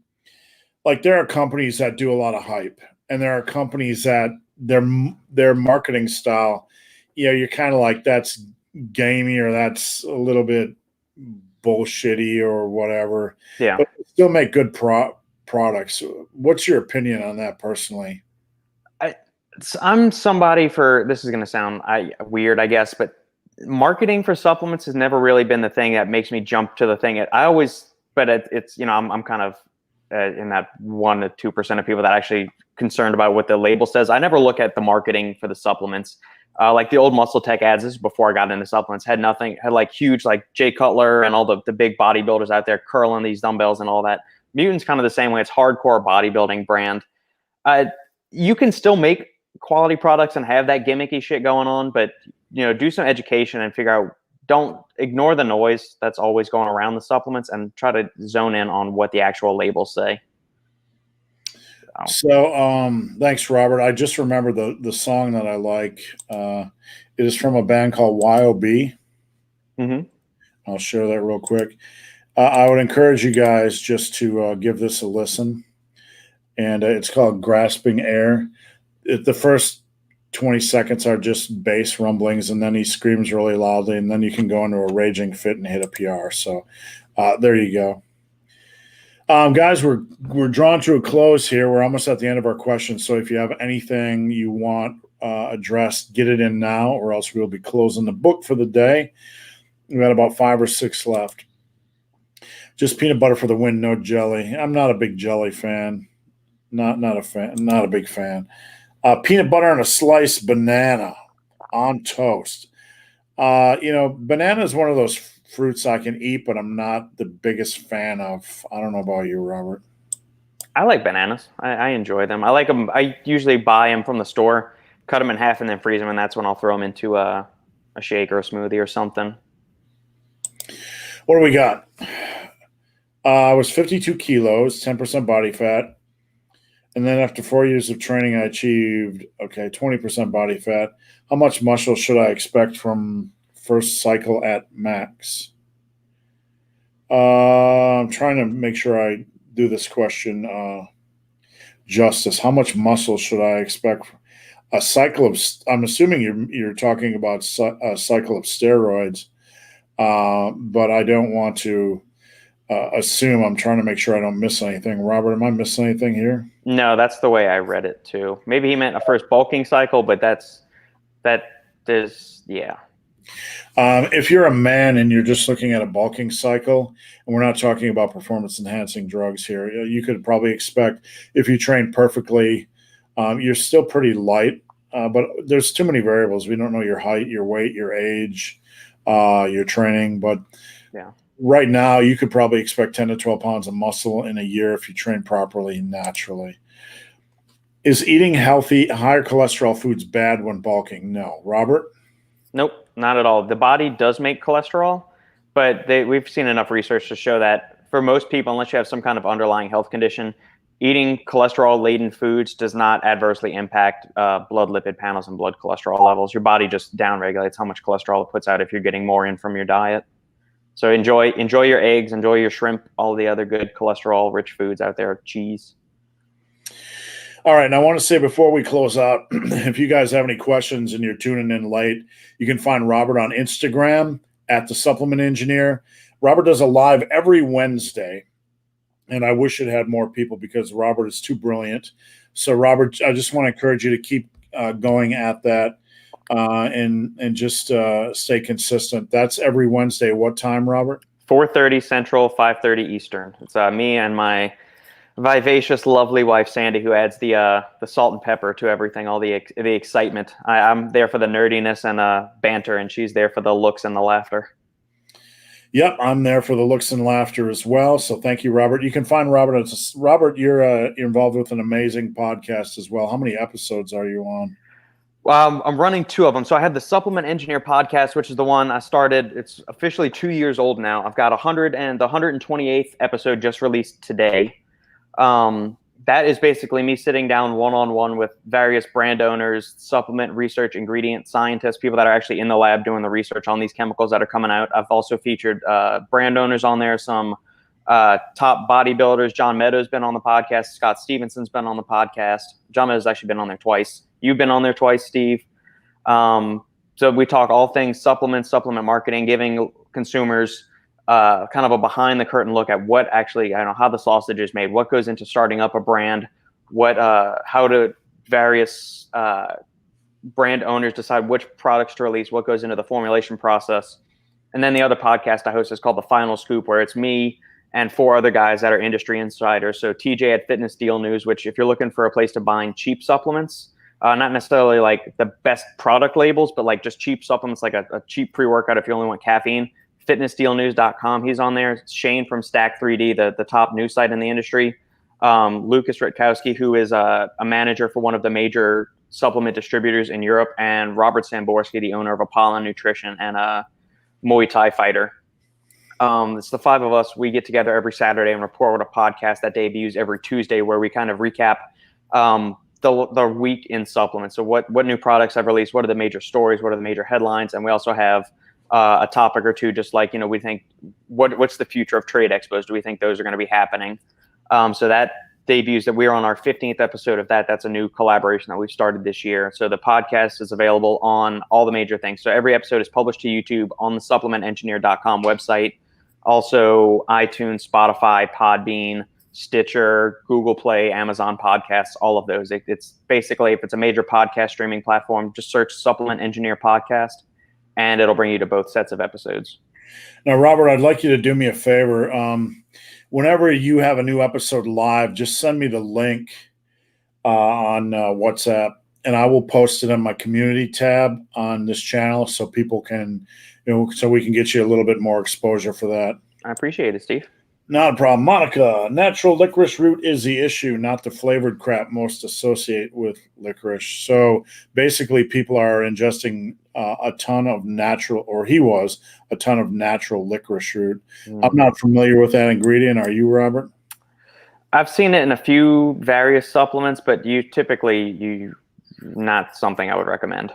like, there are companies that do a lot of hype, and there are companies that their marketing style, you're kind of like, that's gamey or that's a little bit bullshitty or whatever. Yeah, but they still make good products. What's your opinion on that personally? I'm somebody this is going to sound weird, I guess, but marketing for supplements has never really been the thing that makes me jump to the thing. It's I'm kind of in that 1 to 2% of people that actually concerned about what the label says. I never look at the marketing for the supplements. Like the old Muscle Tech ads, this is before I got into supplements, had like huge, like Jay Cutler and all the big bodybuilders out there curling these dumbbells and all that. Mutant's kind of the same way. It's hardcore bodybuilding brand. You can still make quality products and have that gimmicky shit going on, but do some education and figure out, don't ignore the noise that's always going around the supplements, and try to zone in on what the actual labels say. So thanks, Robert. I just remember the song that I like. It is from a band called YOB. Mm-hmm. I'll share that real quick. I would encourage you guys just to give this a listen. And it's called Grasping Air. The first 20 seconds are just bass rumblings, and then he screams really loudly, and then you can go into a raging fit and hit a PR. So there you go. Guys, we're drawn to a close here. We're almost at the end of our questions. So if you have anything you want addressed, get it in now, or else we'll be closing the book for the day. We've got about 5 or 6 left. Just peanut butter for the win, no jelly. I'm not a big jelly fan. Not a fan. Not a big fan. Peanut butter and a sliced banana on toast. Banana is one of those fruits I can eat, but I'm not the biggest fan of. I don't know about you, Robert. I like bananas. I enjoy them. I like them. I usually buy them from the store, cut them in half, and then freeze them, and that's when I'll throw them into a shake or a smoothie or something. What do we got? I was 52 kilos, 10% body fat. And then after 4 years of training, I achieved, 20% body fat. How much muscle should I expect from first cycle at max? I'm trying to make sure I do this question justice. How much muscle should I expect? A cycle of, I'm assuming you're talking about a cycle of steroids, but I don't want to assume. I'm trying to make sure I don't miss anything. Robert, am I missing anything here? No, that's the way I read it too. Maybe he meant a first bulking cycle, but yeah. If you're a man and you're just looking at a bulking cycle, and we're not talking about performance enhancing drugs here, you could probably expect, if you train perfectly, you're still pretty light, but there's too many variables. We don't know your height, your weight, your age, your training, but yeah. Right now, you could probably expect 10 to 12 pounds of muscle in a year if you train properly naturally. Is eating healthy, higher cholesterol foods bad when bulking? No. Robert? Nope, not at all. The body does make cholesterol, but we've seen enough research to show that for most people, unless you have some kind of underlying health condition, eating cholesterol-laden foods does not adversely impact blood lipid panels and blood cholesterol levels. Your body just downregulates how much cholesterol it puts out if you're getting more in from your diet. So enjoy your eggs, enjoy your shrimp, all the other good cholesterol-rich foods out there, cheese. All right, and I want to say before we close out, if you guys have any questions and you're tuning in late, you can find Robert on Instagram at The Supplement Engineer. Robert does a live every Wednesday, and I wish it had more people because Robert is too brilliant. So, Robert, I just want to encourage you to keep going at that. And just stay consistent. That's every Wednesday. What time, Robert? 4:30 Central, 5:30 Eastern. It's me and my vivacious, lovely wife Sandy, who adds the salt and pepper to everything, all the excitement. I'm there for the nerdiness and banter, and she's there for the looks and the laughter. Yep, I'm there for the looks and laughter as well. So thank you, Robert. You can find Robert. Robert, you're involved with an amazing podcast as well. How many episodes are you on? I'm running 2 of them. So I had the Supplement Engineer podcast, which is the one I started. It's officially 2 years old now. I've got 100 and the 128th episode just released today. That is basically me sitting down one-on-one with various brand owners, supplement research, ingredient scientists, people that are actually in the lab doing the research on these chemicals that are coming out. I've also featured brand owners on there, some top bodybuilders. John Meadows been on the podcast. Scott Stevenson's been on the podcast. John Meadows actually been on there twice. You've been on there twice, Steve. So we talk all things supplements, supplement marketing, giving consumers kind of a behind the curtain look at what actually, how the sausage is made, what goes into starting up a brand, how do various brand owners decide which products to release, what goes into the formulation process. And then the other podcast I host is called The Final Scoop, where it's me and 4 other guys that are industry insiders. So TJ at Fitness Deal News, which if you're looking for a place to buy cheap supplements, not necessarily like the best product labels, but like just cheap supplements, like a cheap pre-workout if you only want caffeine, fitnessdealnews.com. He's on there. Shane from Stack 3D, the top news site in the industry. Lucas Rutkowski, who is a manager for one of the major supplement distributors in Europe, and Robert Samborski, the owner of Apollo Nutrition and a Muay Thai fighter. It's the 5 of us. We get together every Saturday and report with a podcast that debuts every Tuesday, where we kind of recap the week in supplements. So what new products I've released, what are the major stories, what are the major headlines, and we also have a topic or two, just like, we think what's the future of trade expos? Do we think those are going to be happening? So that debuts, that we're on our 15th episode of that. That's a new collaboration that we've started this year. So the podcast is available on all the major things. So every episode is published to YouTube on the supplementengineer.com website. Also iTunes, Spotify, Podbean, Stitcher, Google Play, Amazon Podcasts, all of those. It's basically, if it's a major podcast streaming platform, just search Supplement Engineer Podcast, and it'll bring you to both sets of episodes. Now, Robert, I'd like you to do me a favor. Whenever you have a new episode live, just send me the link on WhatsApp, and I will post it on my community tab on this channel so people can, so we can get you a little bit more exposure for that. I appreciate it, Steve. Not a problem. Monica, natural licorice root is the issue, not the flavored crap most associate with licorice. So basically, people are ingesting a ton of natural, or he was a ton of natural licorice root. I'm not familiar with that ingredient. Are you, Robert? I've seen it in a few various supplements, but not something I would recommend.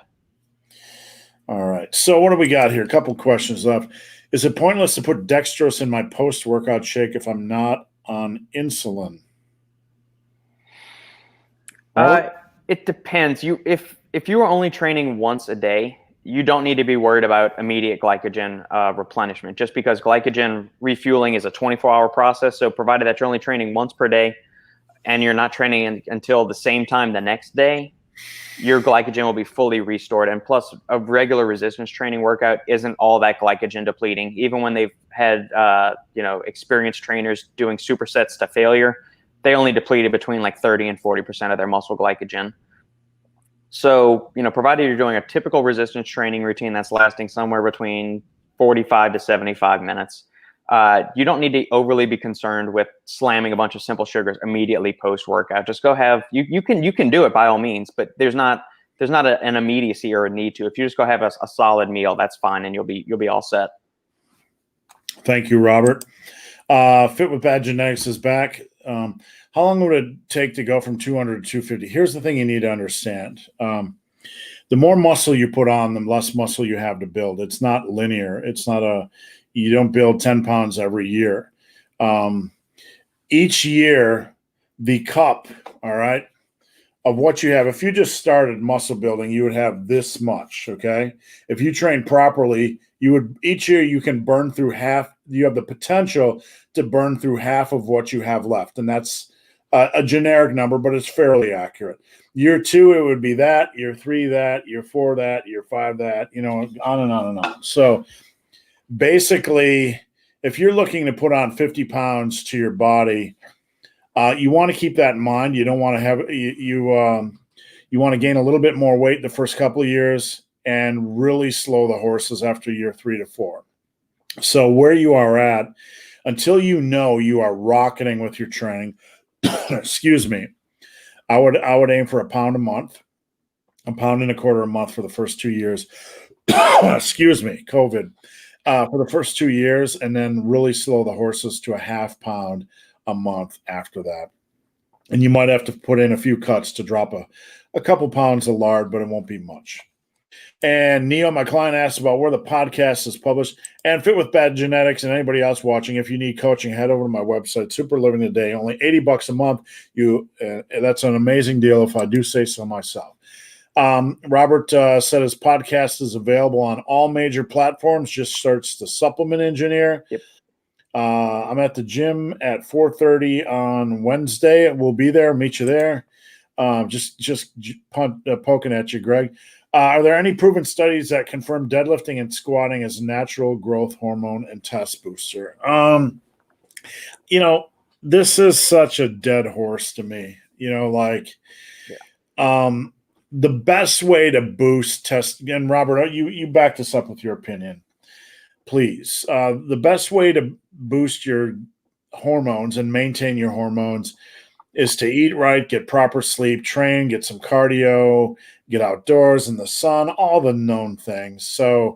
All right. So what do we got here? A couple questions left. Is it pointless to put dextrose in my post-workout shake if I'm not on insulin? It depends. If you are only training once a day, you don't need to be worried about immediate glycogen replenishment, just because glycogen refueling is a 24-hour process. So provided that you're only training once per day and you're not training until the same time the next day, your glycogen will be fully restored. And plus, a regular resistance training workout isn't all that glycogen depleting. Even when they've had experienced trainers doing supersets to failure, they only depleted between like 30 and 40% of their muscle glycogen. So, provided you're doing a typical resistance training routine that's lasting somewhere between 45 to 75 minutes, you don't need to overly be concerned with slamming a bunch of simple sugars immediately post-workout. Just go have, you can do it by all means, but there's not an immediacy or a need to. If you just go have a solid meal, that's fine, and you'll be all set. Thank you, Robert. Fit with Bad Genetics is back. How long would it take to go from 200 to 250? Here's the thing you need to understand. The more muscle you put on, the less muscle you have to build. It's not linear. It's not you don't build 10 pounds every year. Each year, the cup, all right, of what you have, if you just started muscle building, you would have this much, okay? If you train properly, each year you can burn through half. You have the potential to burn through half of what you have left. And that's a generic number, but it's fairly accurate. Year 2, it would be that. Year 3, that. Year 4, that. Year 5, that. On and on and on. So basically, if you're looking to put on 50 pounds to your body, you want to keep that in mind. You don't want to have you want to gain a little bit more weight the first couple of years and really slow the horses after year 3 to 4. So where you are at, until you are rocketing with your training, excuse me, I would aim for 1 pound a month, 1.25 pounds a month for the first 2 years. Excuse me, COVID. For the first 2 years, and then really slow the horses to 0.5 pound a month after that. And you might have to put in a few cuts to drop a couple pounds of lard, but it won't be much. And Neo, my client, asked about where the podcast is published. And Fit with Bad Genetics and anybody else watching, if you need coaching, head over to my website, Super Living Today. Only $80 a month. That's an amazing deal if I do say so myself. Robert said his podcast is available on all major platforms. Just search The Supplement Engineer. Yep. I'm at the gym at 4:30 on Wednesday. We'll be there. Meet you there. Just poking at you, Greg. Are there any proven studies that confirm deadlifting and squatting as natural growth hormone and test booster? This is such a dead horse to me. The best way to boost test, and Robert, you back this up with your opinion, please. The best way to boost your hormones and maintain your hormones is to eat right, get proper sleep, train, get some cardio, get outdoors in the sun, all the known things. So,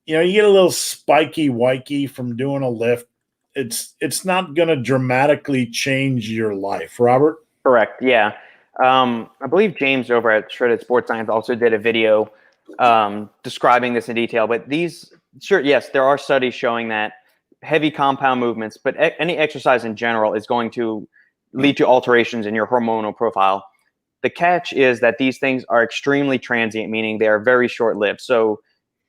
you get a little spiky wikey from doing a lift. It's not going to dramatically change your life, Robert. Correct. Yeah. I believe James over at Shredded Sports Science also did a video describing this in detail. But yes, there are studies showing that heavy compound movements, but any exercise in general is going to lead to alterations in your hormonal profile. The catch is that these things are extremely transient, meaning they are very short-lived. So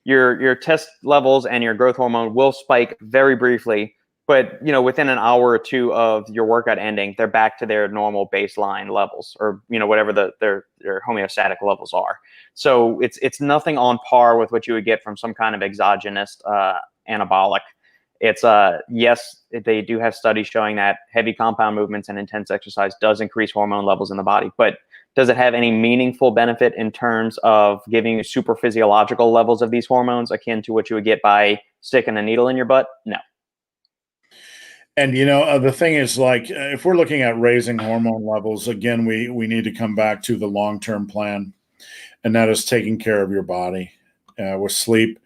your test levels and your growth hormone will spike very briefly, but within an hour or two of your workout ending, they're back to their normal baseline levels, or whatever their homeostatic levels are. So it's nothing on par with what you would get from some kind of exogenous anabolic. It's yes, they do have studies showing that heavy compound movements and intense exercise does increase hormone levels in the body, but does it have any meaningful benefit in terms of giving you super physiological levels of these hormones akin to what you would get by sticking a needle in your butt? No. And the thing is, like, if we're looking at raising hormone levels, again, we need to come back to the long-term plan, and that is taking care of your body with sleep,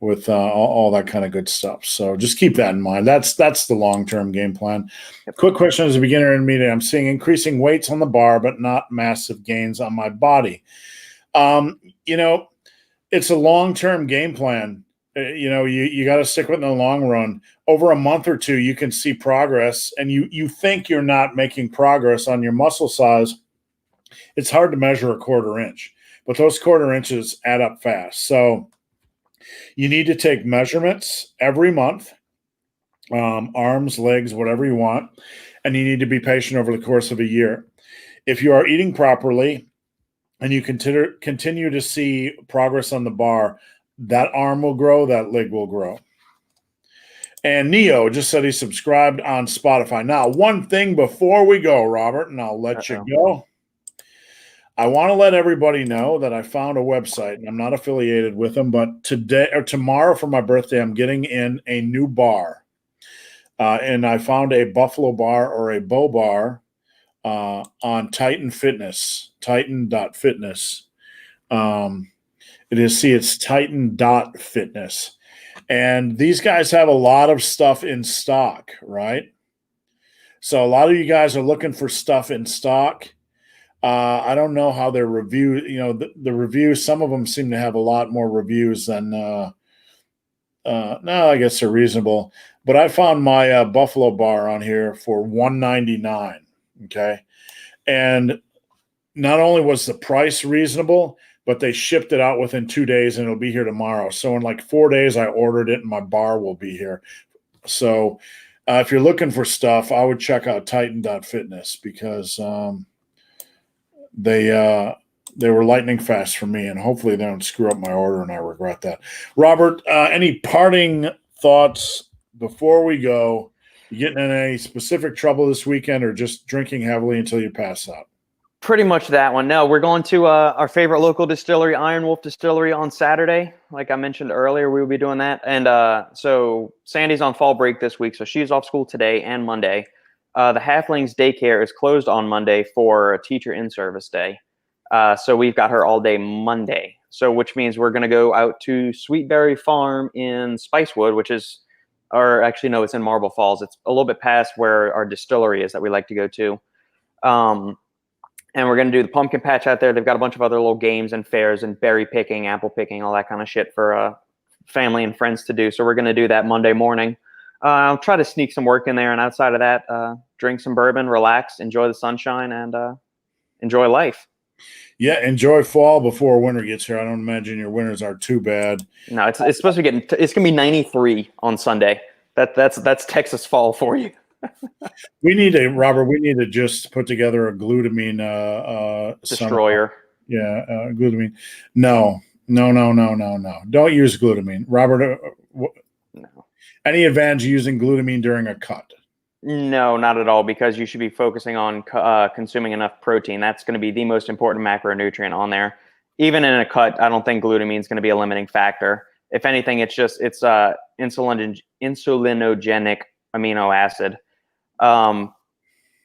with all that kind of good stuff. So just keep that in mind. That's the long-term game plan. Quick question as a beginner and intermediate. I'm seeing increasing weights on the bar, but not massive gains on my body. It's a long-term game plan. You got to stick with it in the long run. Over a month or two, you can see progress, and you think you're not making progress on your muscle size. It's hard to measure a quarter inch, but those quarter inches add up fast. So you need to take measurements every month, arms, legs, whatever you want, and you need to be patient over the course of a year. If you are eating properly and you continue to see progress on the bar, that arm will grow, that leg will grow. And Neo just said he subscribed on Spotify. Now, one thing before we go, Robert, and I'll let you go. I want to let everybody know that I found a website, and I'm not affiliated with them, but today or tomorrow for my birthday, I'm getting in a new bar. And I found a Buffalo bar or a Bow bar on Titan Fitness, titan.fitness. It's titan.fitness. And these guys have a lot of stuff in stock, right? So a lot of you guys are looking for stuff in stock. I don't know how their review, the reviews, some of them seem to have a lot more reviews than, no, I guess they're reasonable. But I found my Buffalo bar on here for $199, okay? And not only was the price reasonable, but they shipped it out within 2 days, and it'll be here tomorrow. So in like 4 days, I ordered it, and my bar will be here. So if you're looking for stuff, I would check out titan.fitness because they were lightning fast for me, and hopefully they don't screw up my order and I regret that. Robert, any parting thoughts before we go? You getting in any specific trouble this weekend, or just drinking heavily until you pass out? Pretty much that one. No, we're going to our favorite local distillery, Iron Wolf Distillery, on Saturday. Like I mentioned earlier, we will be doing that. And so Sandy's on fall break this week, so she's off school today and Monday. The Halflings daycare is closed on Monday for a teacher in-service day. So we've got her all day Monday. So which means we're going to go out to Sweetberry Farm in Spicewood, which is, or actually no, it's in Marble Falls. It's a little bit past where our distillery is that we like to go to. And we're going to do the pumpkin patch out there. They've got a bunch of other little games and fairs and berry picking, apple picking, all that kind of shit for family and friends to do. So we're going to do that Monday morning. I'll try to sneak some work in there. And outside of that, drink some bourbon, relax, enjoy the sunshine, and enjoy life. Yeah, enjoy fall before winter gets here. I don't imagine your winters are too bad. No, it's supposed to be it's going to be 93 on Sunday. That's Texas fall for you. Robert, we need to just put together a glutamine destroyer. Glutamine. No. Don't use glutamine. Robert, No. Any advantage using glutamine during a cut? No, not at all, because you should be focusing on consuming enough protein. That's going to be the most important macronutrient on there. Even in a cut, I don't think glutamine is going to be a limiting factor. If anything, it's insulinogenic amino acid.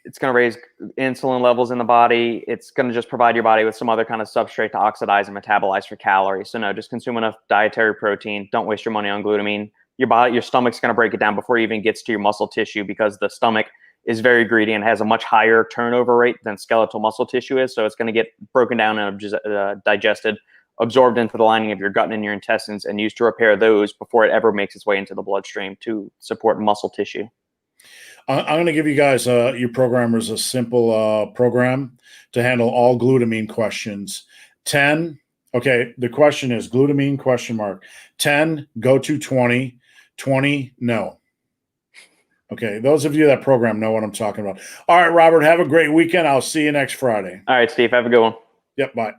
It's going to raise insulin levels in the body. It's going to just provide your body with some other kind of substrate to oxidize and metabolize for calories. So no, just consume enough dietary protein. Don't waste your money on glutamine. Your stomach's going to break it down before it even gets to your muscle tissue, because the stomach is very greedy and has a much higher turnover rate than skeletal muscle tissue is. So it's going to get broken down and digested, absorbed into the lining of your gut and your intestines, and used to repair those before it ever makes its way into the bloodstream to support muscle tissue. I'm going to give you guys, you programmers, a simple program to handle all glutamine questions. 10, okay, the question is glutamine, question mark. 10, go to 20. 20, no. Okay, those of you that program know what I'm talking about. All right, Robert, have a great weekend. I'll see you next Friday. All right, Steve, have a good one. Yep, bye.